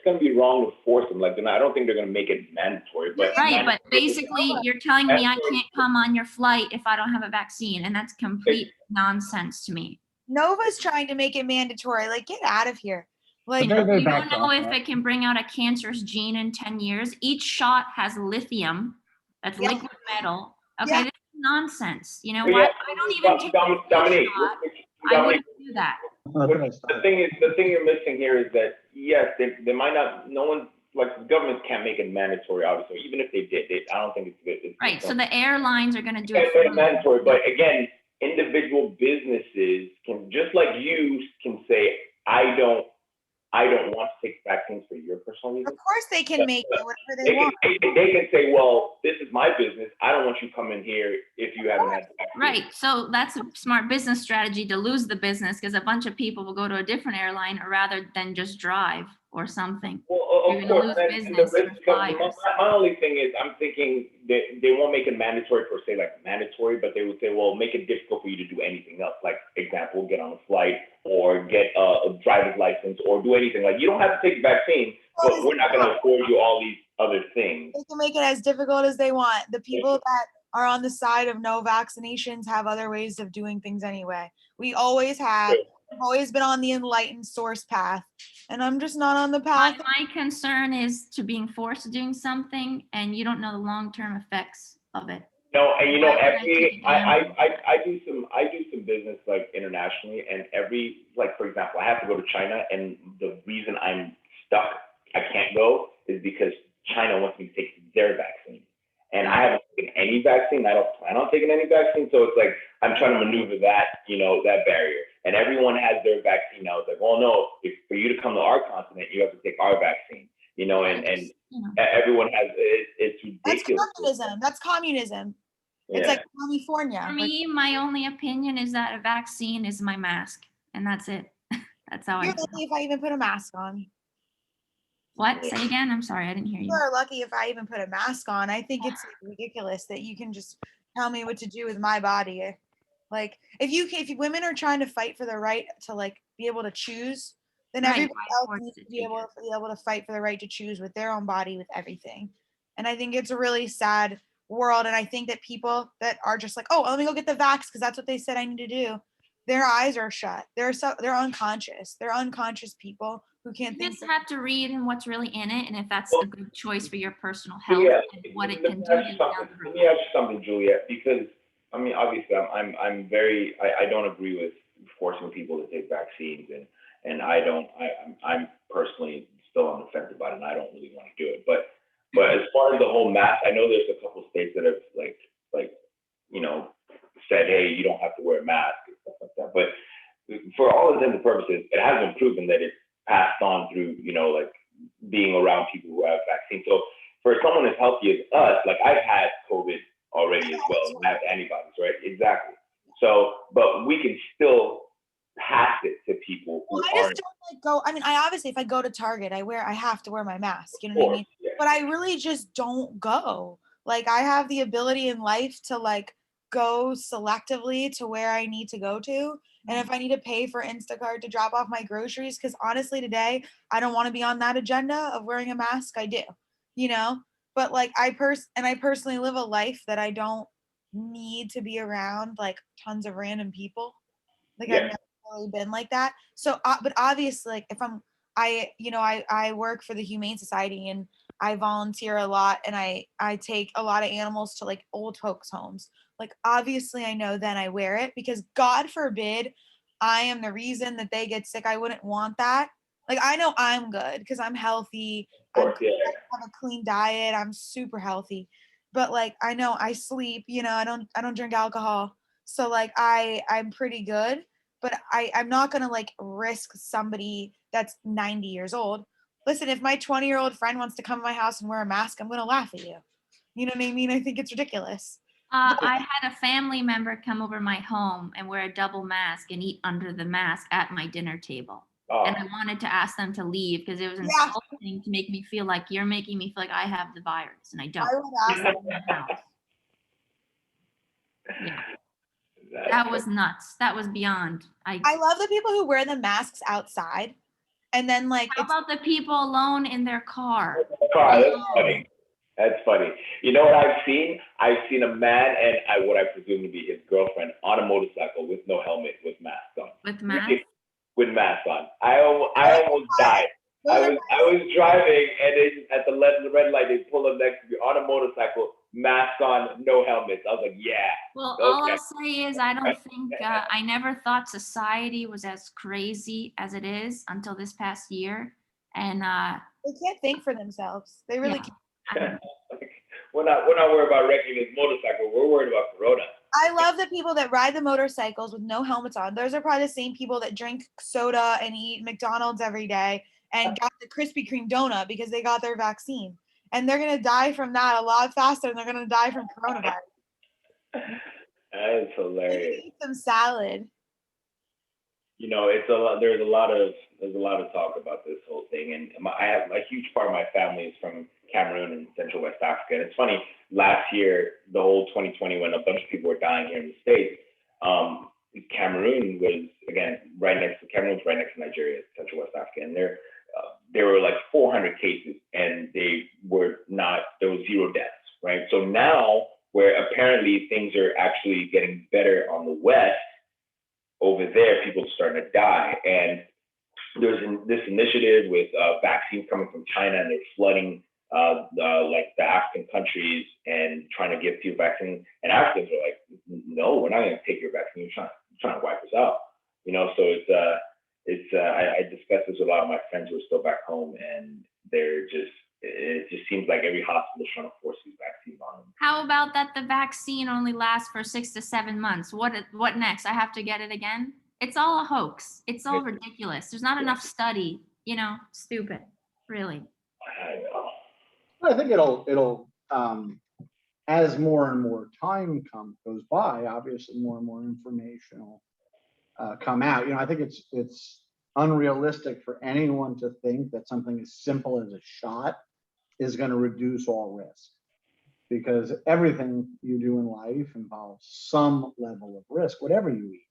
gonna be wrong to force them. Like, I don't think they're gonna make it mandatory, but. Right, but basically you're telling me I can't come on your flight if I don't have a vaccine, and that's complete nonsense to me. Nova's trying to make it mandatory. Like, get out of here. Like, You don't know if it can bring out a cancerous gene in 10 years. Each shot has lithium, that's liquid metal. Okay, this is nonsense. You know what? I don't even take a Dominique, shot. I wouldn't do that. The thing you're missing here is that, yes, they might not, no one, like, the government can't make it mandatory, obviously. Even if they did, I don't think it's Right, so the airlines are gonna do it's it. mandatory, but again, individual businesses can, just like you can say, I don't want to take vaccines for your personal reasons. Of course they can make it whatever they want. They can say, well, this is my business. I don't want you coming here if you haven't had the vaccine. Right, so that's a smart business strategy to lose the business, because a bunch of people will go to a different airline rather than just drive or something. Well, You're of gonna course, lose and the business risk for comes. flyers. My only thing is, I'm thinking that they won't make it mandatory per se, like mandatory, but they would say, well, make it difficult for you to do anything else. Like, example, get on a flight or get a driver's license or do anything. Like, you don't have to take the vaccine, but we're not going to afford you all these other things. They can make it as difficult as they want. The people that are on the side of no vaccinations have other ways of doing things anyway. We always have. We've always been on the enlightened source path, and I'm just not on the path. My concern is to being forced to doing something and you don't know the long-term effects of it. No, and I I do some business like internationally, and like, for example, I have to go to China, and the reason I'm stuck, I can't go, is because China wants me to take their vaccine. And I haven't taken any vaccine. I don't plan on taking any vaccine. So it's like, I'm trying to maneuver that, that barrier. And everyone has their vaccine now. It's like, well, no, for you to come to our continent, you have to take our vaccine, and everyone has, it's ridiculous. That's communism. Yeah. It's like California. For me, my only opinion is that a vaccine is my mask, and that's it. That's how You're lucky if I even put a mask on. What? Say again? I'm sorry, I didn't hear you. You are lucky if I even put a mask on. I think it's ridiculous that you can just tell me what to do with my body. Like, if women are trying to fight for the right to, like, be able to choose, then everybody else needs to be able to fight for the right to choose with their own body, with everything. And I think it's a really sad world. And I think that people that are just like, oh, let me go get the vax because that's what they said I need to do, their eyes are shut. They're unconscious. They're unconscious people who can't think. You just have to read and what's really in it, and if that's a good choice for your personal health and what it can do. Let me ask you something, Juliet, because I mean, obviously, I'm very, I don't agree with forcing people to take vaccines, and I'm personally still on the fence about it, and I don't really want to do it. But as far as the whole mask, I know there's a couple of states that have like said, hey, you don't have to wear a mask and stuff like that. But for all intents and purposes, it has been proven that it's passed on through, like being around people who have vaccines. So for someone as healthy as us, like I've had COVID already as well, and have antibodies, right? Exactly. So, but we can still pass it to people who I just don't go. I mean, obviously, if I go to Target, I have to wear my mask. You know what I mean? Yeah. But I really just don't go. Like, I have the ability in life to like go selectively to where I need to go to. And if I need to pay for Instacart to drop off my groceries, because honestly, today I don't want to be on that agenda of wearing a mask. I do, But like I personally live a life that I don't need to be around like tons of random people. Like I've never really been like that. So, but obviously, like if I work for the Humane Society and I volunteer a lot, and I take a lot of animals to like old folks' homes. Like obviously, I know then I wear it because God forbid I am the reason that they get sick. I wouldn't want that. Like I know I'm good because I'm healthy. I have a clean diet. I'm super healthy. But like I know I sleep. I don't drink alcohol. So like I'm pretty good. But I'm not gonna like risk somebody that's 90 years old listen, if my 20-year-old friend wants to come to my house and wear a mask, I'm gonna laugh at you. You know what I mean? I think it's ridiculous. I had a family member come over my home and wear a double mask and eat under the mask at my dinner table. And I wanted to ask them to leave because it was insulting to make me feel like you're making me feel like I have the virus and I don't. I would ask You're in the house. Yeah. That was nuts. That was beyond. I love the people who wear the masks outside. And then like, how about the people alone in their car? That's funny. That's funny. You know what I've seen? I've seen a man and what I presume to be his girlfriend on a motorcycle with no helmet, with mask on. With mask? With mask on. I almost died. I was driving and at the red light, they pull up next to me on a motorcycle, mask on, no helmets. I was like, yeah. Well, all I'll say is I don't think, I never thought society was as crazy as it is until this past year. And they can't think for themselves. They really can't. We're not worried about wrecking this motorcycle. We're worried about Corona. I love the people that ride the motorcycles with no helmets on. Those are probably the same people that drink soda and eat McDonald's every day and got the Krispy Kreme donut because they got their vaccine. And they're going to die from that a lot faster than they're going to die from coronavirus. That is hilarious. Eat some salad. You know, it's a lot. There's a lot of talk about this whole thing, and I have a huge part of my family is from Cameroon and Central West Africa. And it's funny, last year, the whole 2020, when a bunch of people were dying here in the States, Cameroon was Cameroon's right next to Nigeria, Central West Africa, and there were like 400 cases, and there was 0 deaths, right? So now, where apparently things are actually getting better on the West, over there, people are starting to die. And there's this initiative with vaccines coming from China, and they're flooding like the African countries and trying to give people vaccines. And Africans are like, no, we're not going to take your vaccine. You're trying to wipe us out. You know, so I discussed this with a lot of my friends who are still back home, and it just seems like every hospital is trying to force these vaccines on them. how about that the vaccine only lasts for 6 to 7 months? What next? I have to get it again? It's all a hoax. It's all ridiculous. There's not enough study, stupid, really. I know. I think it'll as more and more time goes by, obviously more and more information will come out. I think it's unrealistic for anyone to think that something as simple as a shot is going to reduce all risk, because everything you do in life involves some level of risk, whatever you eat.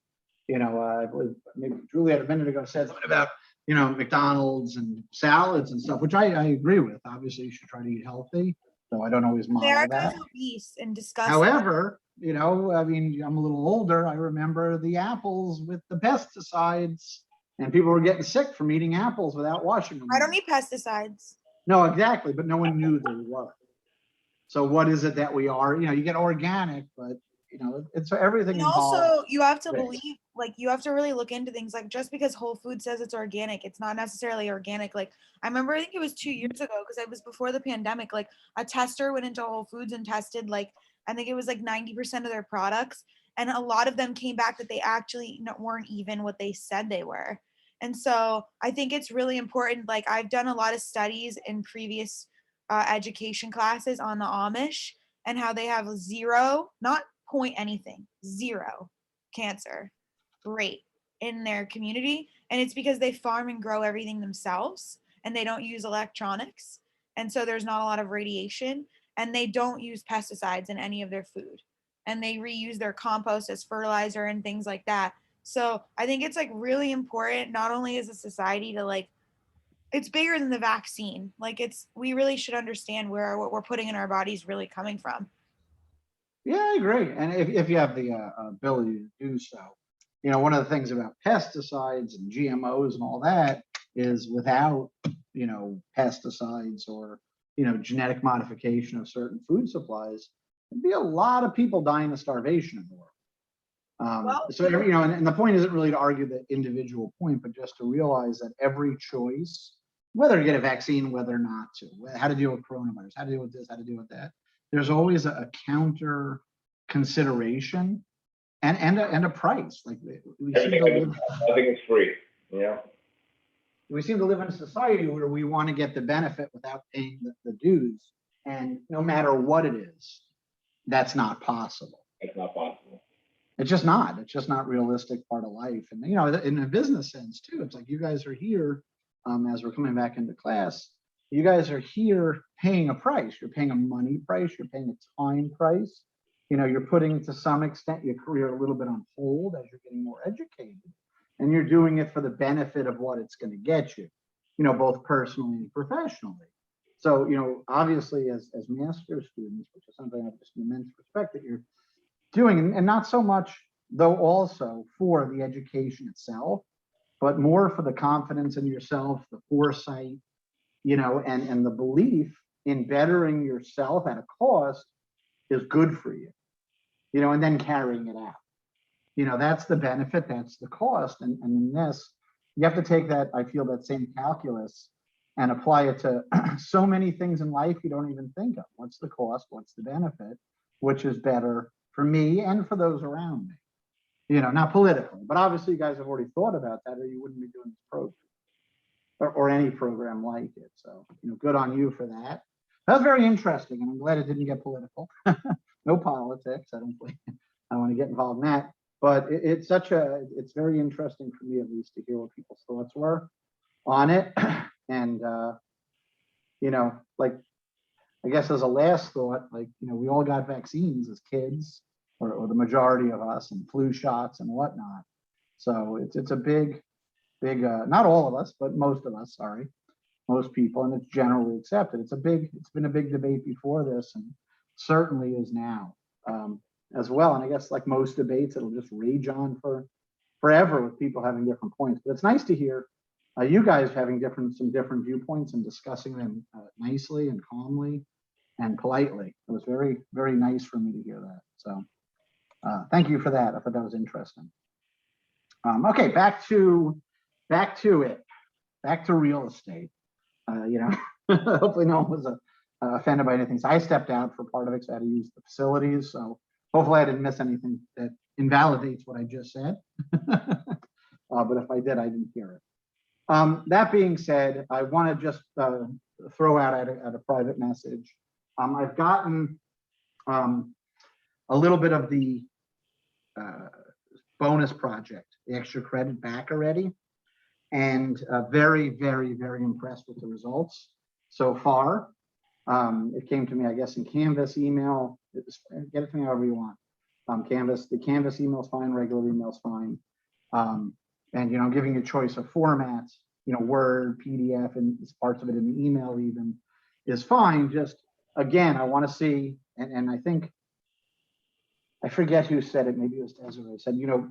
I believe maybe Juliet a minute ago said something about McDonald's and salads and stuff, which I agree with. Obviously, you should try to eat healthy, though I don't always model that. Obese and disgusting. However, I'm a little older. I remember the apples with the pesticides, and people were getting sick from eating apples without washing them. I don't need pesticides. No, exactly, but no one knew they were. So what is it that we are? You get organic, but it's everything. And also, you have to believe, you have to really look into things. Like, just because Whole Foods says it's organic, it's not necessarily organic. Like, I remember, I think it was 2 years ago, because it was before the pandemic. Like, a tester went into Whole Foods and tested, I think it was 90% of their products, and a lot of them came back that they actually weren't even what they said they were. And so I think it's really important. I've done a lot of studies in previous education classes on the Amish and how they have 0, not point anything, 0 cancer rate in their community. And it's because they farm and grow everything themselves, and they don't use electronics. And so there's not a lot of radiation, and they don't use pesticides in any of their food, and they reuse their compost as fertilizer and things like that. So I think it's really important, not only as a society to it's bigger than the vaccine. We really should understand where what we're putting in our bodies really coming from. Yeah, I agree. And if you have the ability to do so, one of the things about pesticides and GMOs and all that is without, pesticides or, genetic modification of certain food supplies, there'd be a lot of people dying of starvation in the world. And the point isn't really to argue the individual point, but just to realize that every choice, whether to get a vaccine, whether not to, how to deal with coronavirus, how to deal with this, how to deal with that, there's always a counter consideration and a price. Nothing is free. we seem to live in a society where we want to get the benefit without paying the dues. And no matter what it is, that's not possible. It's not possible. It's just not. It's just not realistic part of life. And, you know, in a business sense too, it's like you guys are here, as we're coming back into class, you guys are here paying a price. You're paying a money price. You're paying a time price. You know, you're putting to some extent your career a little bit on hold as you're getting more educated. And you're doing it for the benefit of what it's going to get you, you know, both personally and professionally. So, you know, obviously as master's students, which is something I have just immense respect that you're doing, and not so much, though, also for the education itself, but more for the confidence in yourself, the foresight, you know, and the belief in bettering yourself at a cost is good for you, you know, and then carrying it out. You know, that's the benefit, that's the cost. And in this, you have to take that, I feel, that same calculus and apply it to so many things in life you don't even think of. What's the cost? What's the benefit? Which is better for me and for those around me? You know, not politically, but obviously you guys have already thought about that, or you wouldn't be doing this program or any program like it. So, you know, good on you for that. That was very interesting, and I'm glad it didn't get political. No politics. I don't want to get involved in that. But it's it's very interesting for me, at least, to hear what people's thoughts were on it. And, you know, like, I guess as a last thought, like, you know, we all got vaccines as kids, or the majority of us, and flu shots and whatnot. So it's a big, not all of us, but most of us, sorry, most people, and it's generally accepted. It's been a big debate before this, and certainly is now. As well. And I guess, like most debates, it'll just rage on for forever with people having different points. But it's nice to hear you guys having some different viewpoints and discussing them nicely and calmly and politely. It was very, very nice for me to hear that. So thank you for that. I thought that was interesting. Okay, back to it. Back to real estate. You know, hopefully no one was offended by anything. So I stepped out for part of it because I had to use the facilities. So hopefully I didn't miss anything that invalidates what I just said. But if I did, I didn't hear it. That being said, I want to just throw out at a private message. I've gotten a little bit of the bonus project, the extra credit back already, and very, very, very impressed with the results so far. It came to me, I guess, in Canvas email. Get it to me however you want. Canvas, the Canvas email is fine, regular email is fine. And, you know, giving a choice of formats, you know, Word, PDF, and parts of it in the email even is fine. Just, again, I want to see, and I think, I forget who said it, maybe it was Desiree, said, you know,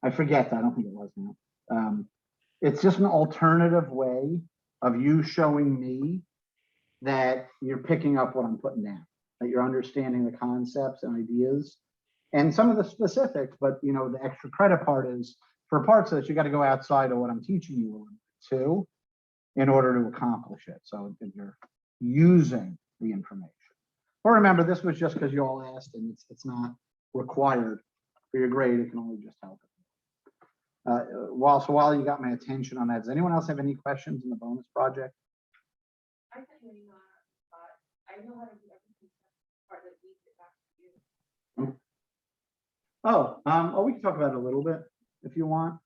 I forget, I don't think it was now. It's just an alternative way of you showing me that you're picking up what I'm putting down, that you're understanding the concepts and ideas and some of the specifics, but, you know, the extra credit part is for parts of this, you got to go outside of what I'm teaching you a little bit too, in order to accomplish it. So that you're using the information. But remember, this was just because you all asked, and it's not required for your grade. It can only just help it. While you got my attention on that, does anyone else have any questions in the bonus project? I sent you an email, I know how to do everything part that we get back to you. Oh, we can talk about it a little bit if you want.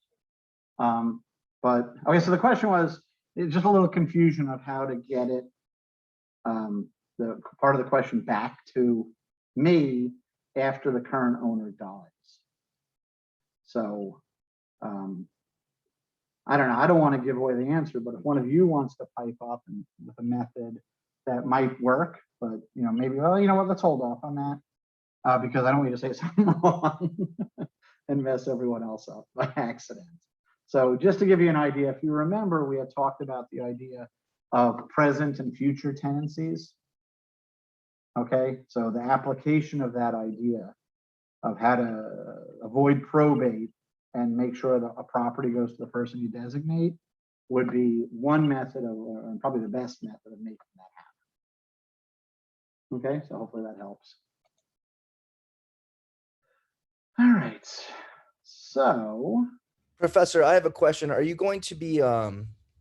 But okay, so the question was, it's just a little confusion of how to get it, the part of the question back to me after the current owner dies. So I don't know, I don't want to give away the answer, but if one of you wants to pipe up and with a method that might work, but you know, maybe, well, you know what, let's hold off on that because I don't want you to say something wrong and mess everyone else up by accident. So just to give you an idea, if you remember, we had talked about the idea of present and future tenancies. Okay, so the application of that idea of how to avoid probate and make sure that a property goes to the person you designate would be one method of, and probably the best method of making that happen. Okay, so hopefully that helps. All right, so Professor, I have a question. Are you going to be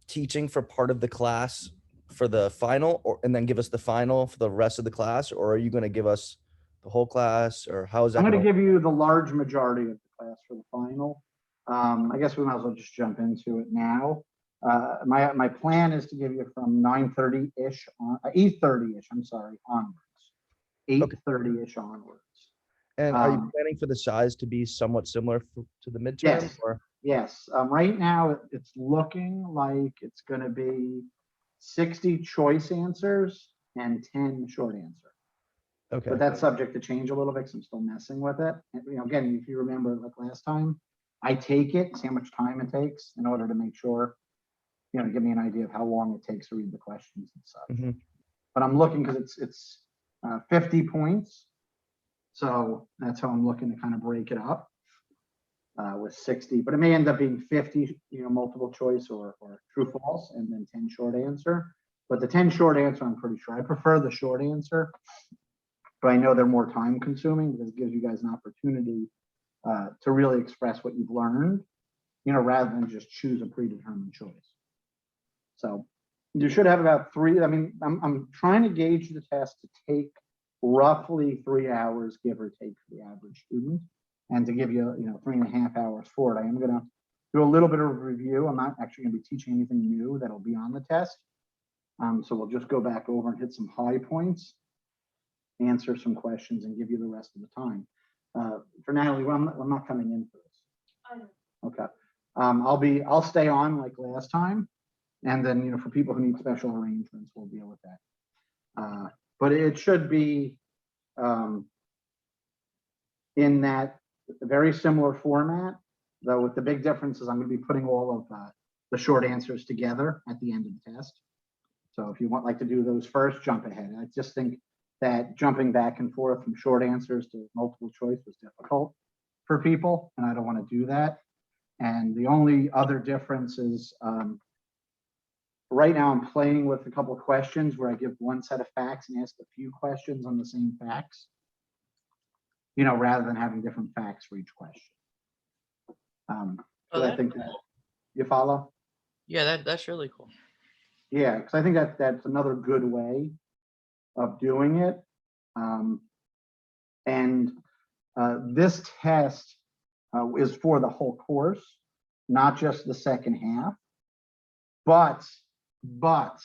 teaching for part of the class for the final, or and then give us the final for the rest of the class, or are you going to give us the whole class, or how is that? I'm going to gonna- give you the large majority of the class for the final. I guess we might as well just jump into it now. My plan is to give you from 9:30-ish on 8:30-ish, I'm sorry, onwards. 8:30-ish onwards. And are you planning for the size to be somewhat similar to the midterm? Yes. Or? Yes. Right now it's looking like it's going to be 60 choice answers and 10 short answer. Okay. But that's subject to change a little bit because I'm still messing with it. And, again, if you remember like last time, I take it, see how much time it takes in order to make sure, give me an idea of how long it takes to read the questions and stuff. Mhm. But I'm looking because it's 50 points. So that's how I'm looking to kind of break it up with 60, but it may end up being 50, multiple choice or true false, and then 10 short answer. But the 10 short answer, I'm pretty sure I prefer the short answer, but I know they're more time consuming because it gives you guys an opportunity to really express what you've learned, rather than just choose a predetermined choice. So you should have about three. I mean, I'm trying to gauge the test to take roughly 3 hours, give or take, for the average student, and to give you, 3.5 hours for it. I am going to do a little bit of review. I'm not actually going to be teaching anything new that'll be on the test. So we'll just go back over and hit some high points, answer some questions, and give you the rest of the time. For Natalie, I'm not coming in for this. I know. Okay. I'll stay on like last time, and then for people who need special arrangements, we'll deal with that. But it should be in that very similar format, though with the big difference is I'm going to be putting all of the short answers together at the end of the test. So if you like to do those first, jump ahead. I just think that jumping back and forth from short answers to multiple choice was difficult for people, and I don't want to do that. And the only other difference is right now I'm playing with a couple of questions where I give one set of facts and ask a few questions on the same facts, rather than having different facts for each question. So I think that you follow. Yeah, that's really cool. Yeah, because I think that's another good way of doing it. This test is for the whole course, not just the second half. But the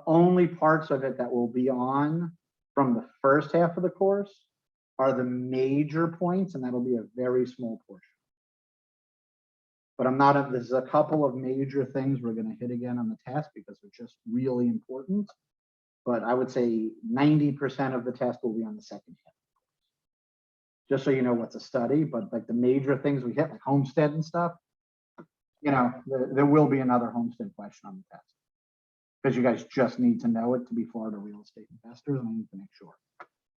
only parts of it that will be on from the first half of the course are the major points, and that'll be a very small portion. But there's a couple of major things we're going to hit again on the test because they're just really important. But I would say 90% of the test will be on the second half. Just so you know what's a study, but like the major things we hit, like homestead and stuff, there will be another homestead question on the test because you guys just need to know it to be Florida real estate investors, and I need to make sure.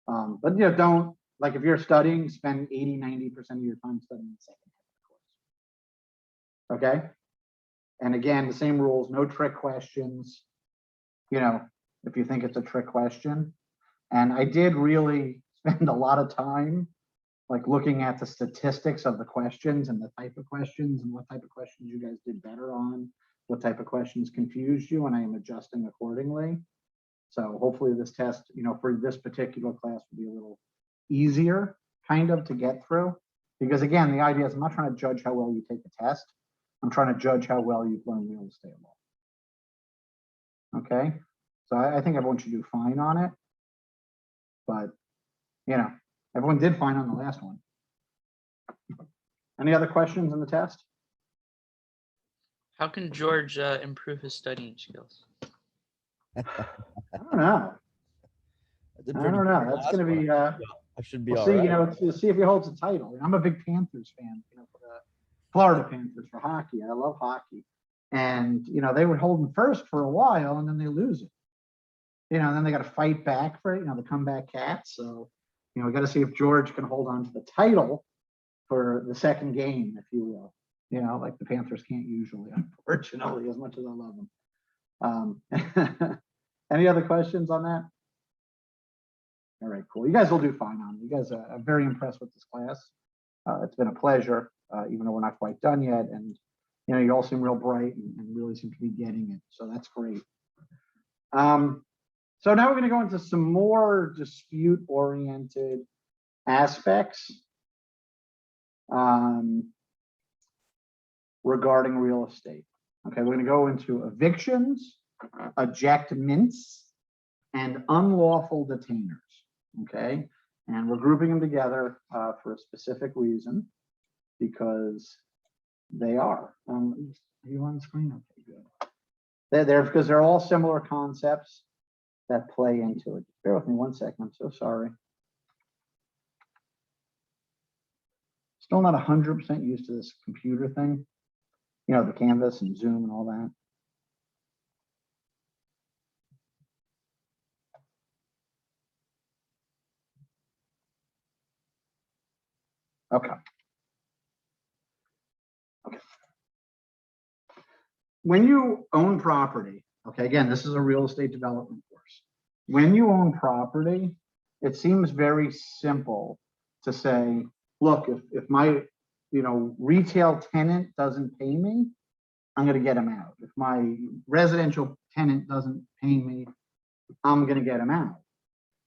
But don't, like, if you're studying, spend 80-90% of your time studying the second half of the course. Okay. And again, the same rules, no trick questions, if you think it's a trick question. And I did really spend a lot of time like looking at the statistics of the questions and the type of questions and what type of questions you guys did better on, what type of questions confused you, and I am adjusting accordingly. So hopefully this test, for this particular class will be a little easier kind of to get through. Because again, the idea is I'm not trying to judge how well you take the test. I'm trying to judge how well you've learned real estate law. Okay. So I think everyone should do fine on it. But, everyone did fine on the last one. Any other questions on the test? How can George improve his studying skills? I don't know. That's going to be. I should be we'll all see. right. We'll see if he holds the title. I'm a big Panthers fan. For the Florida Panthers for hockey. I love hockey, and they were holding first for a while, and then they lose it. And then they got to fight back for it. The comeback Cats. So. We got to see if George can hold on to the title for the second game, if you will. Like the Panthers can't usually, unfortunately, as much as I love them. Any other questions on that? All right, cool. You guys will do fine on it. You guys are very impressed with this class. It's been a pleasure, even though we're not quite done yet. And, you know, you all seem real bright and really seem to be getting it. So that's great. So now we're going to go into some more dispute-oriented aspects regarding real estate. Okay, we're going to go into evictions, ejectments, and unlawful detainers. Okay, and we're grouping them together for a specific reason, because they are. Are you on screen? Okay, good. They're there because they're all similar concepts that play into it. Bear with me 1 second. I'm so sorry. Still not 100% used to this computer thing. You know, the Canvas and Zoom and all that. Okay. When you own property, okay, again, this is a real estate development course. When you own property, it seems very simple to say, look, if my, you know, retail tenant doesn't pay me, I'm going to get him out. If my residential tenant doesn't pay me, I'm going to get him out.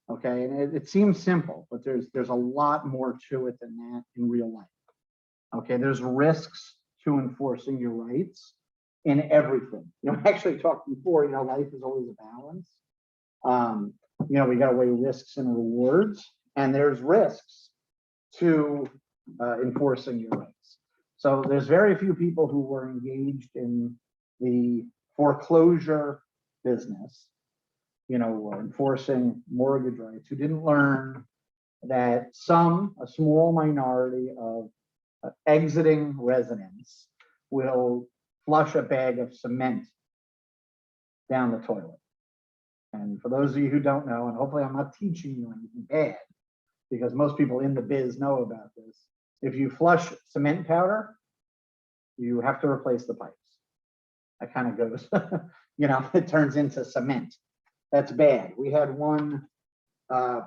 Okay, and it seems simple, but there's a lot more to it than that in real life. Okay, there's risks to enforcing your rights in everything. You know, I actually talked before, you know, life is always a balance. You know, we got to weigh risks and rewards, and there's risks to enforcing your rights. So there's very few people who were engaged in the foreclosure business, you know, enforcing mortgage rights, who didn't learn that a small minority of exiting residents will flush a bag of cement down the toilet. And for those of you who don't know, and hopefully I'm not teaching you anything bad, because most people in the biz know about this, if you flush cement powder, you have to replace the pipes. That kind of goes, you know, it turns into cement. That's bad. We had one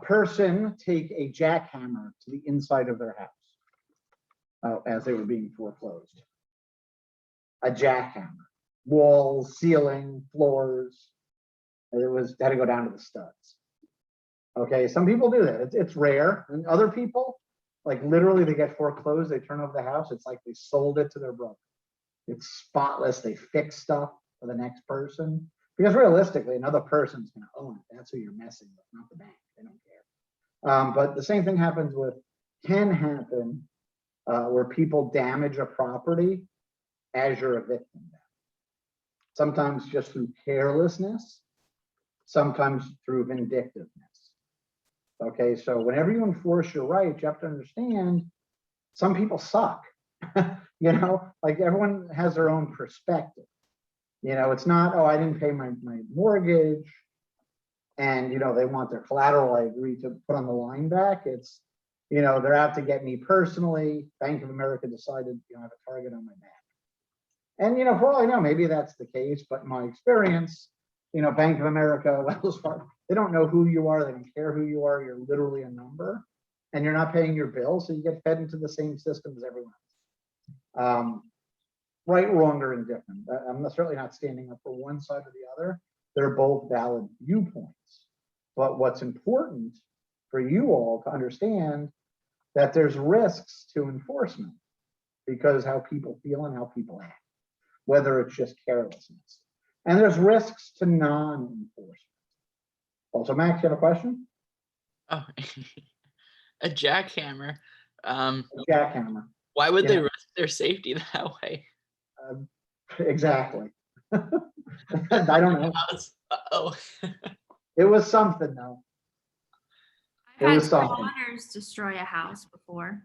person take a jackhammer to the inside of their house as they were being foreclosed. A jackhammer, walls, ceiling, floors. It had to go down to the studs. Okay, some people do that. It's rare, and other people, like literally, they get foreclosed. They turn over the house. It's like they sold it to their brother. It's spotless. They fix stuff for the next person. Because realistically, another person's going to own it. That's who you're messing with, not the bank. They don't care. But the same thing can happen where people damage a property as you're evicting them. Sometimes just through carelessness, sometimes through vindictiveness. Okay, so whenever you enforce your rights, you have to understand some people suck. You know, like everyone has their own perspective. You know, it's not, oh, I didn't pay my mortgage and, you know, they want their collateral I agreed to put on the line back. It's, you know, they're out to get me personally. Bank of America decided, you know, I have a target on my back. And, you know, for all I know, maybe that's the case, but in my experience, you know, Bank of America, Wells Fargo, they don't know who you are. They don't care who you are. You're literally a number and you're not paying your bill. So you get fed into the same system as everyone else. Right, wrong, or indifferent. I'm certainly not standing up for one side or the other. They're both valid viewpoints. But what's important for you all to understand that there's risks to enforcement because how people feel and how people act, whether it's just carelessness. And there's risks to non-enforcement. Also, Max, you have a question? Oh, a jackhammer. A jackhammer. Why would Yeah. they risk their safety that way? Exactly. I don't know. Oh. It was something though. It I've had was something. squatters destroy a house before.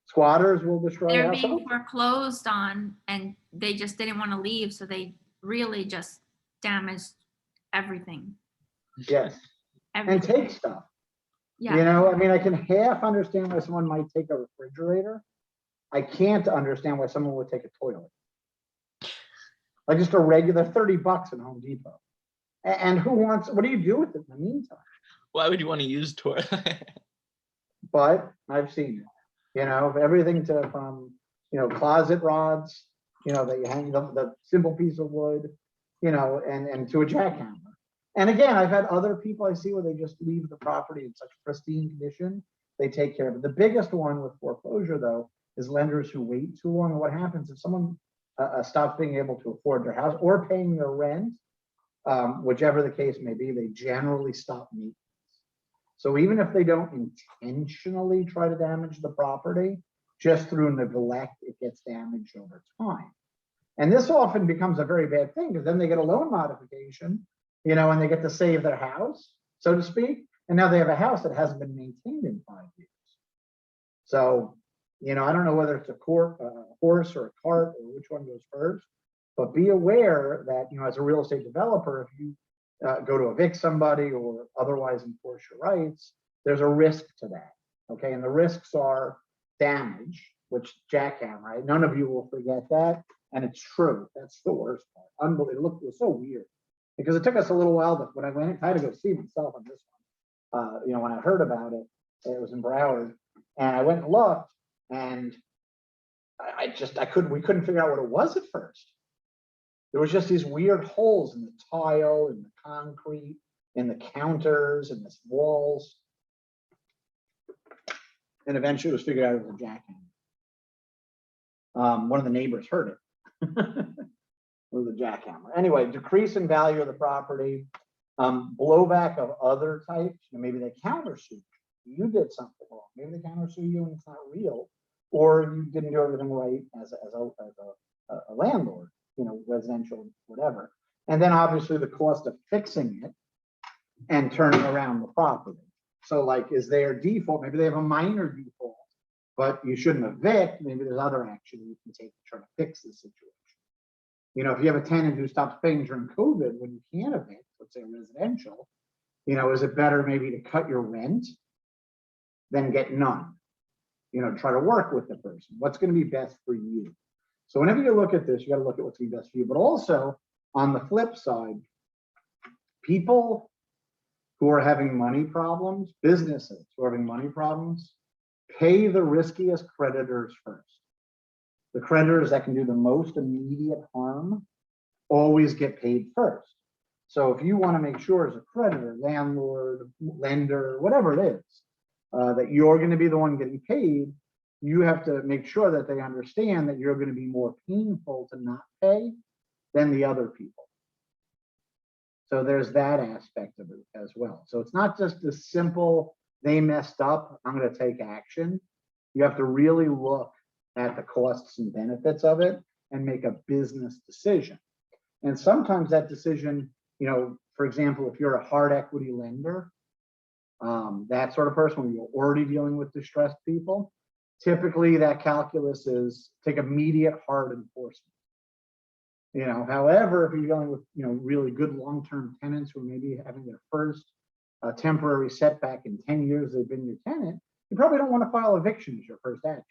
Squatters will destroy They're households? being foreclosed on and they just didn't want to leave, so they really just damaged everything. Yes. And take stuff. Yeah. You know, I mean, I can half understand why someone might take a refrigerator. I can't understand why someone would take a toilet. Like just a regular $30 in Home Depot. And who wants, what do you do with it in the meantime? Why would you want to use toilet? But I've seen it. you know, everything to from, you know, closet rods, you know, that you hang the simple piece of wood, you know, and to a jackhammer. And again, I've had other people I see where they just leave the property in such pristine condition, they take care of it. The biggest one with foreclosure though, is lenders who wait too long. And what happens if someone stops being able to afford their house or paying their rent, whichever the case may be, they generally stop maintenance. So even if they don't intentionally try to damage the property, just through neglect, it gets damaged over time. And this often becomes a very bad thing because then they get a loan modification, you know, and they get to save their house, so to speak. And now they have a house that hasn't been maintained in 5 years. So, you know, I don't know whether it's a horse or a cart or which one goes first, but be aware that, you know, as a real estate developer, if you go to evict somebody or otherwise enforce your rights, there's a risk to that. Okay. And the risks are damage, which jackhammer, right? None of you will forget that. And it's true. That's the worst part. Unbelievable. It was so weird because it took us a little while. When I went, I had to go see myself on this one. You know, when I heard about it, it was in Broward, and I went and looked, and we couldn't figure out what it was at first. There was just these weird holes in the tile, in the concrete, in the counters, in the walls. And eventually it was figured out it was a jackhammer. One of the neighbors heard it. With a jackhammer. Anyway, decrease in value of the property, blowback of other types. You know, maybe they countersue you did something wrong. Maybe they countersue you and it's not real, or you didn't do everything right as a landlord. You know, residential, whatever. And then obviously the cost of fixing it and turning around the property. So like, is there default? Maybe they have a minor default, but you shouldn't evict. Maybe there's other action you can take to try to fix the situation. You know, if you have a tenant who stops paying during COVID when you can't evict, let's say residential, you know, is it better maybe to cut your rent than get none? You know, try to work with the person. What's going to be best for you? So whenever you look at this, you got to look at what's going to be best for you. But also on the flip side, people who are having money problems, businesses who are having money problems, pay the riskiest creditors first. The creditors that can do the most immediate harm always get paid first. So if you want to make sure as a creditor, landlord, lender, whatever it is, that you're going to be the one getting paid, you have to make sure that they understand that you're going to be more painful to not pay than the other people. So there's that aspect of it as well. So it's not just a simple, they messed up, I'm going to take action. You have to really look at the costs and benefits of it and make a business decision. And sometimes that decision, you know, for example, if you're a hard equity lender, that sort of person where you're already dealing with distressed people, typically that calculus is take immediate hard enforcement. You know, however, if you're dealing with, you know, really good long-term tenants who are maybe having their first temporary setback in 10 years they've been your tenant, you probably don't want to file eviction as your first action,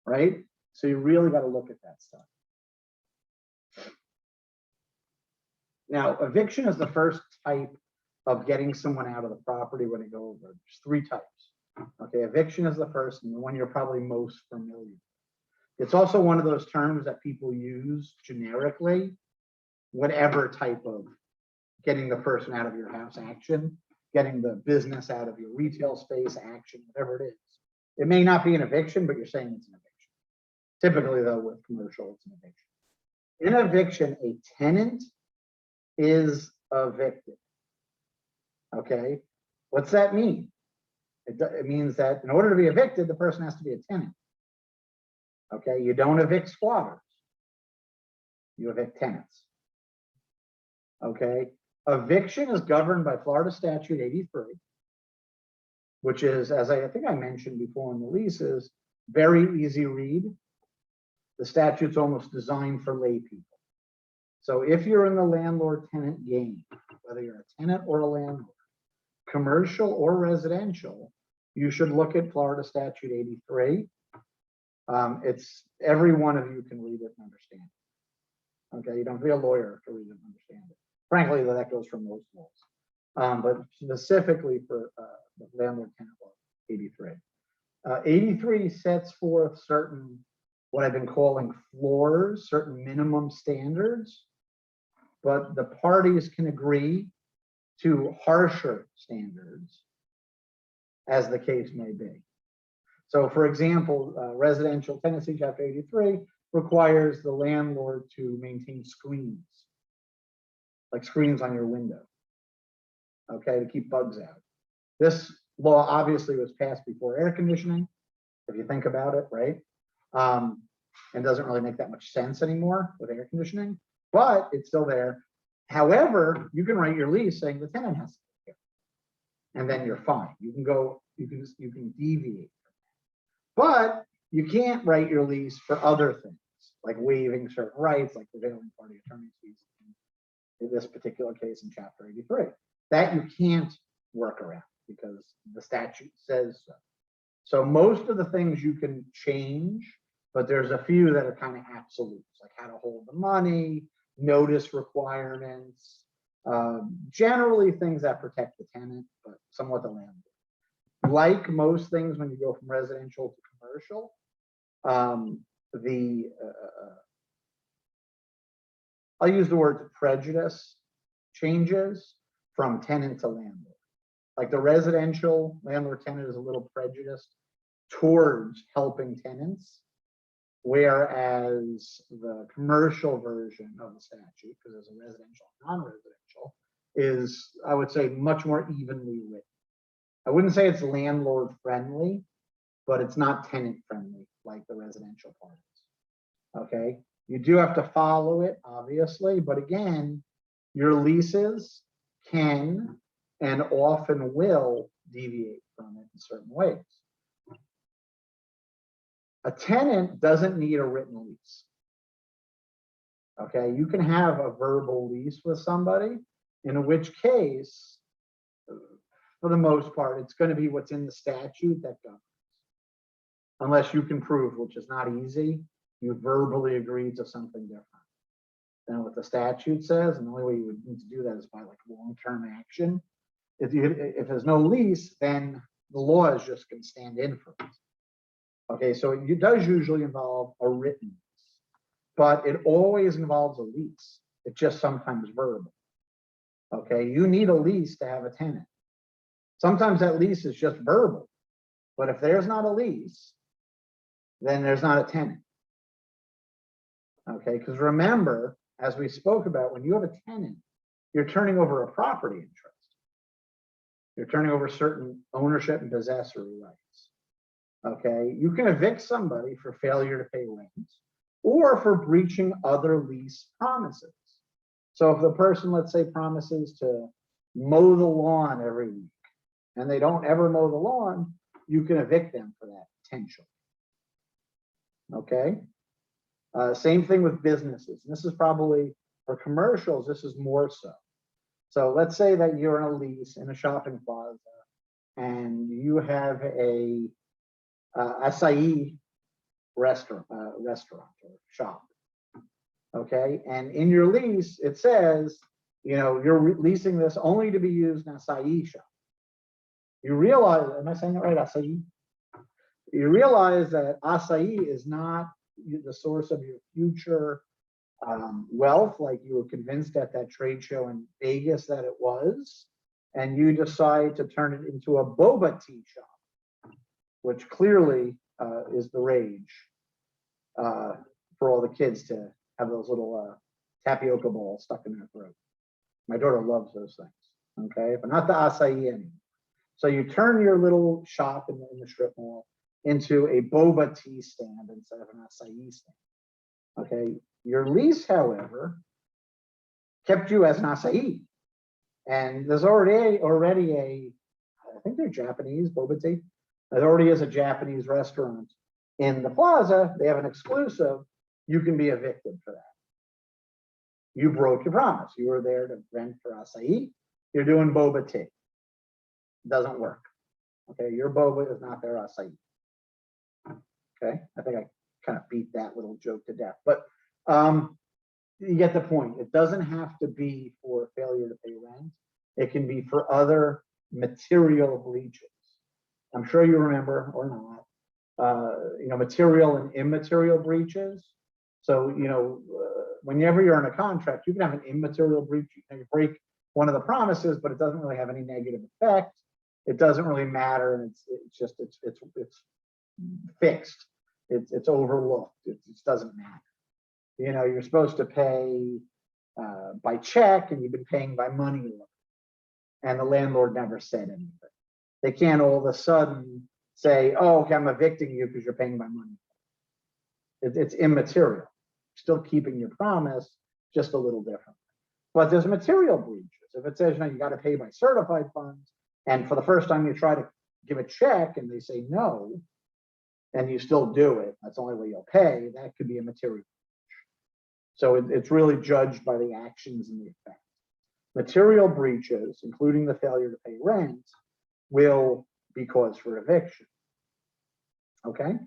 right? So you really got to look at that stuff. Now, eviction is the first type of getting someone out of the property when they go over. There's 3 types. Okay, eviction is the first and the one you're probably most familiar with. It's also one of those terms that people use generically, whatever type of getting the person out of your house action, getting the business out of your retail space action, whatever it is. It may not be an eviction, but you're saying it's an eviction. Typically though, with commercial, it's an eviction. In eviction, a tenant is evicted. Okay, what's that mean? It means that in order to be evicted, the person has to be a tenant. Okay, you don't evict squatters. You evict tenants. Okay, eviction is governed by Florida Statute 83, which is, as I think I mentioned before in the leases, very easy read. The statute's almost designed for lay people. So if you're in the landlord-tenant game, whether you're a tenant or a landlord, commercial or residential, you should look at Florida Statute 83. It's every one of you can read it and understand it. Okay, you don't have to be a lawyer to read it and understand it. Frankly, that goes for most laws, but specifically for the landlord-tenant law 83. 83 sets forth certain, what I've been calling floors, certain minimum standards, but the parties can agree to harsher standards as the case may be. So for example, residential tenancy chapter 83 requires the landlord to maintain screens, like screens on your window, okay, to keep bugs out. This law obviously was passed before air conditioning, if you think about it, right? And doesn't really make that much sense anymore with air conditioning, but it's still there. However, you can write your lease saying the tenant has to be here, and then you're fine. You can go, you can deviate, but you can't write your lease for other things like waiving certain rights, like prevailing party attorney's fees in this particular case in chapter 83. That you can't work around because the statute says so. So most of the things you can change, but there's a few that are kind of absolutes, like how to hold the money, notice requirements, generally things that protect the tenant, but somewhat the landlord. Like most things when you go from residential to commercial, I'll use the word prejudice changes from tenant to landlord. Like the residential landlord tenant is a little prejudiced towards helping tenants, whereas the commercial version of the statute, because there's a residential and non-residential, is, I would say, much more evenly written. I wouldn't say it's landlord friendly, but it's not tenant friendly like the residential part is. Okay, you do have to follow it, obviously, but again, your leases can and often will deviate from it in certain ways. A tenant doesn't need a written lease. Okay, you can have a verbal lease with somebody, in which case, for the most part, it's going to be what's in the statute that governs. Unless you can prove, which is not easy, you verbally agreed to something different than what the statute says. And the only way you would need to do that is by like long-term action. If there's no lease, then the law is just going to stand in for it. Okay, so it does usually involve a written lease, but it always involves a lease. It's just sometimes verbal. Okay, you need a lease to have a tenant. Sometimes that lease is just verbal, but if there's not a lease, then there's not a tenant. Okay, because remember, as we spoke about, when you have a tenant, you're turning over a property interest. You're turning over certain ownership and possessory rights. Okay, you can evict somebody for failure to pay rent or for breaching other lease promises. So if the person, let's say, promises to mow the lawn every week and they don't ever mow the lawn, you can evict them for that potentially. Okay, same thing with businesses. And this is probably for commercials, this is more so. So let's say that you're in a lease in a shopping plaza and you have a acai restaurant or shop. Okay, and in your lease, it says, you know, you're leasing this only to be used in an acai shop. You realize, am I saying that right, acai? You realize that acai is not the source of your future wealth, like you were convinced at that trade show in Vegas that it was, and you decide to turn it into a boba tea shop, which clearly is the rage for all the kids to have those little tapioca balls stuck in their throat. My daughter loves those things, okay, but not the acai anymore. So you turn your little shop in the strip mall into a boba tea stand instead of an acai stand. Okay, your lease, however, kept you as an acai, and there's already a, I think they're Japanese boba tea. There already is a Japanese restaurant in the plaza. They have an exclusive. You can be evicted for that. You broke your promise. You were there to rent for acai. You're doing boba tea. Doesn't work. Okay, your boba is not their acai. Okay, I think I kind of beat that little joke to death, but you get the point. It doesn't have to be for failure to pay rent. It can be for other material breaches. I'm sure you remember, or not, material and immaterial breaches. So, whenever you're in a contract, you can have an immaterial breach. You can break one of the promises, but it doesn't really have any negative effect. It doesn't really matter, and it's fixed. It's overlooked. It just doesn't matter. You're supposed to pay by check, and you've been paying by money order, and the landlord never said anything. They can't all of a sudden say, "Oh, okay, I'm evicting you because you're paying by money." It's immaterial. Still keeping your promise, just a little different. But there's material breaches. If it says, you got to pay by certified funds, and for the first time you try to give a check and they say no, and you still do it, that's the only way you'll pay, that could be a material breach. So it's really judged by the actions and the effect. Material breaches, including the failure to pay rent, will be cause for eviction. Okay?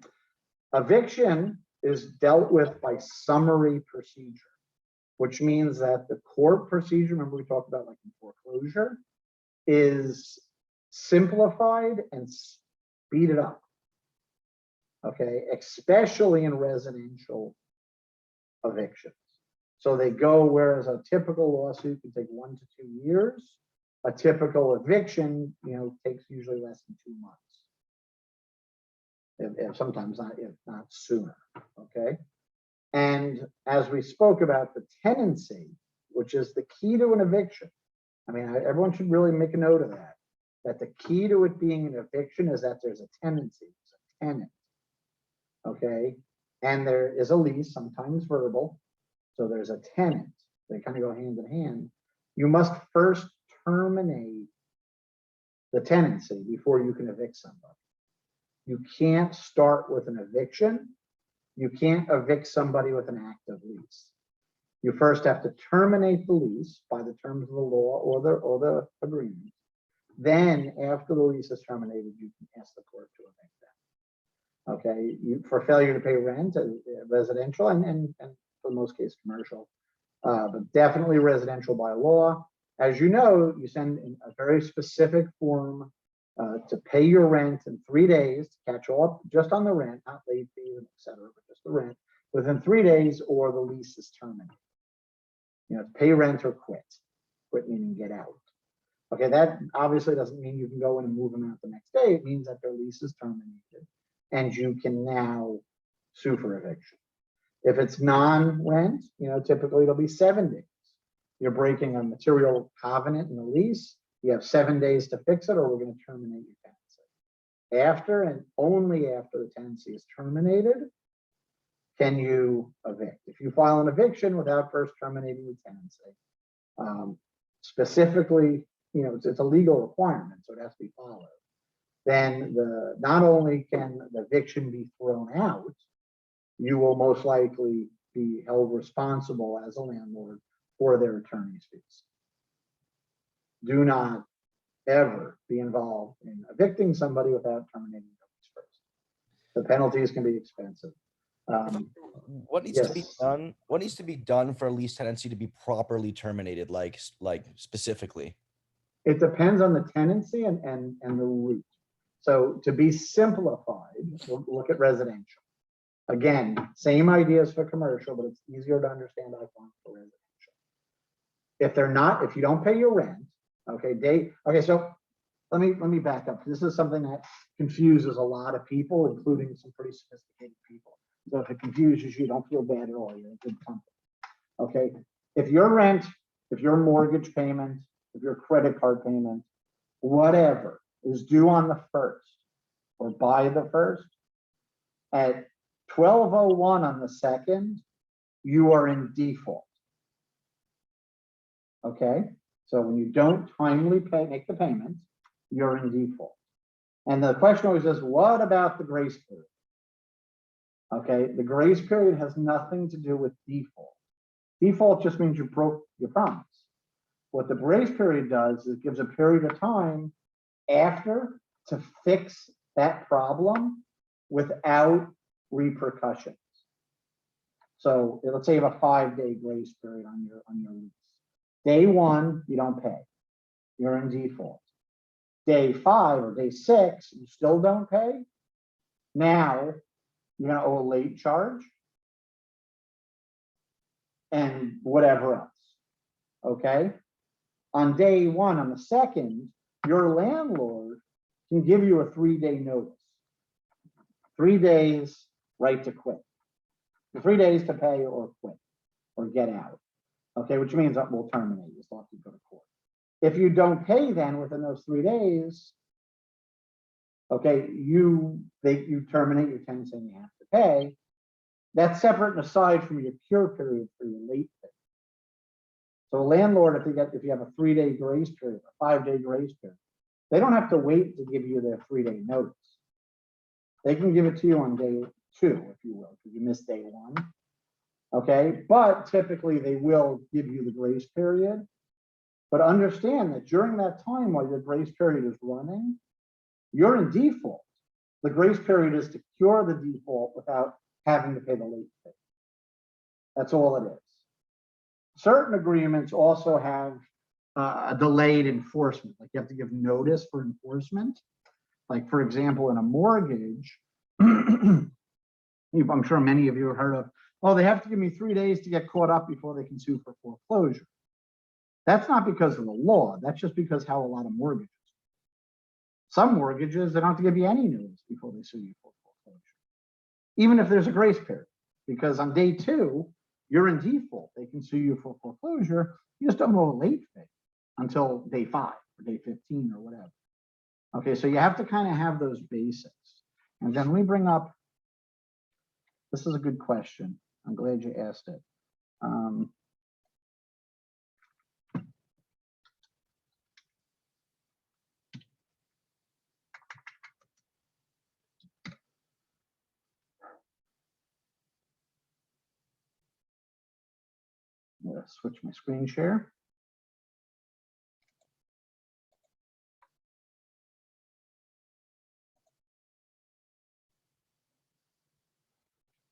Eviction is dealt with by summary procedure, which means that the court procedure, remember we talked about like in foreclosure, is simplified and speeded up. Okay, especially in residential evictions. So they go, whereas a typical lawsuit can take 1 to 2 years, a typical eviction, takes usually less than 2 months. If sometimes not, if not sooner. Okay. And as we spoke about the tenancy, which is the key to an eviction. I mean, everyone should really make a note of that. That the key to it being an eviction is that there's a tenancy, there's a tenant. Okay. And there is a lease, sometimes verbal. So there's a tenant. They kind of go hand in hand. You must first terminate the tenancy before you can evict somebody. You can't start with an eviction. You can't evict somebody with an active lease. You first have to terminate the lease by the terms of the law or the agreement. Then, after the lease is terminated, you can ask the court to evict them. Okay, for failure to pay rent, residential, and for most cases commercial, but definitely residential by law. As you know, you send in a very specific form to pay your rent in 3 days, to catch up just on the rent, not late fees, et cetera, but just the rent within 3 days, or the lease is terminated. Pay rent or quit. Quit meaning get out. Okay, that obviously doesn't mean you can go in and move them out the next day. It means that their lease is terminated and you can now sue for eviction. If it's non-rent, typically it'll be 7 days. You're breaking a material covenant in the lease. You have 7 days to fix it, or we're going to terminate your tenancy. After and only after the tenancy is terminated, can you evict. If you file an eviction without first terminating the tenancy, specifically, it's a legal requirement, so it has to be followed. Then not only can the eviction be thrown out, you will most likely be held responsible as a landlord for their attorney's fees. Do not ever be involved in evicting somebody without terminating the lease first. The penalties can be expensive. What needs to be done? What needs to be done for a lease tenancy to be properly terminated? Like specifically, it depends on the tenancy and the route. So to be simplified, we'll look at residential. Again, same ideas for commercial, but it's easier to understand, I find, for residential. If you don't pay your rent, so let me back up. This is something that confuses a lot of people, including some pretty sophisticated people. So if it confuses you, don't feel bad at all. You're in good company. Okay. If your rent, if your mortgage payment, if your credit card payment, whatever is due on the 1st or by the 1st, at 12:01 on the 2nd, you are in default. Okay. So when you don't timely make the payment, you're in default. And the question always is, what about the grace period? Okay, the grace period has nothing to do with default. Default just means you broke your promise. What the grace period does is it gives a period of time after to fix that problem without repercussions. So let's say you have a 5-day grace period on your lease. Day 1, you don't pay. You're in default. Day 5 or day 6, you still don't pay. Now, you're gonna owe a late charge and whatever else, okay? On day one, on the second, your landlord can give you a 3-day notice. 3 days right to quit. 3 days to pay or quit or get out. Okay, which means that we'll terminate you, so you go to court. If you don't pay then within those 3 days, okay, you terminate your tenancy and you have to pay. That's separate and aside from your cure period for your late fee. So a landlord, if you have a 3-day grace period, a 5-day grace period, they don't have to wait to give you their 3-day notice. They can give it to you on day 2, if you will, because you missed day 1. Okay, but typically they will give you the grace period. But understand that during that time while your grace period is running, you're in default. The grace period is to cure the default without having to pay the late fee. That's all it is. Certain agreements also have a delayed enforcement, like you have to give notice for enforcement. Like for example, in a mortgage, I'm sure many of you have heard of, oh, they have to give me 3 days to get caught up before they can sue for foreclosure. That's not because of the law. That's just because how a lot of mortgages. Some mortgages, they don't have to give you any notice before they sue you for foreclosure, even if there's a grace period, because on day 2, you're in default. They can sue you for foreclosure. You just don't owe a late fee until day 5 or day 15 or whatever. Okay, so you have to kind of have those basics. And then we bring up, this is a good question. I'm glad you asked it. Switch my screen share.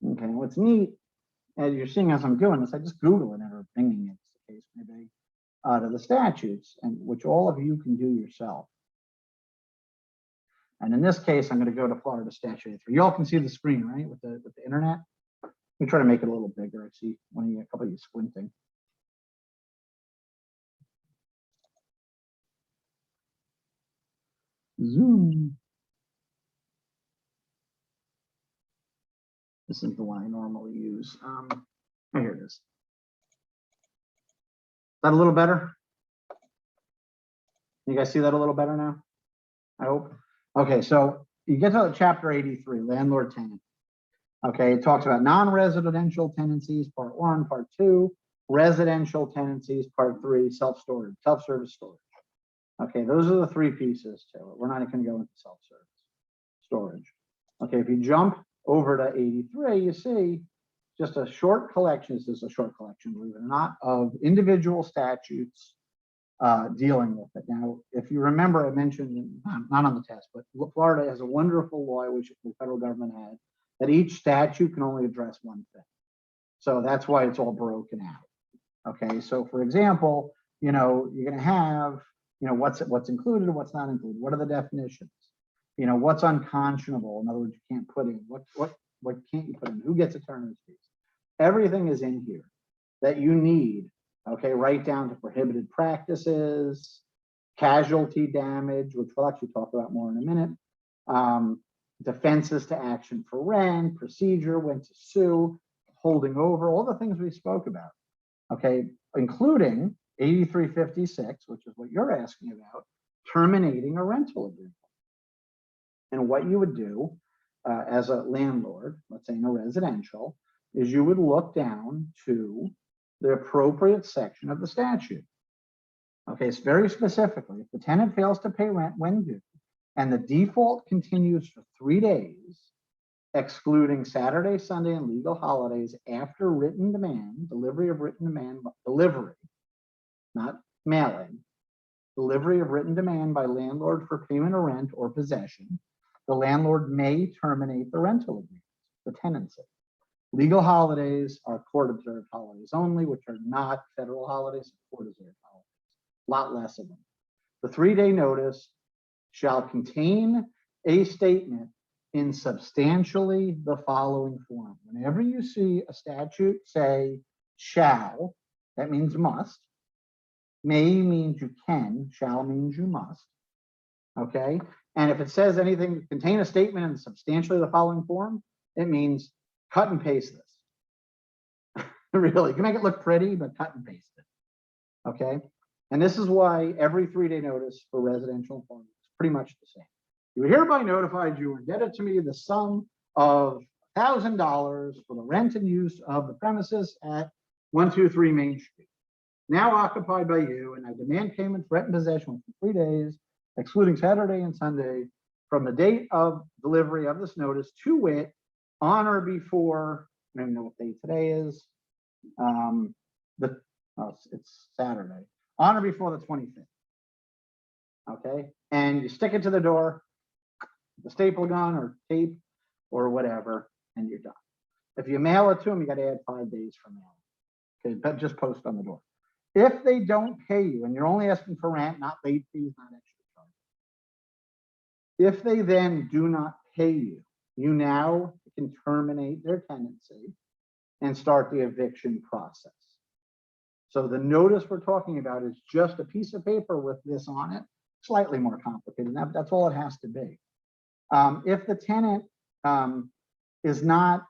Okay, what's neat, as you're seeing as I'm doing this, I just Google it or bringing it, the case maybe, to the statutes, and which all of you can do yourself. And in this case, I'm going to go to Florida Statute 83. You all can see the screen, right, with the internet. Let me try to make it a little bigger. I see a couple of you squinting. Zoom. This is the one I normally use. Here it is. Is that a little better? You guys see that a little better now? I hope. Okay, so you get to chapter 83, landlord tenant. Okay, it talks about non-residential tenancies, part 1, part 2, residential tenancies, part 3, self-storage, self-service storage. Okay, those are the 3 pieces to it. We're not going to go into self-service storage. Okay, if you jump over to 83, you see just a short collection. This is a short collection, believe it or not, of individual statutes dealing with it. Now, if you remember, I mentioned, not on the test, but Florida has a wonderful law, which the federal government had, that each statute can only address one thing. So that's why it's all broken out. Okay, so for example, you're going to have, what's included and what's not included. What are the definitions? What's unconscionable? In other words, you can't put in. What can't you put in? Who gets attorney's fees? Everything is in here that you need. Okay, right down to prohibited practices, casualty damage, which we'll actually talk about more in a minute. Defenses to action for rent, procedure, when to sue, holding over, all the things we spoke about. Okay, including 8356, which is what you're asking about, terminating a rental agreement. And what you would do as a landlord, let's say in a residential, is you would look down to the appropriate section of the statute. Okay, it's very specifically, if the tenant fails to pay rent when due, and the default continues for 3 days, excluding Saturday, Sunday, and legal holidays after written demand, delivery of written demand, delivery, not mailing, delivery of written demand by landlord for payment of rent or possession, the landlord may terminate the rental agreement, the tenancy. Legal holidays are court-observed holidays only, which are not federal holidays, court-observed holidays, a lot less of them. The 3-day notice shall contain a statement in substantially the following form. Whenever you see a statute say shall, that means must. May means you can, shall means you must. Okay, and if it says anything, contain a statement in substantially the following form, it means cut and paste this. Really, you can make it look pretty, but cut and paste it. Okay, and this is why every 3-day notice for residential employment is pretty much the same. You are hereby notified you are indebted to me the sum of $1,000 for the rent and use of the premises at 123 Main Street, now occupied by you, and I demand payment for rent and possession for 3 days, excluding Saturday and Sunday, from the date of delivery of this notice, to wit, on or before, I don't know what day today is, it's Saturday, on or before the 25th. Okay, and you stick it to the door, the staple gun or tape or whatever, and you're done. If you mail it to them, you got to add 5 days for mail. Okay, but just post on the door. If they don't pay you, and you're only asking for rent, not late fees, not extra charge. If they then do not pay you, you now can terminate their tenancy and start the eviction process. So the notice we're talking about is just a piece of paper with this on it, slightly more complicated. That's all it has to be. If the tenant is not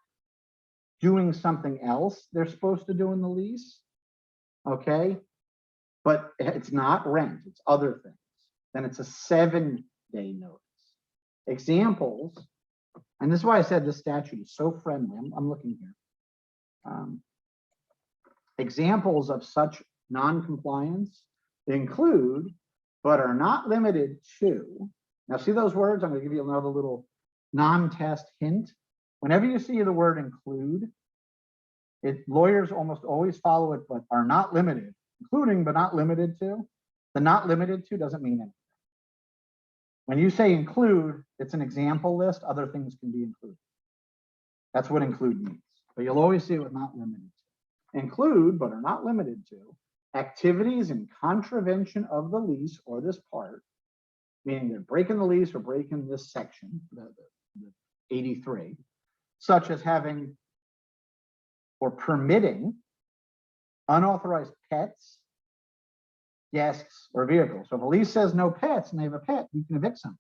doing something else they're supposed to do in the lease, okay, but it's not rent, it's other things, then it's a 7-day notice. Examples, and this is why I said this statute is so friendly. I'm looking here. Examples of such non-compliance include, but are not limited to. Now see those words? I'm going to give you another little non-test hint. Whenever you see the word include, lawyers almost always follow it, but are not limited, including but not limited to. The not limited to doesn't mean anything. When you say include, it's an example list. Other things can be included. That's what include means. But you'll always see it with not limited to. Include, but are not limited to, activities in contravention of the lease or this part, meaning they're breaking the lease or breaking this section, the 83, such as having or permitting unauthorized pets, guests, or vehicles. So if a lease says no pets and they have a pet, you can evict them.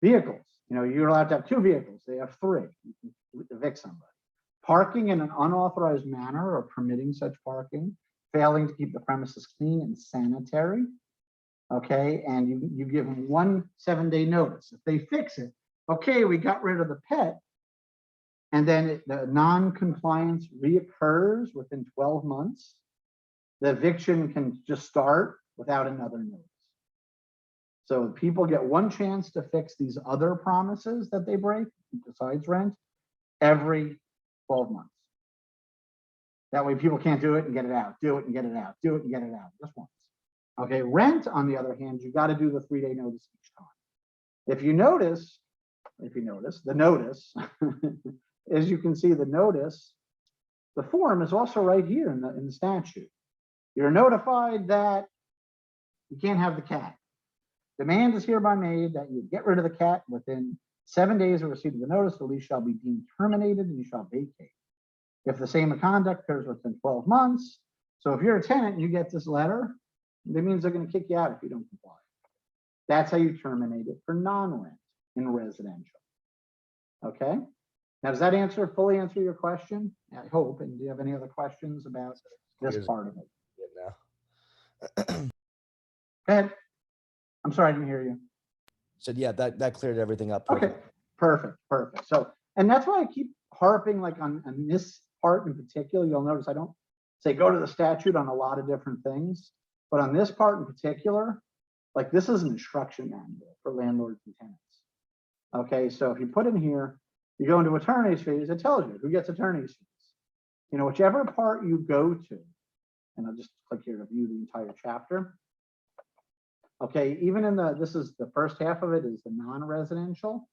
Vehicles, you're allowed to have 2 vehicles. They have 3. You can evict somebody. Parking in an unauthorized manner or permitting such parking, failing to keep the premises clean and sanitary. Okay, and you give them 1 7-day notice. If they fix it, okay, we got rid of the pet, and then the non-compliance reoccurs within 12 months, the eviction can just start without another notice. So people get 1 chance to fix these other promises that they break, besides rent, every 12 months. That way people can't do it and get it out, do it and get it out, do it and get it out, just once. Okay, rent, on the other hand, you got to do the 3-day notice each time. If you notice, the notice, as you can see, the notice, the form is also right here in the statute. You're notified that you can't have the cat. Demand is hereby made that you get rid of the cat within 7 days of receipt of the notice. The lease shall be deemed terminated and you shall vacate. If the same conduct occurs within 12 months, so if you're a tenant and you get this letter, that means they're going to kick you out if you don't comply. That's how you terminate it for non-rent in residential. Okay. Now, does that fully answer your question? I hope. And do you have any other questions about this part of it? Now. Go ahead. I'm sorry, I didn't hear you. So yeah, that cleared everything up. Okay, perfect. So, and that's why I keep harping on this part in particular. You'll notice I don't say go to the statute on a lot of different things, but on this part in particular, like this is an instruction manual for landlords and tenants. Okay, so if you put in here, you go into attorney's fees, it tells you who gets attorney's fees. Whichever part you go to, and I'll just click here to view the entire chapter. Okay, even in this is the first half of it is the non-residential.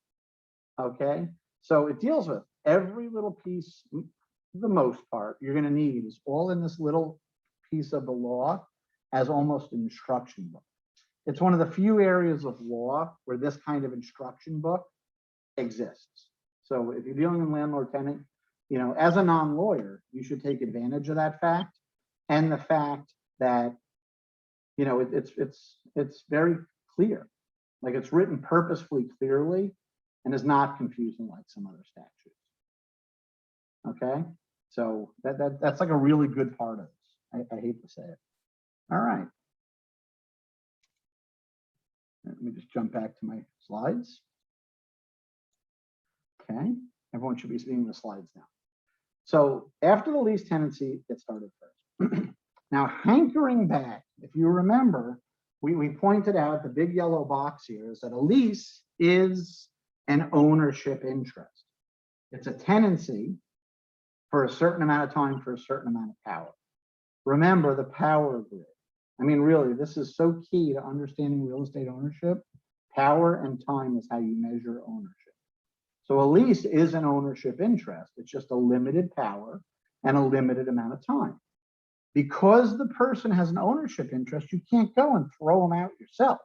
Okay, so it deals with every little piece, the most part you're going to need is all in this little piece of the law as almost an instruction book. It's one of the few areas of law where this kind of instruction book exists. So if you're dealing in landlord tenant, you know, as a non-lawyer, you should take advantage of that fact and the fact that, you know, it's very clear. Like it's written purposefully clearly and is not confusing like some other statutes. Okay, so that's like a really good part of this. I hate to say it. All right. Let me just jump back to my slides. Okay, everyone should be seeing the slides now. So after the lease tenancy, get started first. Now, hankering back, if you remember, we pointed out the big yellow box here is that a lease is an ownership interest. It's a tenancy for a certain amount of time for a certain amount of power. Remember the power grid. I mean, really, this is so key to understanding real estate ownership. Power and time is how you measure ownership. So a lease is an ownership interest. It's just a limited power and a limited amount of time. Because the person has an ownership interest, you can't go and throw them out yourself.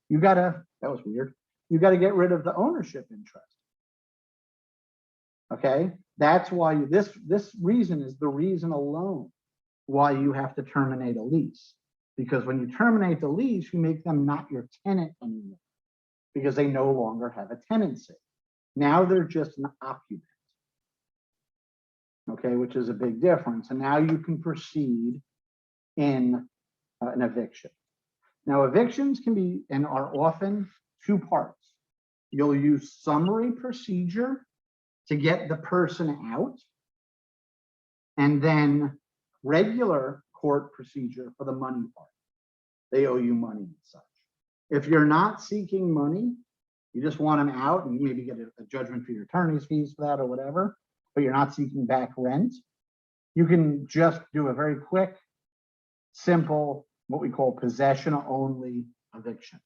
You gotta, that was weird. You gotta get rid of the ownership interest. Okay, that's why this reason is the reason alone why you have to terminate a lease. Because when you terminate the lease, you make them not your tenant anymore because they no longer have a tenancy. Now they're just an occupant. Okay, which is a big difference. And now you can proceed in an eviction. Now evictions can be and are often two parts. You'll use summary procedure to get the person out, and then regular court procedure for the money part. They owe you money and such. If you're not seeking money, you just want them out and you maybe get a judgment for your attorney's fees for that or whatever, but you're not seeking back rent, you can just do a very quick, simple, what we call possession only eviction.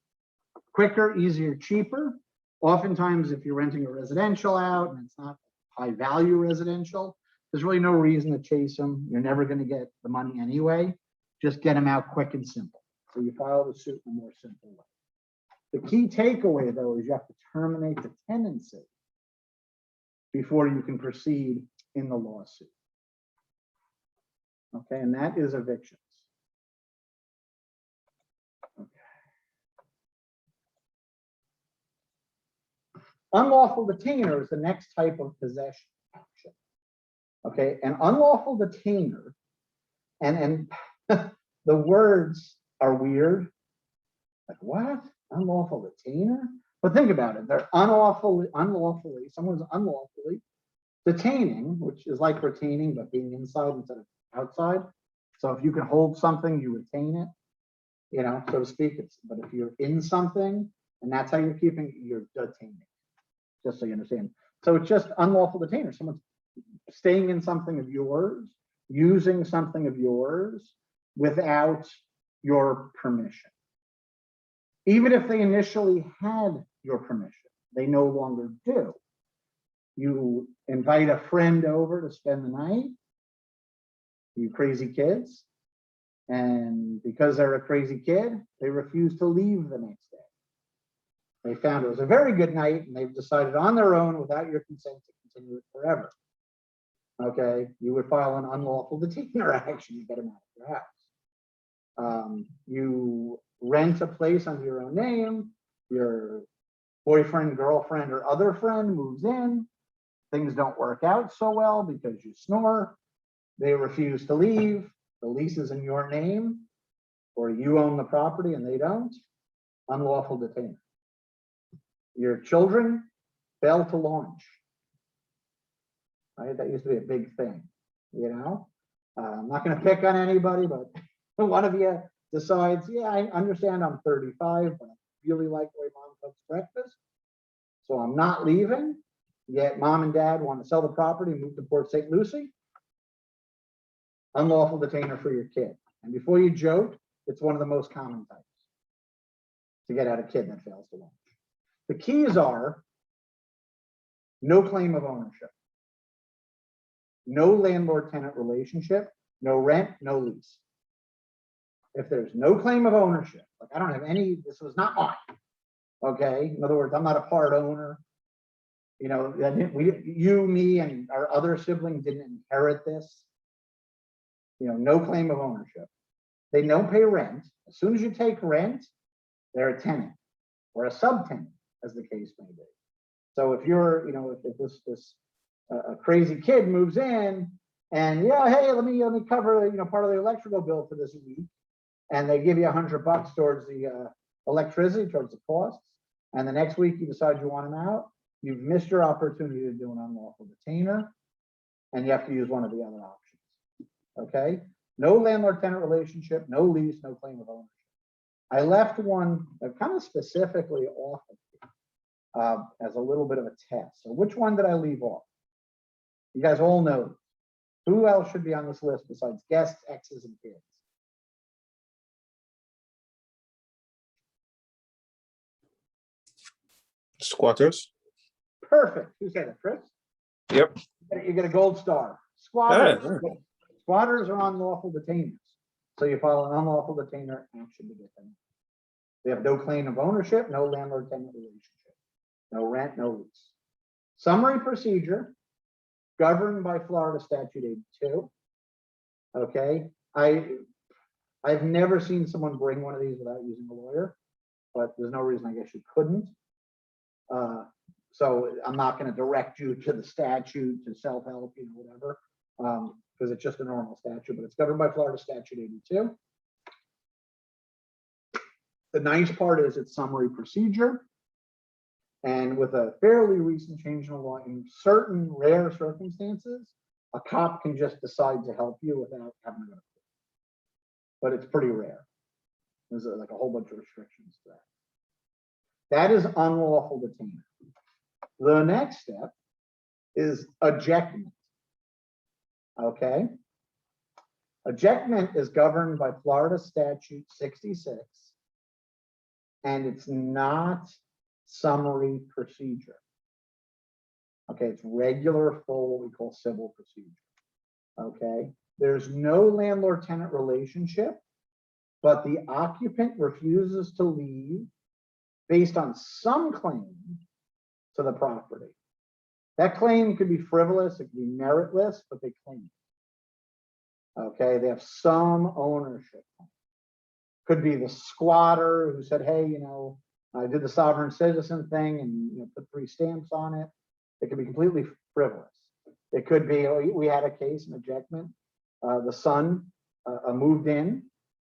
Quicker, easier, cheaper. Oftentimes, if you're renting a residential out and it's not high value residential, there's really no reason to chase them. You're never going to get the money anyway. Just get them out quick and simple. So you file the suit in a more simple way. The key takeaway, though, is you have to terminate the tenancy before you can proceed in the lawsuit. Okay, and that is evictions. Okay. Unlawful detainer is the next type of possession action. Okay, an unlawful detainer, and the words are weird. Like what? Unlawful detainer? But think about it. They're unlawfully, someone's unlawfully detaining, which is like retaining, but being inside instead of outside. So if you can hold something, you retain it, you know, so to speak. But if you're in something and that's how you're keeping it, you're detaining. Just so you understand. So it's just unlawful detainer. Someone's staying in something of yours, using something of yours without your permission. Even if they initially had your permission, they no longer do. You invite a friend over to spend the night, you crazy kids, and because they're a crazy kid, they refuse to leave the next day. They found it was a very good night and they've decided on their own without your consent to continue it forever. Okay, you would file an unlawful detainer action to get them out of your house. You rent a place under your own name, your boyfriend, girlfriend, or other friend moves in, things don't work out so well because you snore, they refuse to leave, the lease is in your name, or you own the property and they don't, unlawful detainer. Your children fail to launch. Right? That used to be a big thing, you know? I'm not going to pick on anybody, but one of you decides, yeah, I understand I'm 35, but I really like the way mom cooks breakfast, so I'm not leaving. Yet mom and dad want to sell the property and move to Port St. Lucie. Unlawful detainer for your kid. And before you joke, it's one of the most common types to get out a kid that fails to launch. The keys are no claim of ownership, no landlord-tenant relationship, no rent, no lease. If there's no claim of ownership, like I don't have any, this was not mine. Okay, in other words, I'm not a part owner. You know, you, me, and our other sibling didn't inherit this. You know, no claim of ownership. They don't pay rent. As soon as you take rent, they're a tenant or a subtenant, as the case may be. So if you're, you know, if this a crazy kid moves in and yeah, hey, let me cover, you know, part of the electrical bill for this week, and they give you $100 towards the electricity, towards the costs, and the next week you decide you want them out, you've missed your opportunity to do an unlawful detainer, and you have to use one of the other options. Okay, no landlord-tenant relationship, no lease, no claim of ownership. I left one kind of specifically off as a little bit of a test. So which one did I leave off? You guys all know. Who else should be on this list besides guests, exes, and kids? Squatters. Perfect. Who said it, Chris? Yep. You get a gold star. Squatters. Squatters are unlawful detainers. So you file an unlawful detainer action to get them. They have no claim of ownership, no landlord-tenant relationship, no rent, no lease. Summary procedure governed by Florida Statute 82. Okay, I've never seen someone bring one of these without using a lawyer, but there's no reason I guess you couldn't. So I'm not going to direct you to the statute, to self-help, you know, whatever, because it's just a normal statute, but it's governed by Florida Statute 82. The nice part is it's summary procedure. And with a fairly recent change in the law, in certain rare circumstances, a cop can just decide to help you without having to go to court. But it's pretty rare. There's like a whole bunch of restrictions to that. That is unlawful detainer. The next step is ejectment. Okay. Ejectment is governed by Florida Statute 66, and it's not summary procedure. Okay, it's regular, full, what we call civil procedure. Okay, there's no landlord-tenant relationship, but the occupant refuses to leave based on some claim to the property. That claim could be frivolous, it could be meritless, but they claim it. Okay, they have some ownership. Could be the squatter who said, hey, you know, I did the sovereign citizen thing and, you know, put 3 stamps on it. It could be completely frivolous. It could be, we had a case, an ejectment. The son moved in,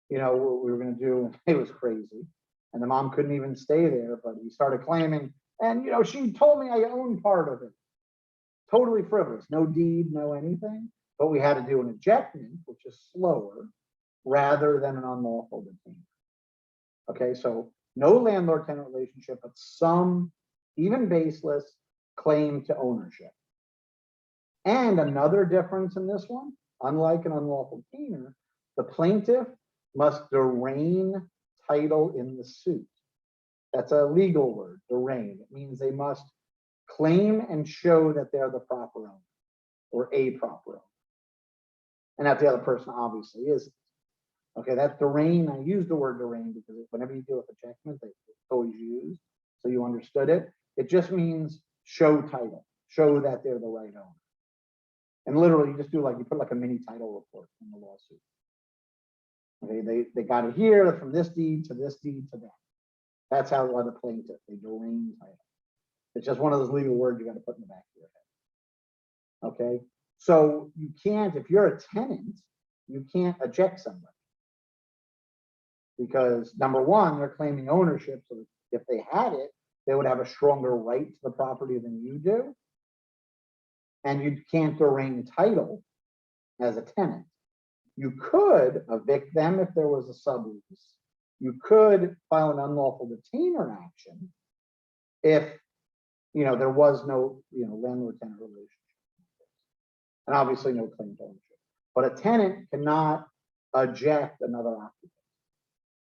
you know, what we were going to do, it was crazy. And the mom couldn't even stay there, but he started claiming, and, you know, she told me I own part of it. Totally frivolous, no deed, no anything. But we had to do an ejectment, which is slower, rather than an unlawful detainer. Okay, so no landlord-tenant relationship, but some, even baseless, claim to ownership. And another difference in this one, unlike an unlawful detainer, the plaintiff must dereign title in the suit. That's a legal word, dereign. It means they must claim and show that they're the proper owner or a proper owner. And that the other person obviously isn't. Okay, that's dereign. I use the word dereign because whenever you deal with ejectment, it's always used. So you understood it. It just means show title, show that they're the right owner. And literally you just do like, you put like a mini title report in the lawsuit. Okay, they got it here from this deed to this deed to that. That's how the plaintiff, they dereign title. It's just one of those legal words you got to put in the back of your head. Okay, so you can't, if you're a tenant, you can't eject somebody. Because number one, they're claiming ownership. So if they had it, they would have a stronger right to the property than you do. And you can't dereign title as a tenant. You could evict them if there was a sublease. You could file an unlawful detainer action if, you know, there was no, you know, landlord-tenant relationship. And obviously no claim to ownership. But a tenant cannot eject another occupant.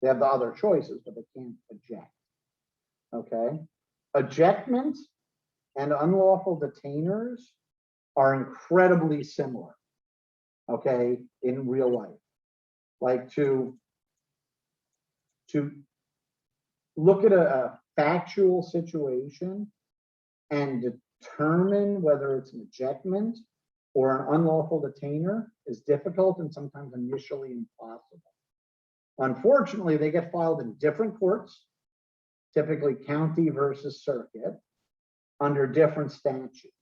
They have the other choices, but they can't eject. Okay. Ejectment and unlawful detainers are incredibly similar. Okay, in real life. Like to look at a factual situation and determine whether it's an ejectment or an unlawful detainer is difficult and sometimes initially impossible. Unfortunately, they get filed in different courts, typically county versus circuit, under different statutes.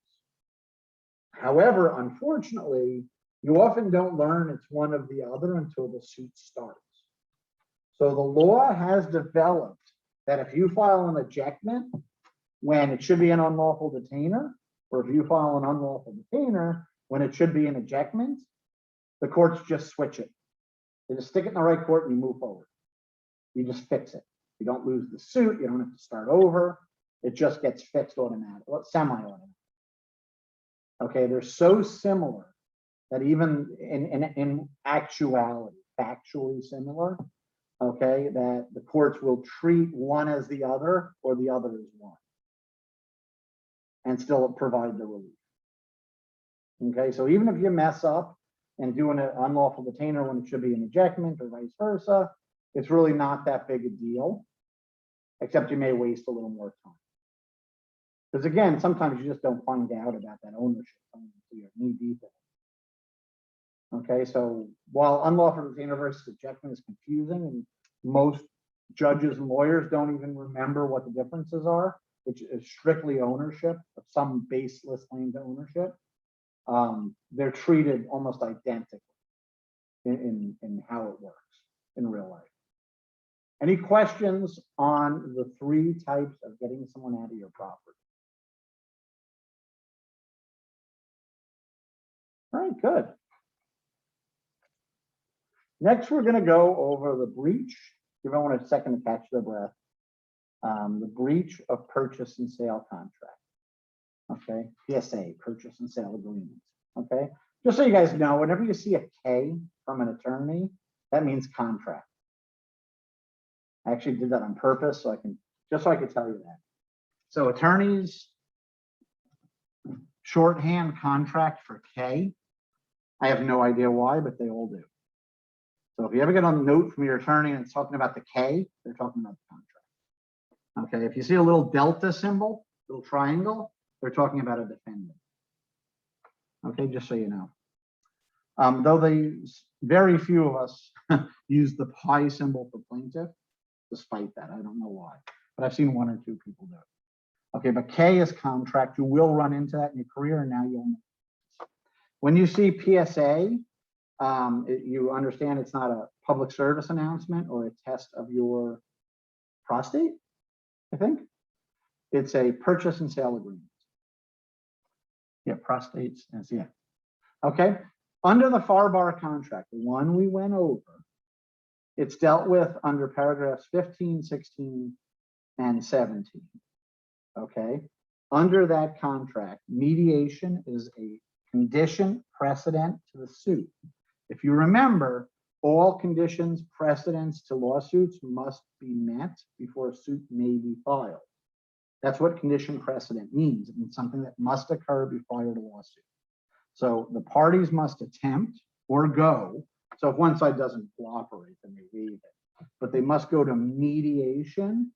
However, unfortunately, you often don't learn it's one of the other until the suit starts. So the law has developed that if you file an ejectment when it should be an unlawful detainer, or if you file an unlawful detainer when it should be an ejectment, the courts just switch it. They just stick it in the right court and you move forward. You just fix it. You don't lose the suit. You don't have to start over. It just gets fixed automatically, well, semi-automatic. Okay, they're so similar that even in actuality, factually similar, okay, that the courts will treat one as the other or the other as one and still provide the relief. Okay, so even if you mess up and do an unlawful detainer when it should be an ejectment or vice versa, it's really not that big a deal, except you may waste a little more time. Because again, sometimes you just don't find out about that ownership until you're knee deep in it. Okay, so while unlawful detainer versus ejectment is confusing, and most judges and lawyers don't even remember what the differences are, which is strictly ownership of some baseless claim to ownership, they're treated almost identically in how it works in real life. Any questions on the three types of getting someone out of your property? All right, good. Next, we're going to go over the breach. Give everyone a second to catch their breath. The breach of purchase and sale contract. Okay, PSA, purchase and sale agreement. Okay, just so you guys know, whenever you see a K from an attorney, that means contract. I actually did that on purpose so I can tell you that. So attorneys, shorthand contract for K. I have no idea why, but they all do. So if you ever get a note from your attorney and it's talking about the K, they're talking about the contract. Okay, if you see a little delta symbol, little triangle, they're talking about a defendant. Okay, just so you know. Though very few of us use the pi symbol for plaintiff, despite that, I don't know why, but I've seen one or two people do it. Okay, but K is contract. You will run into that in your career, and now you'll know. When you see PSA, you understand it's not a public service announcement or a test of your prostate, I think. It's a purchase and sale agreement. Yeah, prostates, yeah. Okay, under the FAR contract, the one we went over, it's dealt with under paragraphs 15, 16, and 17. Okay, under that contract, mediation is a condition precedent to the suit. If you remember, all conditions precedents to lawsuits must be met before a suit may be filed. That's what condition precedent means. It means something that must occur before the lawsuit. So the parties must attempt or go. So if one side doesn't cooperate, then they leave it. But they must go to mediation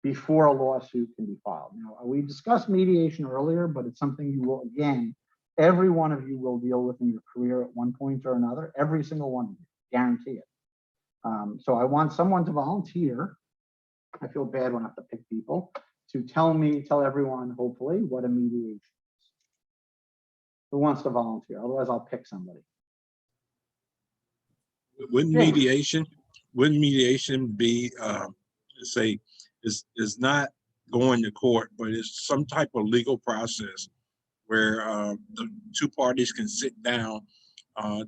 before a lawsuit can be filed. Now, we discussed mediation earlier, but it's something you will, again, every one of you will deal with in your career at one point or another. Every single one of you, guarantee it. So I want someone to volunteer. I feel bad when I have to pick people to tell everyone, hopefully, what a mediation is. Who wants to volunteer? Otherwise, I'll pick somebody. Wouldn't mediation be say is not going to court, but it's some type of legal process where the two parties can sit down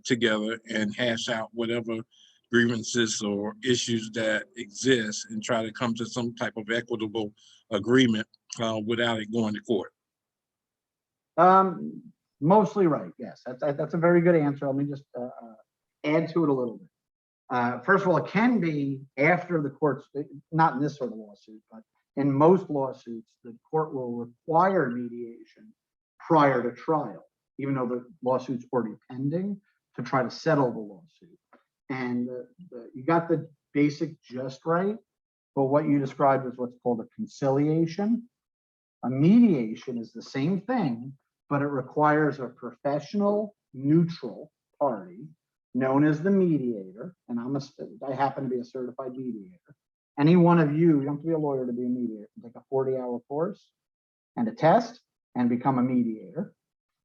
together and hash out whatever grievances or issues that exist and try to come to some type of equitable agreement without it going to court? Mostly right, yes. That's a very good answer. Let me just add to it a little bit. First of all, it can be after the courts, not in this sort of lawsuit, but in most lawsuits, the court will require mediation prior to trial, even though the lawsuit's already pending, to try to settle the lawsuit. And you got the basic gist right, but what you described is what's called a conciliation. A mediation is the same thing, but it requires a professional, neutral party known as the mediator. And I happen to be a certified mediator. Any one of you don't have to be a lawyer to be a mediator. Take a 40-hour course and a test and become a mediator.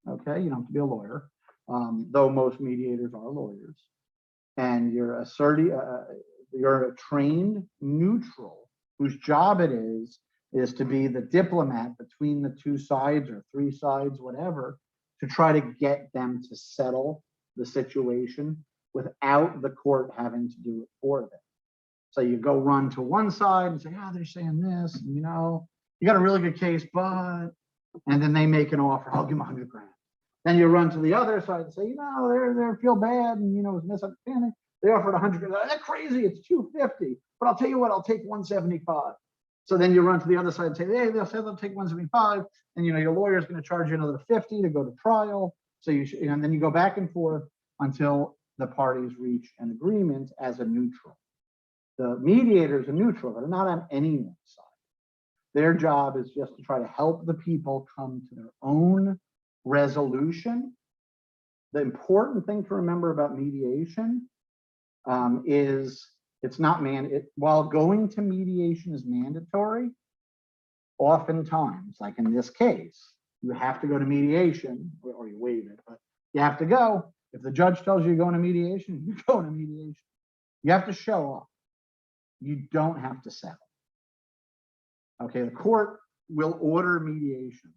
Okay, you don't have to be a lawyer, though most mediators are lawyers. And you're a trained neutral whose job it is to be the diplomat between the two sides or three sides, whatever, to try to get them to settle the situation without the court having to do it for them. So you go run to one side and say, "Ah, they're saying this, and, you know, you got a really good case, but," and then they make an offer, "I'll give them 100 grand." Then you run to the other side and say, "You know, they feel bad, and, you know, it's misunderstanding. They offered 100 grand. They're crazy. It's 250, but I'll tell you what, I'll take 175. So then you run to the other side and say, "Hey, they'll say they'll take 175, and, you know, your lawyer is going to charge you another 50 to go to trial." So and then you go back and forth until the parties reach an agreement as a neutral. The mediators are neutral, they're not on anyone's side. Their job is just to try to help the people come to their own resolution. The important thing to remember about mediation is it's not while going to mediation is mandatory, oftentimes, like in this case, you have to go to mediation, or you waive it, but you have to go. If the judge tells you you're going to mediation, you're going to mediation. You have to show up. You don't have to settle. Okay, the court will order mediations.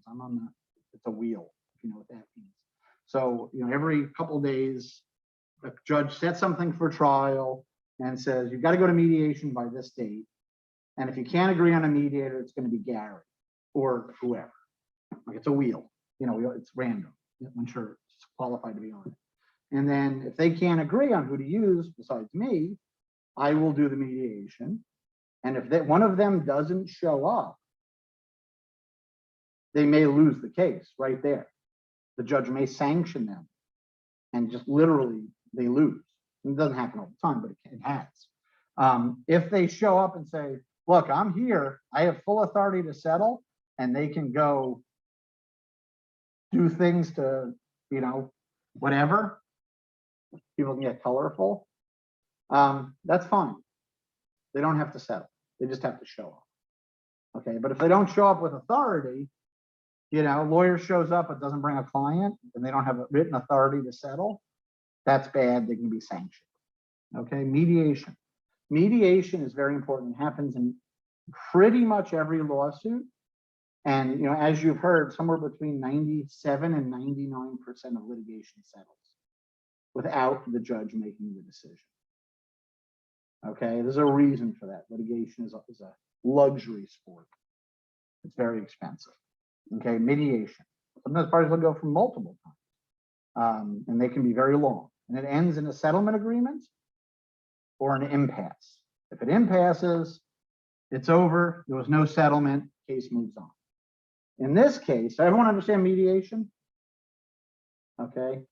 It's a wheel, if you know what that means. So, you know, every couple of days, the judge sets something for trial and says, "You've got to go to mediation by this date. And if you can't agree on a mediator, it's going to be Gary or whoever." Like, it's a wheel, you know, it's random. I'm sure it's qualified to be on it. And then if they can't agree on who to use besides me, I will do the mediation. And if one of them doesn't show up, they may lose the case right there. The judge may sanction them and just literally they lose. It doesn't happen all the time, but it has. If they show up and say, "Look, I'm here, I have full authority to settle," and they can go do things to, you know, whatever, people can get colorful, that's fine. They don't have to settle. They just have to show up. Okay, but if they don't show up with authority, you know, lawyer shows up but doesn't bring a client and they don't have a written authority to settle, that's bad. They can be sanctioned. Okay, mediation. Mediation is very important. It happens in pretty much every lawsuit. And, you know, as you've heard, somewhere between 97 and 99% of litigation settles without the judge making the decision. Okay, there's a reason for that. Litigation is a luxury sport. It's very expensive. Okay, mediation. Sometimes parties will go for multiple times, and they can be very long. And it ends in a settlement agreement or an impasse. If it impasses, it's over. There was no settlement. Case moves on. In this case, everyone understand mediation? Okay.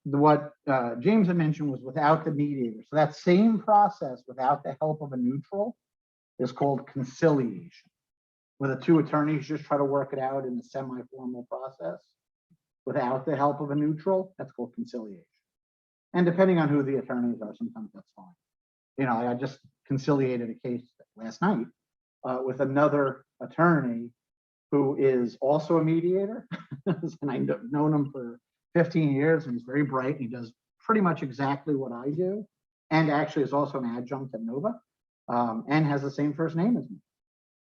What James had mentioned was without the mediator. So that same process without the help of a neutral is called conciliation, where the two attorneys just try to work it out in a semi-formal process without the help of a neutral. That's called conciliation. And depending on who the attorneys are, sometimes that's fine. You know, I just conciliated a case last night with another attorney who is also a mediator. And I've known him for 15 years, and he's very bright. He does pretty much exactly what I do, and actually is also an adjunct at Nova, and has the same first name as me.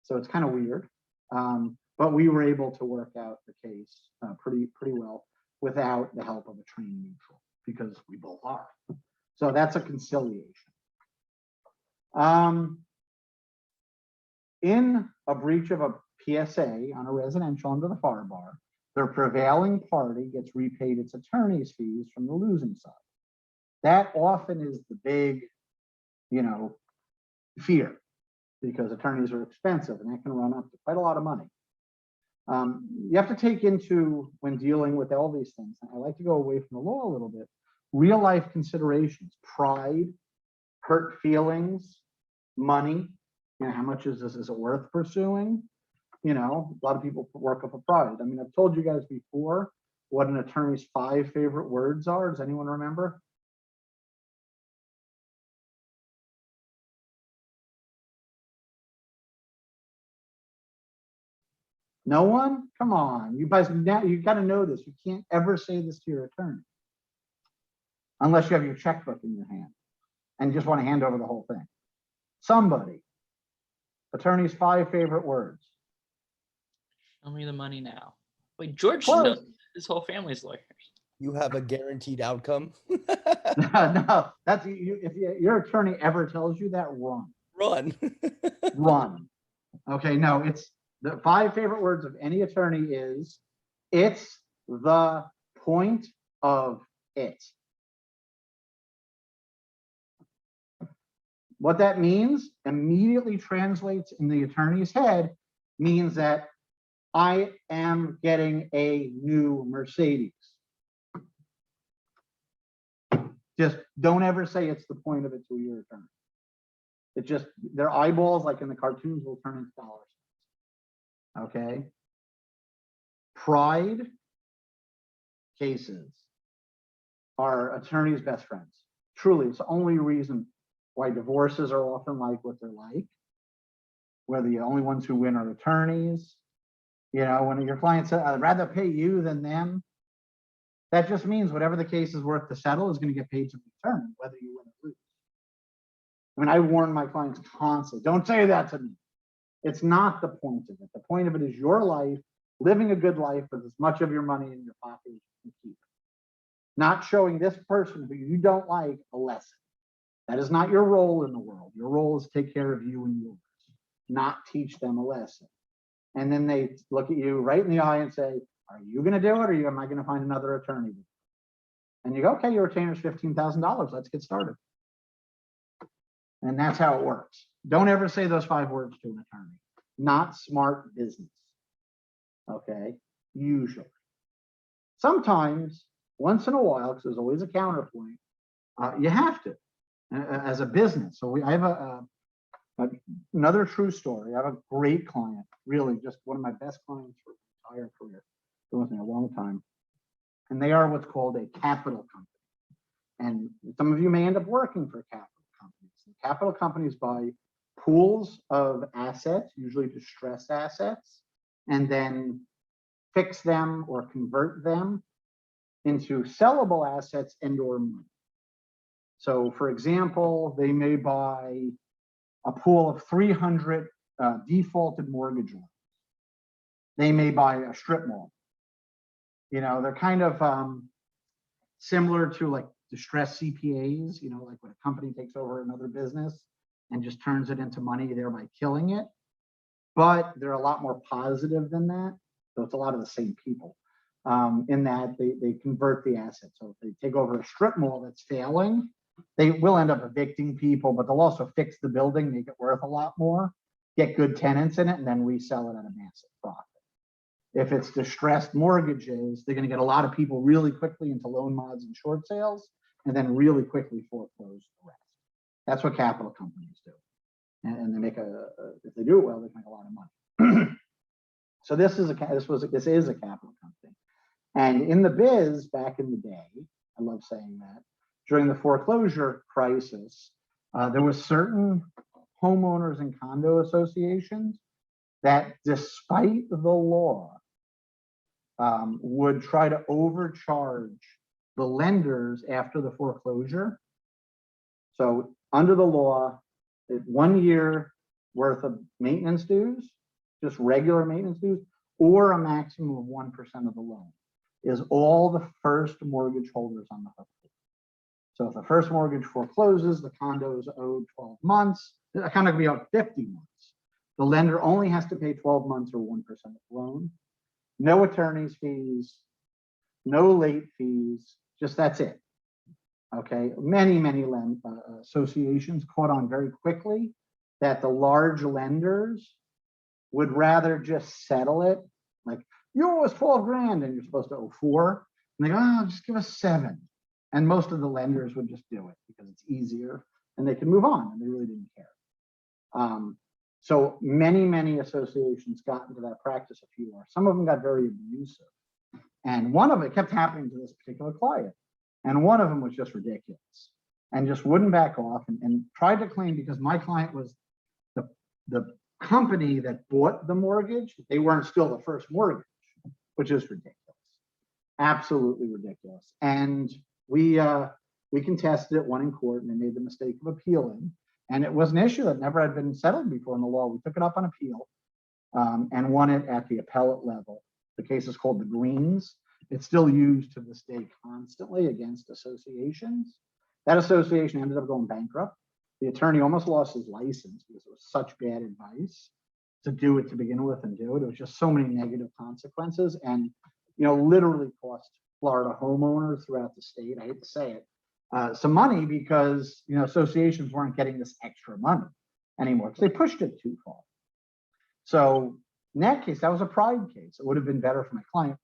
So it's kind of weird, but we were able to work out the case pretty well without the help of a trained neutral, because we both are. So that's a conciliation. In a breach of a PSA on a residential under the FAR bar, the prevailing party gets repaid its attorney's fees from the losing side. That often is the big, you know, fear, because attorneys are expensive and that can run up to quite a lot of money. You have to take into, when dealing with all these things, and I like to go away from the law a little bit, real life considerations: pride, hurt feelings, money. You know, how much is it worth pursuing? you know, a lot of people work up a pride. I mean, I've told you guys before what an attorney's 5 favorite words are. Does anyone remember? No one? Come on, you guys, now you got to know this. You can't ever say this to your attorney unless you have your checkbook in your hand and just want to hand over the whole thing. Somebody, attorney's 5 favorite words. Show me the money now. Wait, George knows his whole family's lawyers. You have a guaranteed outcome. No, that's you. If your attorney ever tells you that, run. Run. Run. Okay, no, it's the 5 favorite words of any attorney is, it's the point of it. What that means immediately translates in the attorney's head, means that I am getting a new Mercedes. Just don't ever say it's the point of it to your attorney. It just, their eyeballs, like in the cartoons, will turn into dollars. Okay. Pride cases are attorneys' best friends. Truly, it's the only reason why divorces are often like what they're like. We're the only ones who win are attorneys. You know, when your client says, I'd rather pay you than them, that just means whatever the case is worth to settle is going to get paid to the attorney, whether you win or lose. I mean, I warn my clients constantly, don't say that to me. It's not the point of it. The point of it is your life, living a good life with as much of your money in your pocket as you can keep. Not showing this person who you don't like a lesson. That is not your role in the world. Your role is to take care of you and yours, not teach them a lesson. And then they look at you right in the eye and say, are you going to do it, or am I going to find another attorney? And you go, okay, your retainer's $15,000. Let's get started. And that's how it works. Don't ever say those 5 words to an attorney. Not smart business. Okay, usually. Sometimes, once in a while, because there's always a counterpoint, you have to, as a business. So I have another true story. I have a great client, really just one of my best clients for my entire career. Been with me a long time. And they are what's called a capital company. And some of you may end up working for capital companies. And capital companies buy pools of assets, usually distressed assets, and then fix them or convert them into sellable assets and or money. So for example, they may buy a pool of 300 defaulted mortgage loans. They may buy a strip mall. You know, they're kind of similar to like distressed CPAs, you know, like when a company takes over another business and just turns it into money, thereby killing it. But they're a lot more positive than that. So it's a lot of the same people in that they convert the assets. So if they take over a strip mall that's failing, they will end up evicting people, but they'll also fix the building, make it worth a lot more, get good tenants in it, and then resell it at a massive profit. If it's distressed mortgages, they're going to get a lot of people really quickly into loan mods and short sales, and then really quickly foreclose the rest. That's what capital companies do. And they make if they do it well, they make a lot of money. So this is a capital company. And in the biz back in the day, I love saying that, during the foreclosure crisis, there was certain homeowners and condo associations that, despite the law, would try to overcharge the lenders after the foreclosure. So under the law, 1 year worth of maintenance dues, just regular maintenance dues, or a maximum of 1% of the loan is all the first mortgage holders on the hook. So if the first mortgage forecloses, the condo is owed 12 months. The condo can be owed 50 months. The lender only has to pay 12 months or 1% of the loan. No attorney's fees, no late fees, just that's it. Okay, many associations caught on very quickly that the large lenders would rather just settle it. Like, you owe us 12 grand and you're supposed to owe 4. And they go, oh, just give us 7. And most of the lenders would just do it because it's easier and they can move on, and they really didn't care. So many associations got into that practice a few more. Some of them got very abusive. And one of it kept happening to this particular client. And one of them was just ridiculous and just wouldn't back off and tried to claim because my client was the company that bought the mortgage, they weren't still the first mortgage, which is ridiculous. Absolutely ridiculous. And we contested it, won in court, and they made the mistake of appealing. And it was an issue that never had been settled before in the law. We took it up on appeal and won it at the appellate level. The case is called the Greens. It's still used to this day constantly against associations. That association ended up going bankrupt. The attorney almost lost his license because it was such bad advice to do it to begin with and do it. It was just so many negative consequences and, literally cost Florida homeowners throughout the state, I hate to say it, some money because, associations weren't getting this extra money anymore because they pushed it too far. So in that case, that was a pride case. It would have been better for my client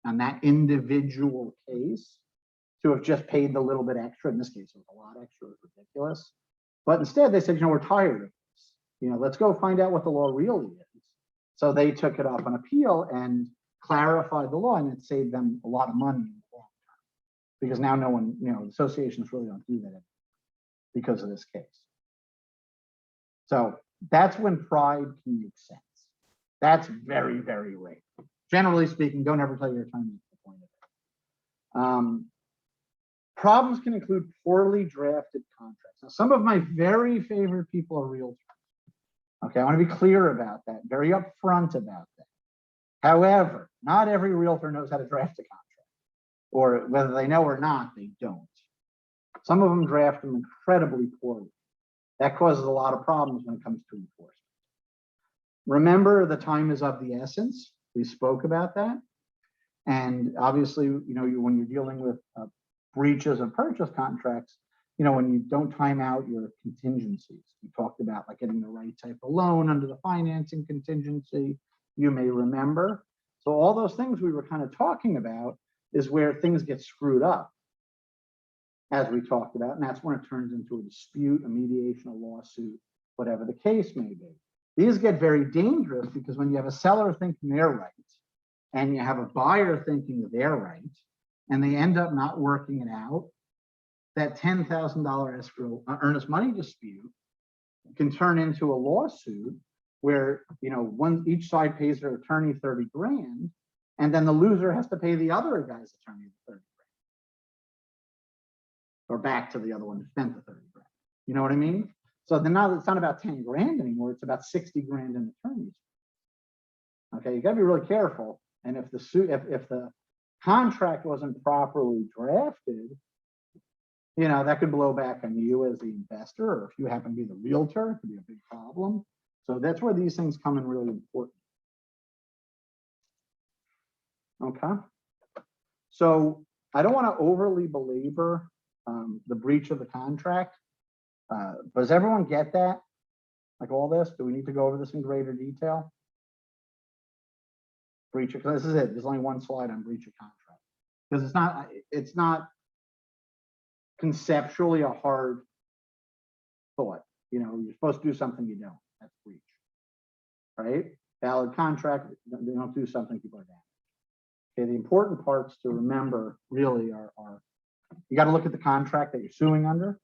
on that individual case to have just paid the little bit extra. In this case, it was a lot extra. It was ridiculous. But instead, they said, we're tired of this. Let's go find out what the law really is. So they took it up on appeal and clarified the law, and it saved them a lot of money in the long term. Because now no one, associations really don't do that because of this case. So that's when pride can make sense. That's very, very rare. Generally speaking, don't ever tell your attorney the point of it. Problems can include poorly drafted contracts. Now, some of my very favorite people are realtors. Okay, I want to be clear about that, very upfront about that. However, not every realtor knows how to draft a contract, or whether they know or not, they don't. Some of them draft them incredibly poorly. That causes a lot of problems when it comes to enforcement. Remember, the time is of the essence. We spoke about that. And obviously, when you're dealing with breaches of purchase contracts, when you don't time out your contingencies, we talked about like getting the right type of loan under the financing contingency, you may remember. So all those things we were kind of talking about is where things get screwed up, as we talked about, and that's when it turns into a dispute, a mediation, a lawsuit, whatever the case may be. These get very dangerous because when you have a seller thinking they're right and you have a buyer thinking they're right, and they end up not working it out, that $10,000 escrow earnest money dispute can turn into a lawsuit where each side pays their attorney 30 grand, and then the loser has to pay the other guy's attorney 30 grand, or back to the other one who spent the 30 grand. You know what I mean? So then now it's not about 10 grand anymore; it's about 60 grand in attorneys. Okay, you got to be really careful. And if the suit, if the contract wasn't properly drafted, that could blow back on you as the investor, or if you happen to be the realtor, it could be a big problem. So that's where these things come in really important. Okay. So I don't want to overly belabor the breach of the contract. Does everyone get that? Like all this? Do we need to go over this in greater detail? Breach of, because this is it. There's only one slide on breach of contract. Because it's not conceptually a hard thought. You're supposed to do something you don't. That's breach. Right? Valid contract, they don't do something, people are damaged. Okay, the important parts to remember really are you got to look at the contract that you're suing under,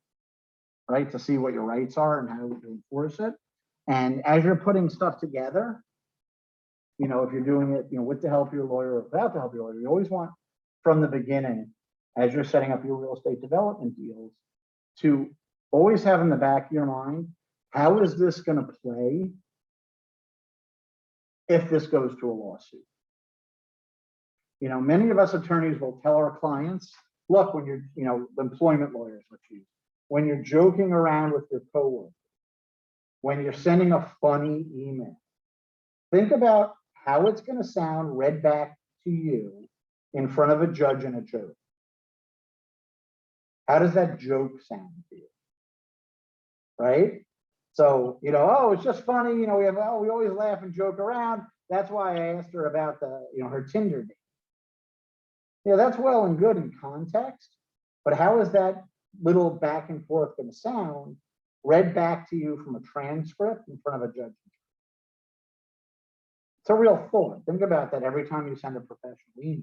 right, to see what your rights are and how to enforce it. And as you're putting stuff together, if you're doing it, with the help of your lawyer or without the help of your lawyer, you always want from the beginning, as you're setting up your real estate development deals, to always have in the back of your mind, how is this going to play if this goes to a lawsuit? Many of us attorneys will tell our clients, look, when you're, the employment lawyers, when you're joking around with your coworker, when you're sending a funny email, think about how it's going to sound read back to you in front of a judge in a joke. How does that joke sound to you? Right? So, oh, it's just funny. We always laugh and joke around. That's why I asked her about her Tinder date. That's well and good in context, but how is that little back and forth going to sound read back to you from a transcript in front of a judge? It's a real thought. Think about that every time you send a professional email.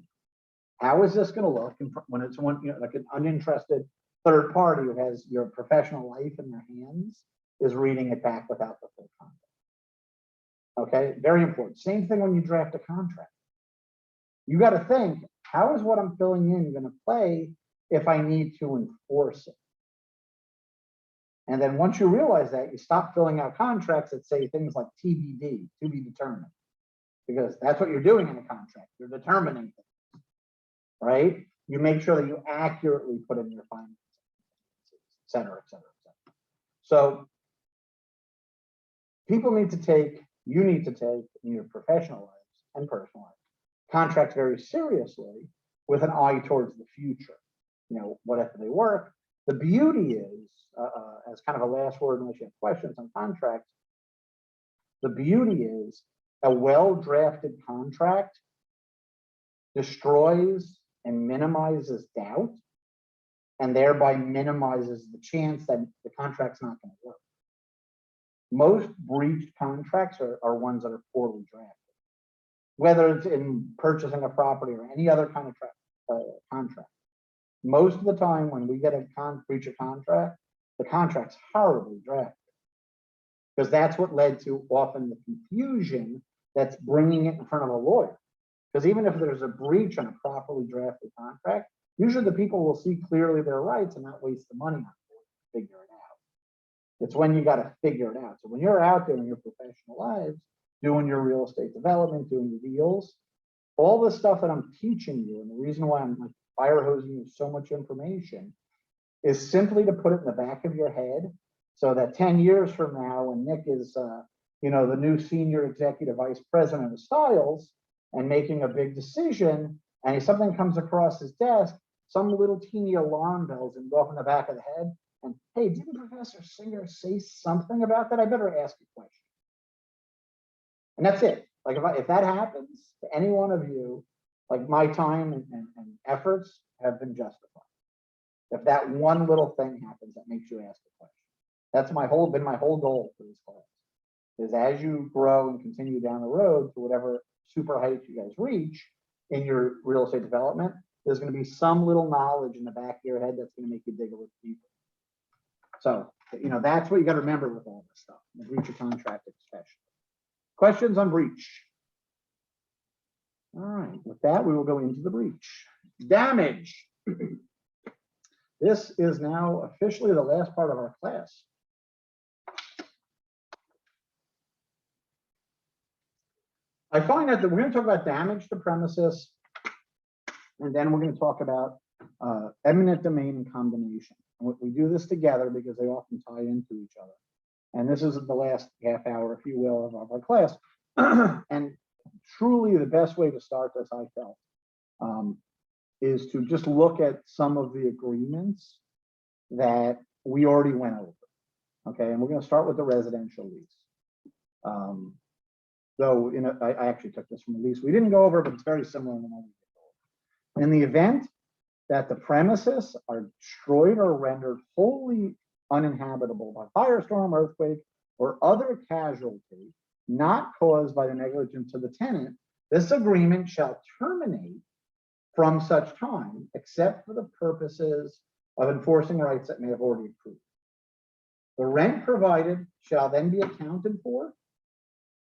How is this going to look when it's one, like an uninterested third party who has your professional life in their hands is reading it back without the full context? Okay, very important. Same thing when you draft a contract. You got to think, how is what I'm filling in going to play if I need to enforce it? And then once you realize that, you stop filling out contracts that say things like TBD, to be determined, because that's what you're doing in a contract. You're determining things, right? You make sure that you accurately put in your finances, et cetera, et cetera, et cetera. So people need to take, you need to take in your professional lives and personal lives, contracts very seriously with an eye towards the future. You know, what if they work? The beauty is, as kind of a last word, unless you have questions on contracts, the beauty is a well-drafted contract destroys and minimizes doubt, and thereby minimizes the chance that the contract's not going to work. Most breached contracts are ones that are poorly drafted, whether it's in purchasing a property or any other kind of contract. Most of the time when we get a breach of contract, the contract's horribly drafted, because that's what led to often the confusion that's bringing it in front of a lawyer. Because even if there's a breach on a properly drafted contract, usually the people will see clearly their rights and not waste the money on it to figure it out. It's when you got to figure it out. So when you're out there in your professional lives, doing your real estate development, doing your deals, all the stuff that I'm teaching you, and the reason why I'm like fire hosing you so much information is simply to put it in the back of your head so that 10 years from now, when Nick is, you know, the new senior executive vice president of Styles and making a big decision, and if something comes across his desk, some little teeny alarm bells and go off in the back of the head. And hey, didn't Professor Singer say something about that? I better ask a question. And that's it. Like if that happens to any one of you, like my time and efforts have been justified. If that one little thing happens that makes you ask a question. That's been my whole goal for this class, is as you grow and continue down the road to whatever super heights you guys reach in your real estate development, there's going to be some little knowledge in the back of your head that's going to make you dig a little deeper. So, you know, that's what you got to remember with all this stuff, the breach of contract especially. Questions on breach? All right, with that, we will go into the breach. Damage. This is now officially the last part of our class. I find that we're going to talk about damage to premises, and then we're going to talk about eminent domain and condemnation. And we do this together because they often tie into each other. And this is the last half hour, if you will, of our class. And truly the best way to start this, I felt, is to just look at some of the agreements that we already went over. Okay, and we're going to start with the residential lease. Though, you know, I actually took this from the lease. We didn't go over, but it's very similar. In the event that the premises are destroyed or rendered wholly uninhabitable by firestorm, earthquake, or other casualty not caused by the negligence of the tenant, this agreement shall terminate from such time, except for the purposes of enforcing rights that may have already accrued. The rent provided shall then be accounted for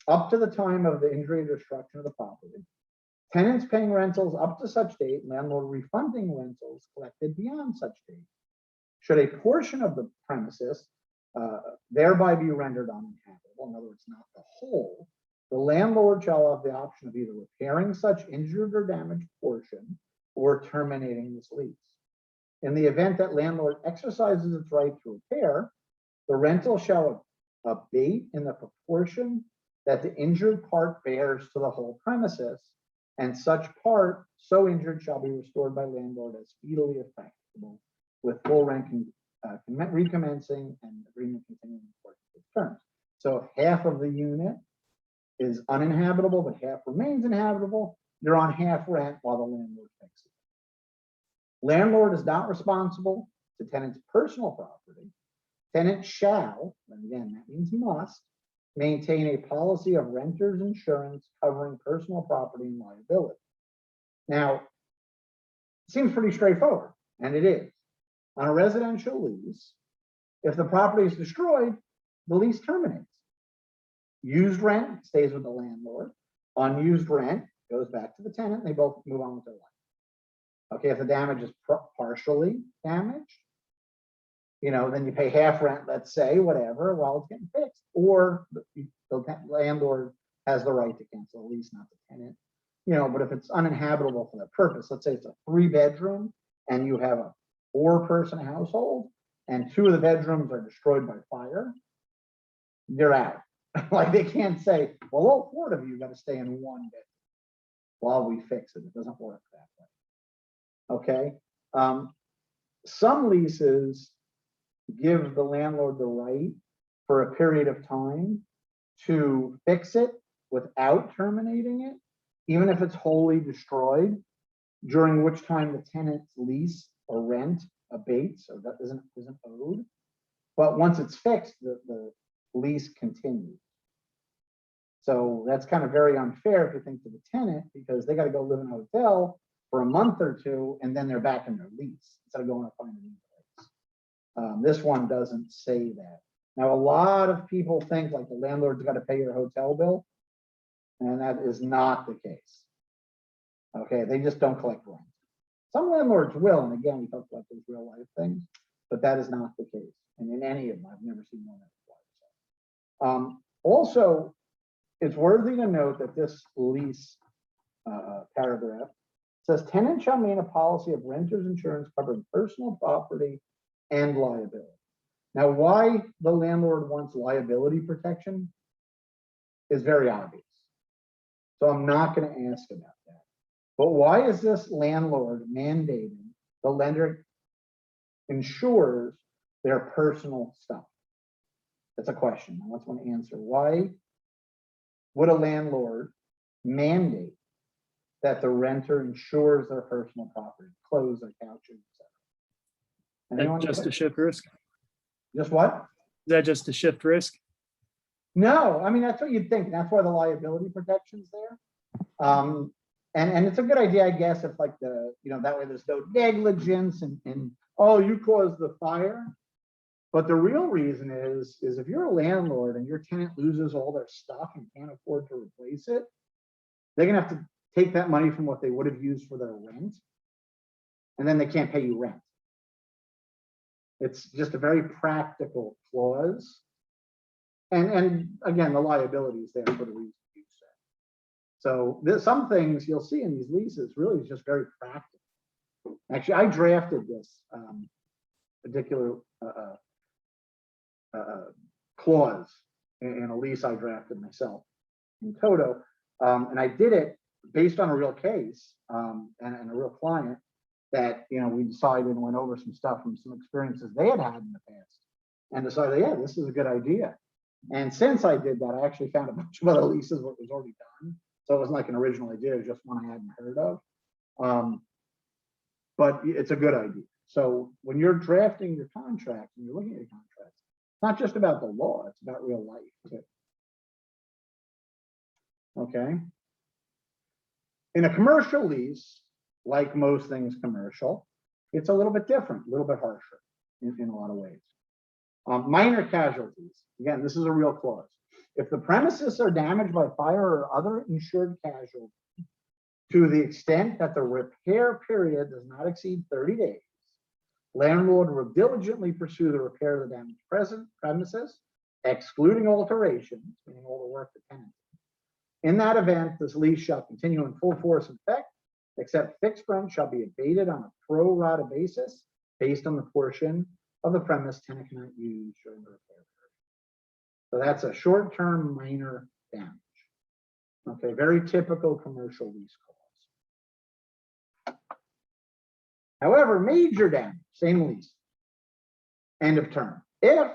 up to the time of the injury or destruction of the property. Tenants paying rentals up to such date, landlord refunding rentals collected beyond such date. Should a portion of the premises thereby be rendered uninhabitable, in other words, not the whole, the landlord shall have the option of either repairing such injured or damaged portion or terminating this lease. In the event that landlord exercises its right to repair, the rental shall abate in the proportion that the injured part bears to the whole premises, and such part so injured shall be restored by landlord as speedily effectuable, with full rent recommencing and agreement continuing according to its terms. So if half of the unit is uninhabitable, but half remains inhabitable, you're on half rent while the landlord fixes it. Landlord is not responsible to tenant's personal property. Tenant shall, and again, that means must, maintain a policy of renter's insurance covering personal property and liability. Now, it seems pretty straightforward, and it is. On a residential lease, if the property is destroyed, the lease terminates. Used rent stays with the landlord. Unused rent goes back to the tenant. They both move on with their life. Okay, if the damage is partially damaged, then you pay half rent, let's say, whatever, while it's getting fixed. Or the landlord has the right to cancel the lease, not the tenant. But if it's uninhabitable for that purpose, let's say it's a 3-bedroom and you have a 4-person household and 2 of the bedrooms are destroyed by fire, you're out. Like they can't say, well, all 4 of you got to stay in 1 bedroom while we fix it. It doesn't work that way. Okay. Some leases give the landlord the right for a period of time to fix it without terminating it, even if it's wholly destroyed, during which time the tenant's lease or rent abates or that isn't owed. But once it's fixed, the lease continues. So that's kind of very unfair if you think to the tenant, because they got to go live in a hotel for a month or 2 and then they're back in their lease instead of going to find a new place. This one doesn't say that. Now, a lot of people think like the landlord's got to pay your hotel bill, and that is not the case. Okay, they just don't collect rent. Some landlords will, and again, we talked about those real life things, but that is not the case. And in any of them, I've never seen one that applies. Also, it's worthy to note that this lease paragraph says tenant shall maintain a policy of renter's insurance covering personal property and liability. Now, why the landlord wants liability protection is very obvious. So I'm not going to ask about that. But why is this landlord mandating the lender insures their personal stuff? That's a question. I want to answer. Why would a landlord mandate that the renter insures their personal property, clothes or couches, etc.? Just to shift risk? Just what? Is that just to shift risk? No, I mean, that's what you'd think. That's why the liability protection's there. And it's a good idea, I guess, if like that way there's no negligence and oh, you caused the fire. But the real reason is if you're a landlord and your tenant loses all their stuff and can't afford to replace it, they're gonna have to take that money from what they would have used for their rent, and then they can't pay you rent. It's just a very practical clause. And again, the liability is there for the reason you said. So there's some things you'll see in these leases really is just very practical. Actually, I drafted this particular clause in a lease I drafted myself in Toto. And I did it based on a real case and a real client that, we decided and went over some stuff from some experiences they had in the past and decided, yeah, this is a good idea. And since I did that, I actually found a bunch of other leases where it was already done. So it wasn't like an original idea, it was just one I hadn't heard of. But it's a good idea. So when you're drafting your contract and you're looking at your contracts, it's not just about the law, it's about real life too. Okay. In a commercial lease, like most things commercial, it's a little bit different, a little bit harsher in a lot of ways. Minor casualties. Again, this is a real clause. If the premises are damaged by fire or other insured casualty to the extent that the repair period does not exceed 30 days, landlord will diligently pursue the repair of the damaged premises, excluding alterations, meaning all the work the tenant did. In that event, this lease shall continue in full force and effect, except fixed rent shall be abated on a pro rata basis based on the portion of the premise tenant cannot use during the repair period. So that's a short-term minor damage. Okay, very typical commercial lease clause. However, major damage, same lease, end of term. If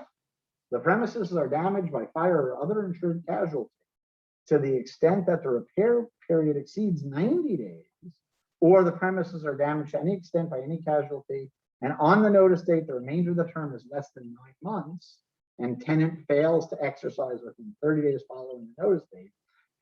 the premises are damaged by fire or other insured casualty to the extent that the repair period exceeds 90 days, or the premises are damaged to any extent by any casualty, and on the notice date, the remainder of the term is less than 9 months, and tenant fails to exercise within 30 days following the notice date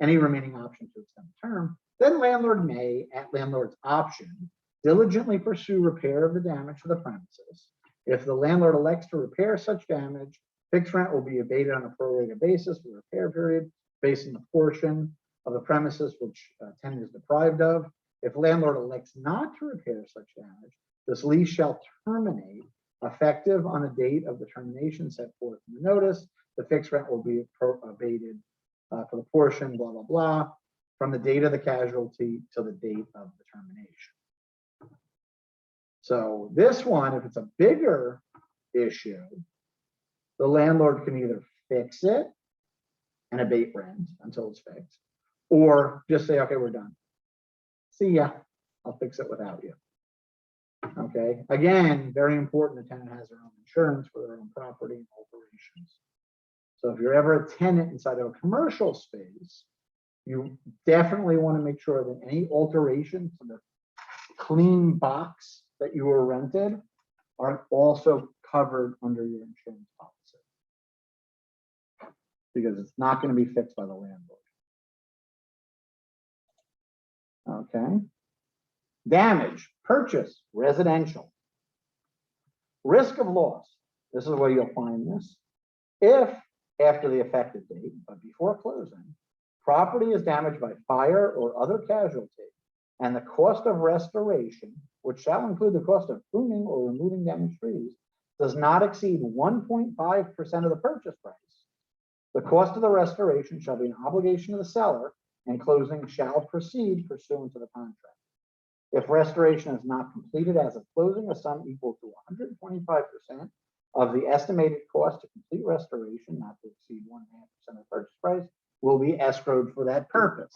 any remaining option to extend the term, then landlord may, at landlord's option, diligently pursue repair of the damage to the premises. If the landlord elects to repair such damage, fixed rent will be abated on a prorated basis for the repair period based on the portion of the premises which tenant is deprived of. If landlord elects not to repair such damage, this lease shall terminate effective on a date of the termination set forth in the notice. The fixed rent will be abated for the portion, blah, blah, blah, from the date of the casualty to the date of the termination. So this one, if it's a bigger issue, the landlord can either fix it and abate rent until it's fixed, or just say, okay, we're done. See ya, I'll fix it without you. Okay, again, very important, the tenant has their own insurance for their own property and operations. So if you're ever a tenant inside of a commercial space, you definitely want to make sure that any alterations to the clean box that you were rented are also covered under your insurance policy, because it's not going to be fixed by the landlord. Okay. Damage, purchase, residential. Risk of loss. This is where you'll find this. If after the effective date, but before closing, property is damaged by fire or other casualty, and the cost of restoration, which shall include the cost of pruning or removing damaged trees, does not exceed 1.5% of the purchase price, the cost of the restoration shall be an obligation of the seller, and closing shall proceed pursuant to the contract. If restoration is not completed as of closing, a sum equal to 125% of the estimated cost to complete restoration, not to exceed 1.5% of the purchase price, will be escrowed for that purpose.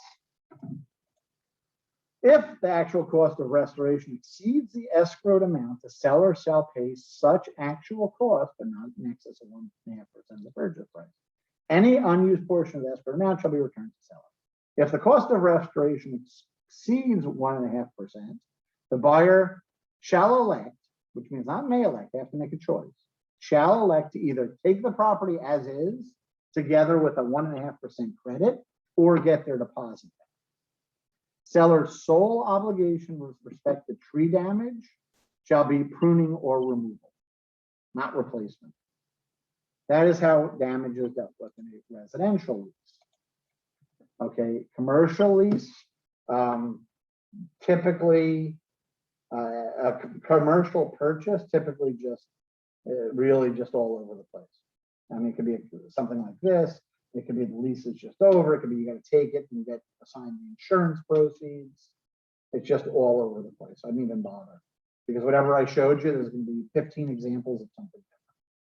If the actual cost of restoration exceeds the escrowed amount, the seller shall pay such actual cost, but not in excess of 1.5% of the purchase price. Any unused portion of the escrowed amount shall be returned to seller. If the cost of restoration exceeds 1.5%, the buyer shall elect, which means not may elect, they have to make a choice, shall elect to either take the property as is, together with a 1.5% credit, or get their deposit back. Seller's sole obligation with respect to tree damage shall be pruning or removal, not replacement. That is how damage is dealt with in a residential lease. Okay, commercial lease, typically a commercial purchase, typically just really just all over the place. I mean, it could be something like this. It could be the lease is just over. It could be you got to take it and get assigned the insurance proceeds. It's just all over the place. I didn't even bother, because whatever I showed you, there's going to be 15 examples of something different.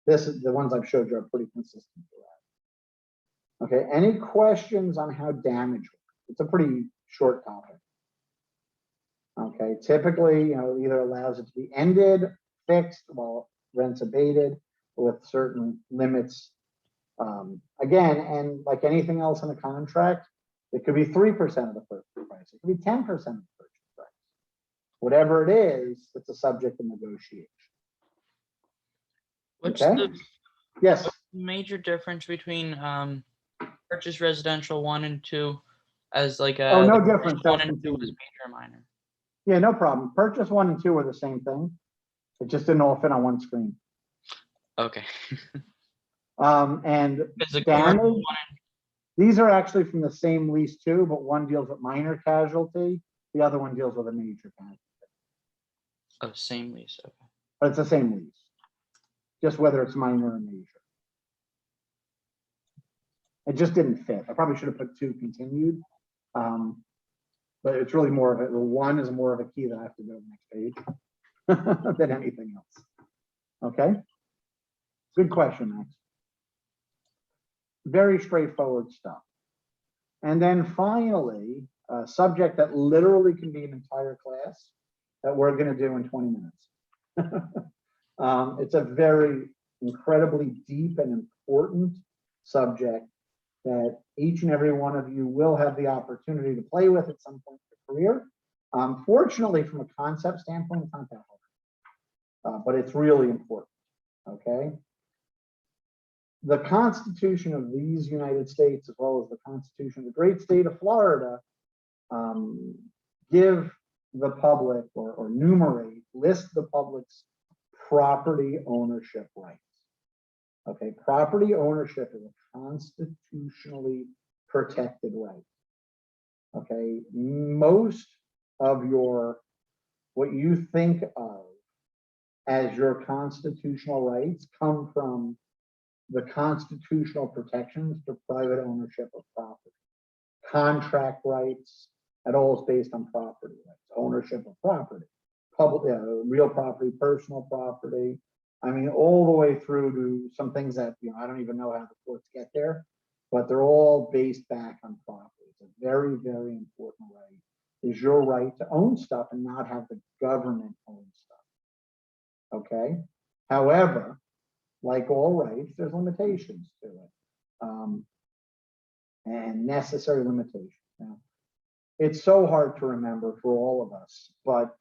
This is the ones I've showed you are pretty consistent for that. Okay, any questions on how damage works? It's a pretty short topic. Okay, typically, either allows it to be ended, fixed, while rent's abated, with certain limits. Again, and like anything else in the contract, it could be 3% of the purchase price. It could be 10% of the purchase price. Whatever it is, it's a subject of negotiation. What's Okay? the Yes. major difference between purchase residential 1 and 2 as like a Oh, no difference. 1 That's and 2 was confusing. major or minor? Yeah, no problem. Purchase 1 and 2 are the same thing. It just didn't all fit on one screen. Okay. And Is the commercial damage, one these are actually from the same lease too, but one deals with minor casualty, the other one deals with a major casualty. oh, same lease. Okay. But it's the same lease, just whether it's minor or major. It just didn't fit. I probably should have put 2 continued, but it's really more of it. The 1 is more of a key that I have to go to the next page than anything else. Okay, good question, Max. Very straightforward stuff. And then finally, a subject that literally can be an entire class that we're going to do in 20 minutes. It's a very incredibly deep and important subject that each and every one of you will have the opportunity to play with at some point in your career. Fortunately, from a concept standpoint, it's not that hard, but it's really important. Okay. the Constitution of these United States, as well as the Constitution of the great state of Florida, give the public or list the public's property ownership rights. Okay, property ownership is a constitutionally protected right. Okay, most of what you think of as your constitutional rights come from the constitutional protections to private ownership of property. Contract rights, that all is based on property rights, ownership of property, public, real property, personal property. I mean, all the way through to some things that, I don't even know how the courts get there, but they're all based back on property. It's a very, very important right, is your right to own stuff and not have the government own stuff. Okay. However, like all rights, there's limitations to it, and necessary limitations. Now, it's so hard to remember for all of us, but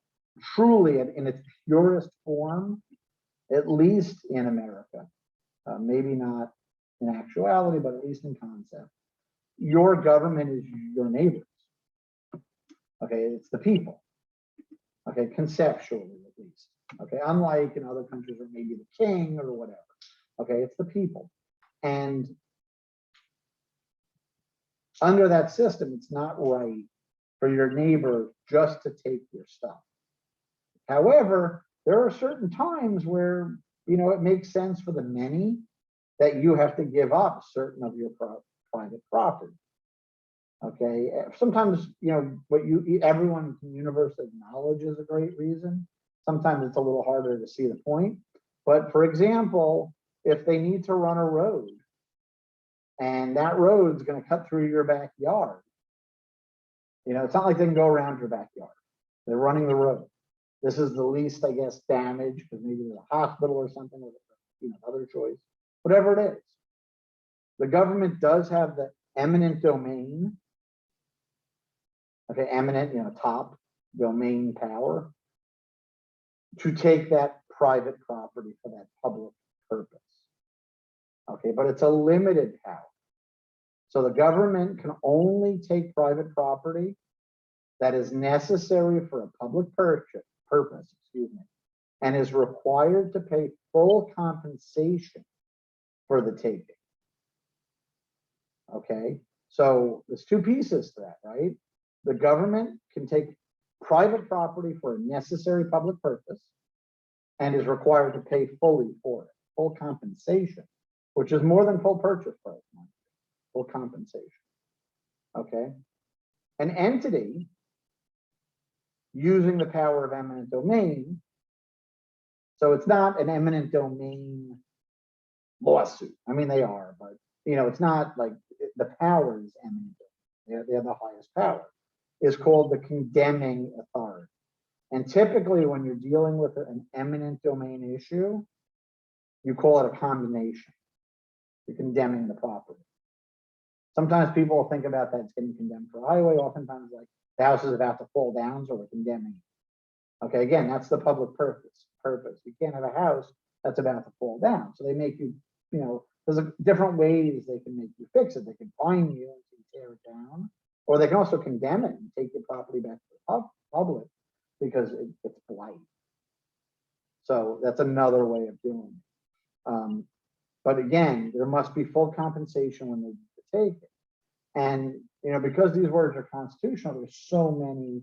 truly, in its purest form, at least in America, maybe not in actuality, but at least in concept, your government is your neighbors. Okay, it's the people. Okay, conceptually at least. Okay, unlike in other countries where maybe the king or whatever. Okay, it's the people. And under that system, it's not right for your neighbor just to take your stuff. However, there are certain times where, it makes sense for the many that you have to give up certain of your private property. Okay, sometimes, what everyone in the universe acknowledges a great reason. Sometimes it's a little harder to see the point. But for example, if they need to run a road and that road's going to cut through your backyard, it's not like they can go around your backyard. They're running the road. This is the least, I guess, damage, because maybe there's a hospital or something with other choice, whatever it is. The government does have the eminent domain. Okay, eminent, top domain power to take that private property for that public purpose. Okay, but it's a limited power. So the government can only take private property that is necessary for a public purpose, and is required to pay full compensation for the taking. Okay, so there's two pieces to that, right? The government can take private property for a necessary public purpose and is required to pay fully for it, full compensation, which is more than full purchase price, full compensation. Okay, an entity using the power of eminent domain, so it's not an eminent domain lawsuit. I mean, they are, but it's not like the power is eminent domain. They're the highest power. Is called the condemning authority. And typically when you're dealing with an eminent domain issue, you call it a condemnation. You're condemning the property. Sometimes people think about that as getting condemned for a highway. Oftentimes, like the house is about to fall down, so we're condemning it. Okay, again, that's the public purpose. You can't have a house that's about to fall down. So they make you, there's different ways they can make you fix it. They can fine you and tear it down, or they can also condemn it and take your property back to the public because it's blight. So that's another way of doing it. But again, there must be full compensation when they take it. And, because these words are constitutional, there's so many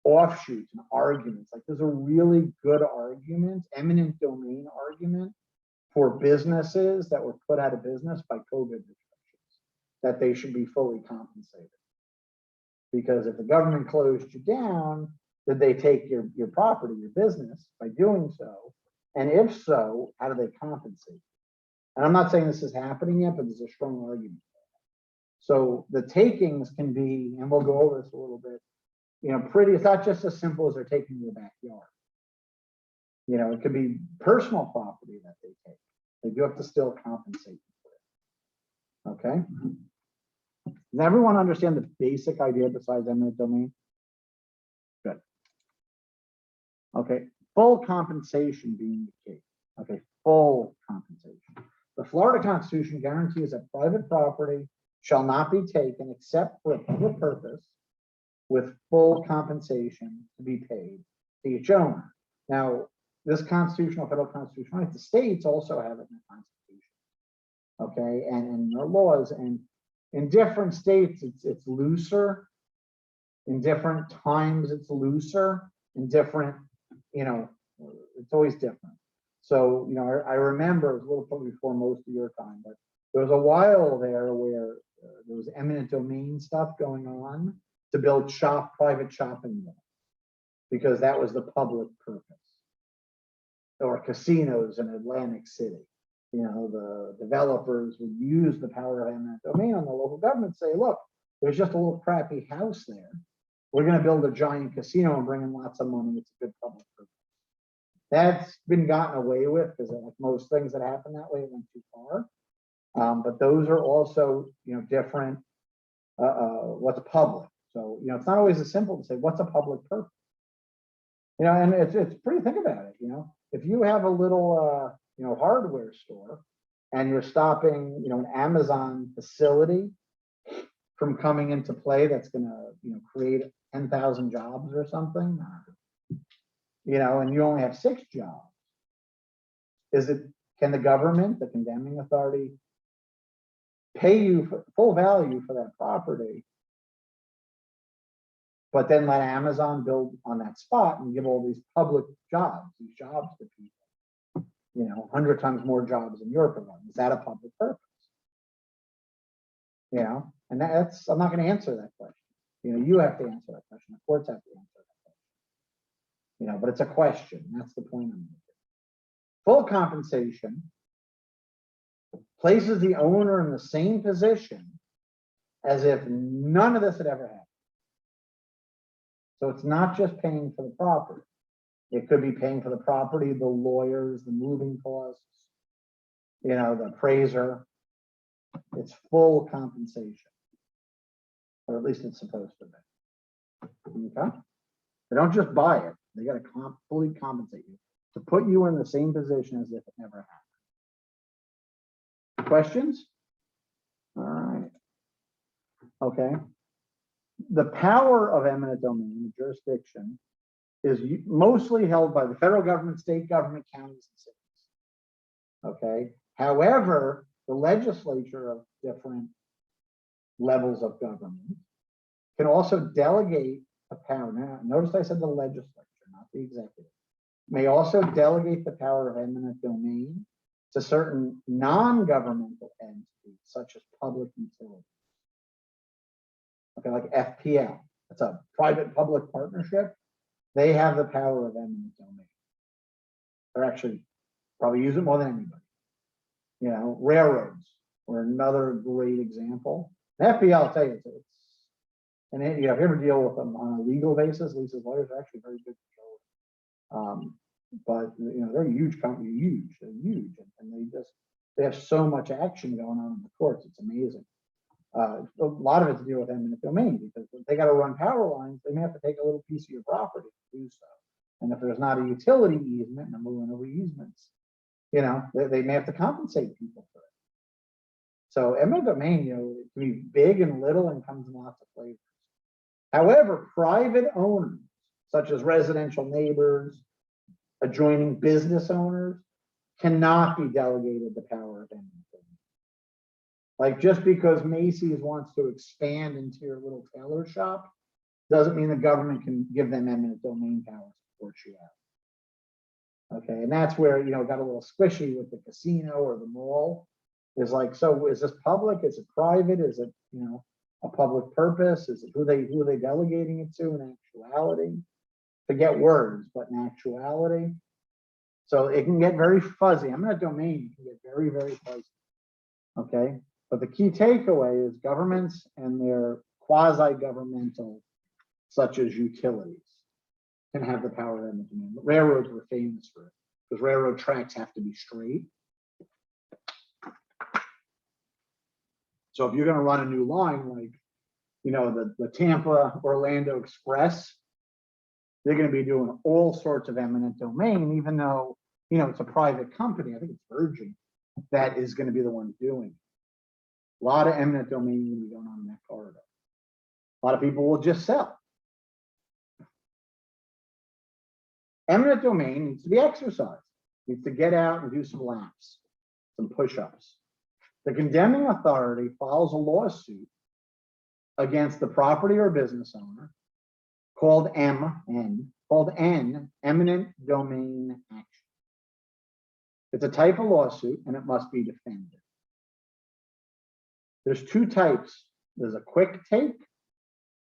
offshoots and arguments. Like there's a really good argument, eminent domain argument for businesses that were put out of business by COVID restrictions, that they should be fully compensated. Because if the government closed you down, did they take your property, your business by doing so? And if so, how do they compensate? And I'm not saying this is happening yet, but there's a strong argument. So the takings can be, and we'll go over this a little bit, it's not just as simple as they're taking your backyard. It could be personal property that they take. They do have to still compensate for it. Okay. Does everyone understand the basic idea besides eminent domain? Good. Okay, full compensation being the key. Okay, full compensation. The Florida Constitution guarantees that private property shall not be taken except for a public purpose with full compensation to be paid to each owner. Now, this constitutional, federal constitution, right, the states also have it in the Constitution. Okay, and their laws, and in different states, it's looser. In different times, it's looser. In different, it's always different. So, I remember it was a little bit before most of your time, but there was a while there where there was eminent domain stuff going on to build private shopping malls, because that was the public purpose. Or casinos in Atlantic City. The developers would use the power of eminent domain on the local government, say, look, there's just a little crappy house there. We're going to build a giant casino and bring in lots of money. It's a good public purpose. That's been gotten away with, because like most things that happen that way, it went too far. But those are also, different, what's public. So, it's not always as simple to say, what's a public purpose? And it's pretty, think about it, if you have a little, hardware store and you're stopping, an Amazon facility from coming into play, that's going to, create 10,000 jobs or something, and you only have 6 jobs. Can the government, the condemning authority, pay you for full value for that property, but then let Amazon build on that spot and give all these public jobs, to people? 100 times more jobs than you're providing. Is that a public purpose? And that's, I'm not going to answer that question. You have to answer that question. The courts have to answer that question. But it's a question. That's the point I'm making. Full compensation places the owner in the same position as if none of this had ever happened. So it's not just paying for the property. It could be paying for the property, the lawyers, the moving costs, the appraiser. It's full compensation, or at least it's supposed to be. Okay? They don't just buy it. They got to fully compensate you to put you in the same position as if it never happened. Questions? All right. Okay. The power of eminent domain, the jurisdiction, is mostly held by the federal government, state government, counties, and cities. Okay. However, the legislature of different levels of government can also delegate a power. Now, notice I said the legislature, not the executive. May also delegate the power of eminent domain to certain non-governmental entities, such as public utilities. Okay, like FPL. It's a private-public partnership. They have the power of eminent domain. They're actually probably use it more than anybody. Railroads are another great example. FPL, I'll tell you, and if you ever deal with them on a legal basis, Lisa's lawyers are actually very good to deal with. But they're a huge company, they're huge, and they have so much action going on in the courts. It's amazing. A lot of it to do with eminent domain, because if they got to run power lines, they may have to take a little piece of your property to do so. And if there's not a utility easement, and I'm moving over easements, they may have to compensate people for it. So eminent domain, it can be big and little and comes in lots of flavors. However, private owners, such as residential neighbors, adjoining business owners, cannot be delegated the power of eminent domain. Like, just because Macy's wants to expand into your little tailor shop doesn't mean the government can give them eminent domain powers to force you out. Okay, and that's where, it got a little squishy with the casino or the mall. Is like, so is this public? Is it private? Is it, a public purpose? Is it who are they delegating it to in actuality? Forget words, but in actuality. So it can get very fuzzy. Eminent domain can get very, very fuzzy. Okay. But the key takeaway is governments and their quasi-governmental, such as utilities, can have the power of eminent domain. Railroads were famous for it, because railroad tracks have to be straight. So if you're going to run a new line, like, the Tampa Orlando Express, they're going to be doing all sorts of eminent domain, even though, it's a private company. I think it's Virgin. that is going to be the one doing it. A lot of eminent domain will be going on in that corridor. A lot of people will just sell. Eminent domain needs to be exercised, needs to get out and do some laps, some push-ups. The condemning authority files a lawsuit against the property or business owner called N, eminent domain action. It's a type of lawsuit and it must be defended. There's two types. There's a quick take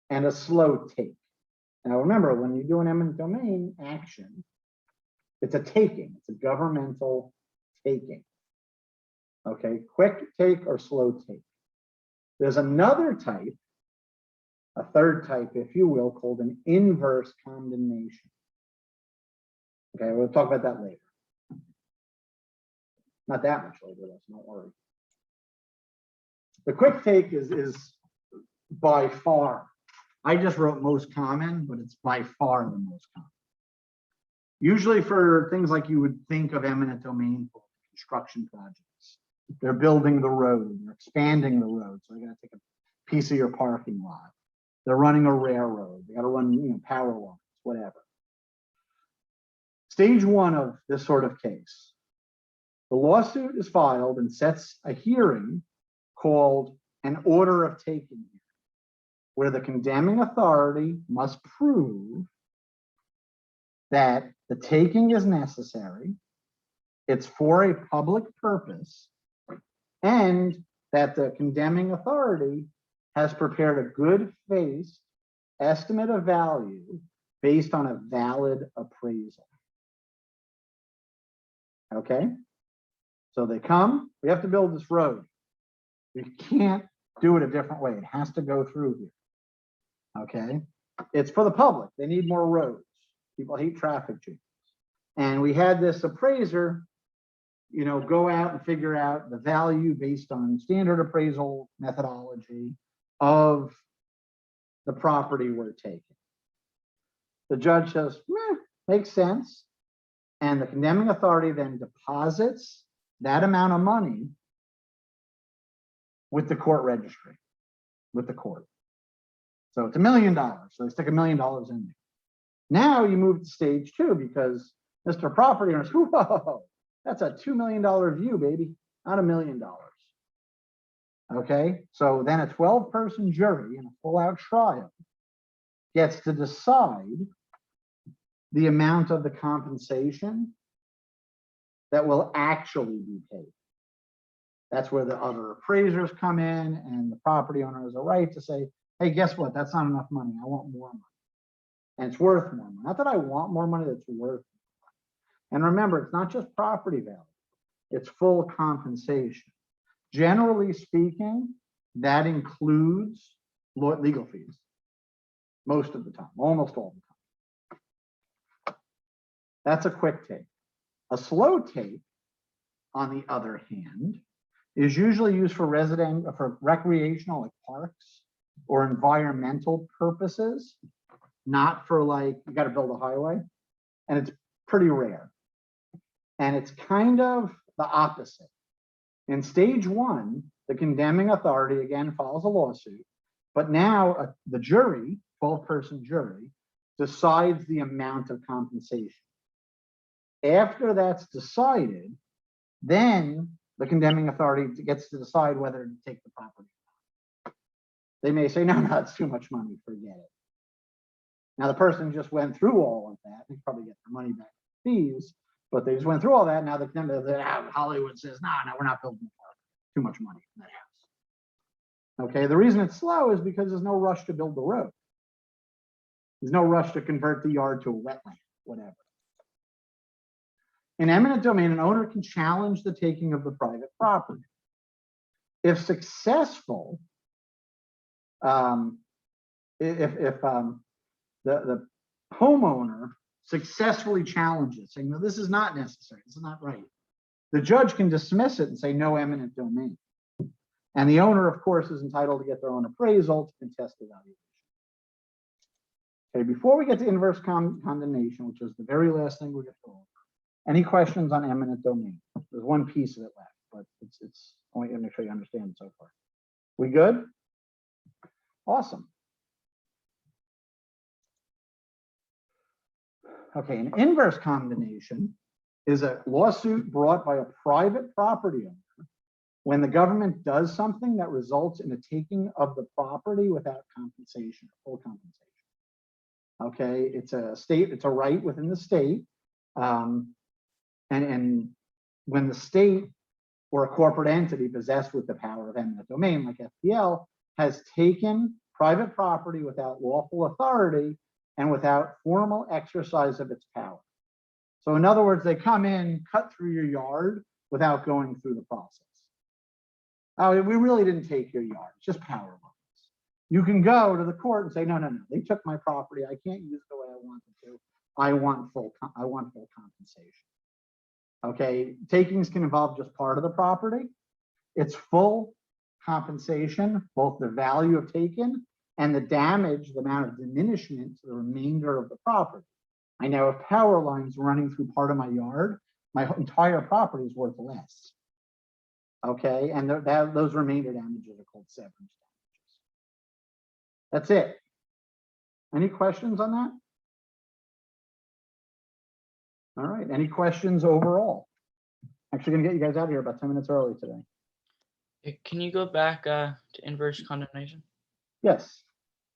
and a slow take. Now remember, when you do an eminent domain action, it's a taking, it's a governmental taking. Okay, quick take or slow take. There's another type, a third type, if you will, called an inverse condemnation. Okay, we'll talk about that later. Not that much later, though, so don't worry. The quick take is by far, I just wrote most common, but it's by far the most common. Usually for things like you would think of eminent domain for construction projects. They're building the road, they're expanding the road, so they're going to take a piece of your parking lot. They're running a railroad, they got to run power lines, whatever. Stage one of this sort of case. The lawsuit is filed and sets a hearing called an order of taking, where the condemning authority must prove that the taking is necessary, it's for a public purpose, and that the condemning authority has prepared a good faith estimate of value based on a valid appraisal. Okay, so they come, we have to build this road. We can't do it a different way. It has to go through here. Okay, it's for the public. They need more roads. People hate traffic jams. And we had this appraiser, go out and figure out the value based on standard appraisal methodology of the property we're taking. The judge says, makes sense. And the condemning authority then deposits that amount of money with the court registry, with the court. So it's $1 million. So they stick $1 million in there. Now you move to stage two because Mr. Property owner says, whoa, that's a $2 million view, baby, not $1 million. Okay, so then a 12-person jury in a full-out trial gets to decide the amount of the compensation that will actually be paid. That's where the other appraisers come in, and the property owner has a right to say, hey, guess what? That's not enough money. I want more money. And it's worth more money. Not that I want more money, that's worth more money. And remember, it's not just property value, it's full compensation. Generally speaking, that includes legal fees. Most of the time, almost all the time. That's a quick take. A slow take, on the other hand, is usually used for recreational, like parks or environmental purposes, not for like, you got to build a highway, and it's pretty rare. And it's kind of the opposite. In stage one, the condemning authority again files a lawsuit, but now the jury, 12-person jury, decides the amount of compensation. After that's decided, then the condemning authority gets to decide whether to take the property. They may say, no, it's too much money, forget it. Now the person just went through all of that, they probably get their money back fees, but they just went through all that. Now Hollywood says, no, we're not building the park. Too much money in that house. Okay, the reason it's slow is because there's no rush to build the road. There's no rush to convert the yard to a wetland, whatever. In eminent domain, an owner can challenge the taking of the private property. If successful, the homeowner successfully challenges, saying, no, this is not necessary, this is not right, the judge can dismiss it and say no eminent domain. And the owner, of course, is entitled to get their own appraisal to contest the valuation. Okay, before we get to inverse condemnation, which is the very last thing we're going to go over, any questions on eminent domain? There's one piece of it left. but it's, I want you to make sure you understand it so far. We good? Awesome. Okay, an inverse condemnation is a lawsuit brought by a private property owner when the government does something that results in a taking of the property without compensation, full compensation. Okay, it's a right within the state. And when the state or a corporate entity possessed with the power of eminent domain, like FPL, has taken private property without lawful authority and without formal exercise of its power. So in other words, they come in, cut through your yard without going through the process. Oh, we really didn't take your yard, it's just power lines. You can go to the court and say, no, they took my property. I can't use it the way I wanted to. I want full compensation. Okay, takings can involve just part of the property. It's full compensation, both the value of taken and the damage, the amount of diminishment to the remainder of the property. I now have power lines running through part of my yard. My entire property is worth less. Okay, and those remainder damages are called severance damages. That's it. Any questions on that? All right, any questions overall? Actually gonna get you guys out of here about 10 minutes early today. Can you go back to inverse condemnation? Yes,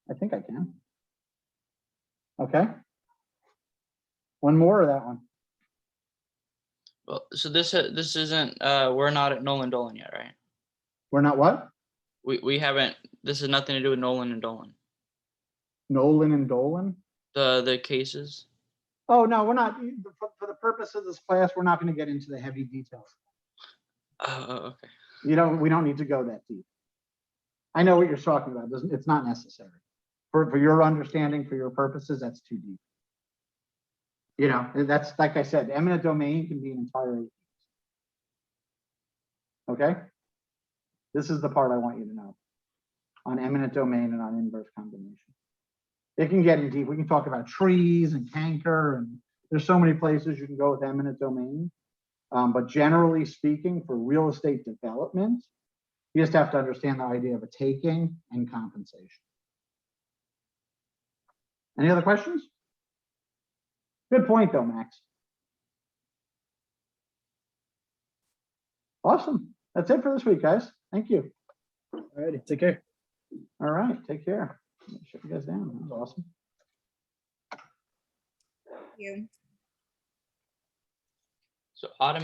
I think I can. Okay. One more or that one? Well, so this isn't we're not at Nolan Dolan yet, right? We're not what? We haven't. This has nothing to do with Nolan and Dolan. Nolan and Dolan? The cases. Oh no, we're not. For the purpose of this class, we're not going to get into the heavy details. Oh, okay. We don't need to go that deep. I know what you're talking about. It's not necessary. For your understanding, for your purposes, that's too deep. You know, that's like I said, eminent domain can be an entire 8 weeks. Okay? This is the part I want you to know on eminent domain and on inverse condemnation. It can get in deep. We can talk about trees and canker, and there's so many places you can go with eminent domain. But generally speaking, for real estate development, you just have to understand the idea of a taking and compensation. Any other questions? Good point though, Max. Awesome. That's it for this week, guys. Thank you. All righty, take care. All right, take care. Shut you guys down. That was awesome. Thank you. So automate.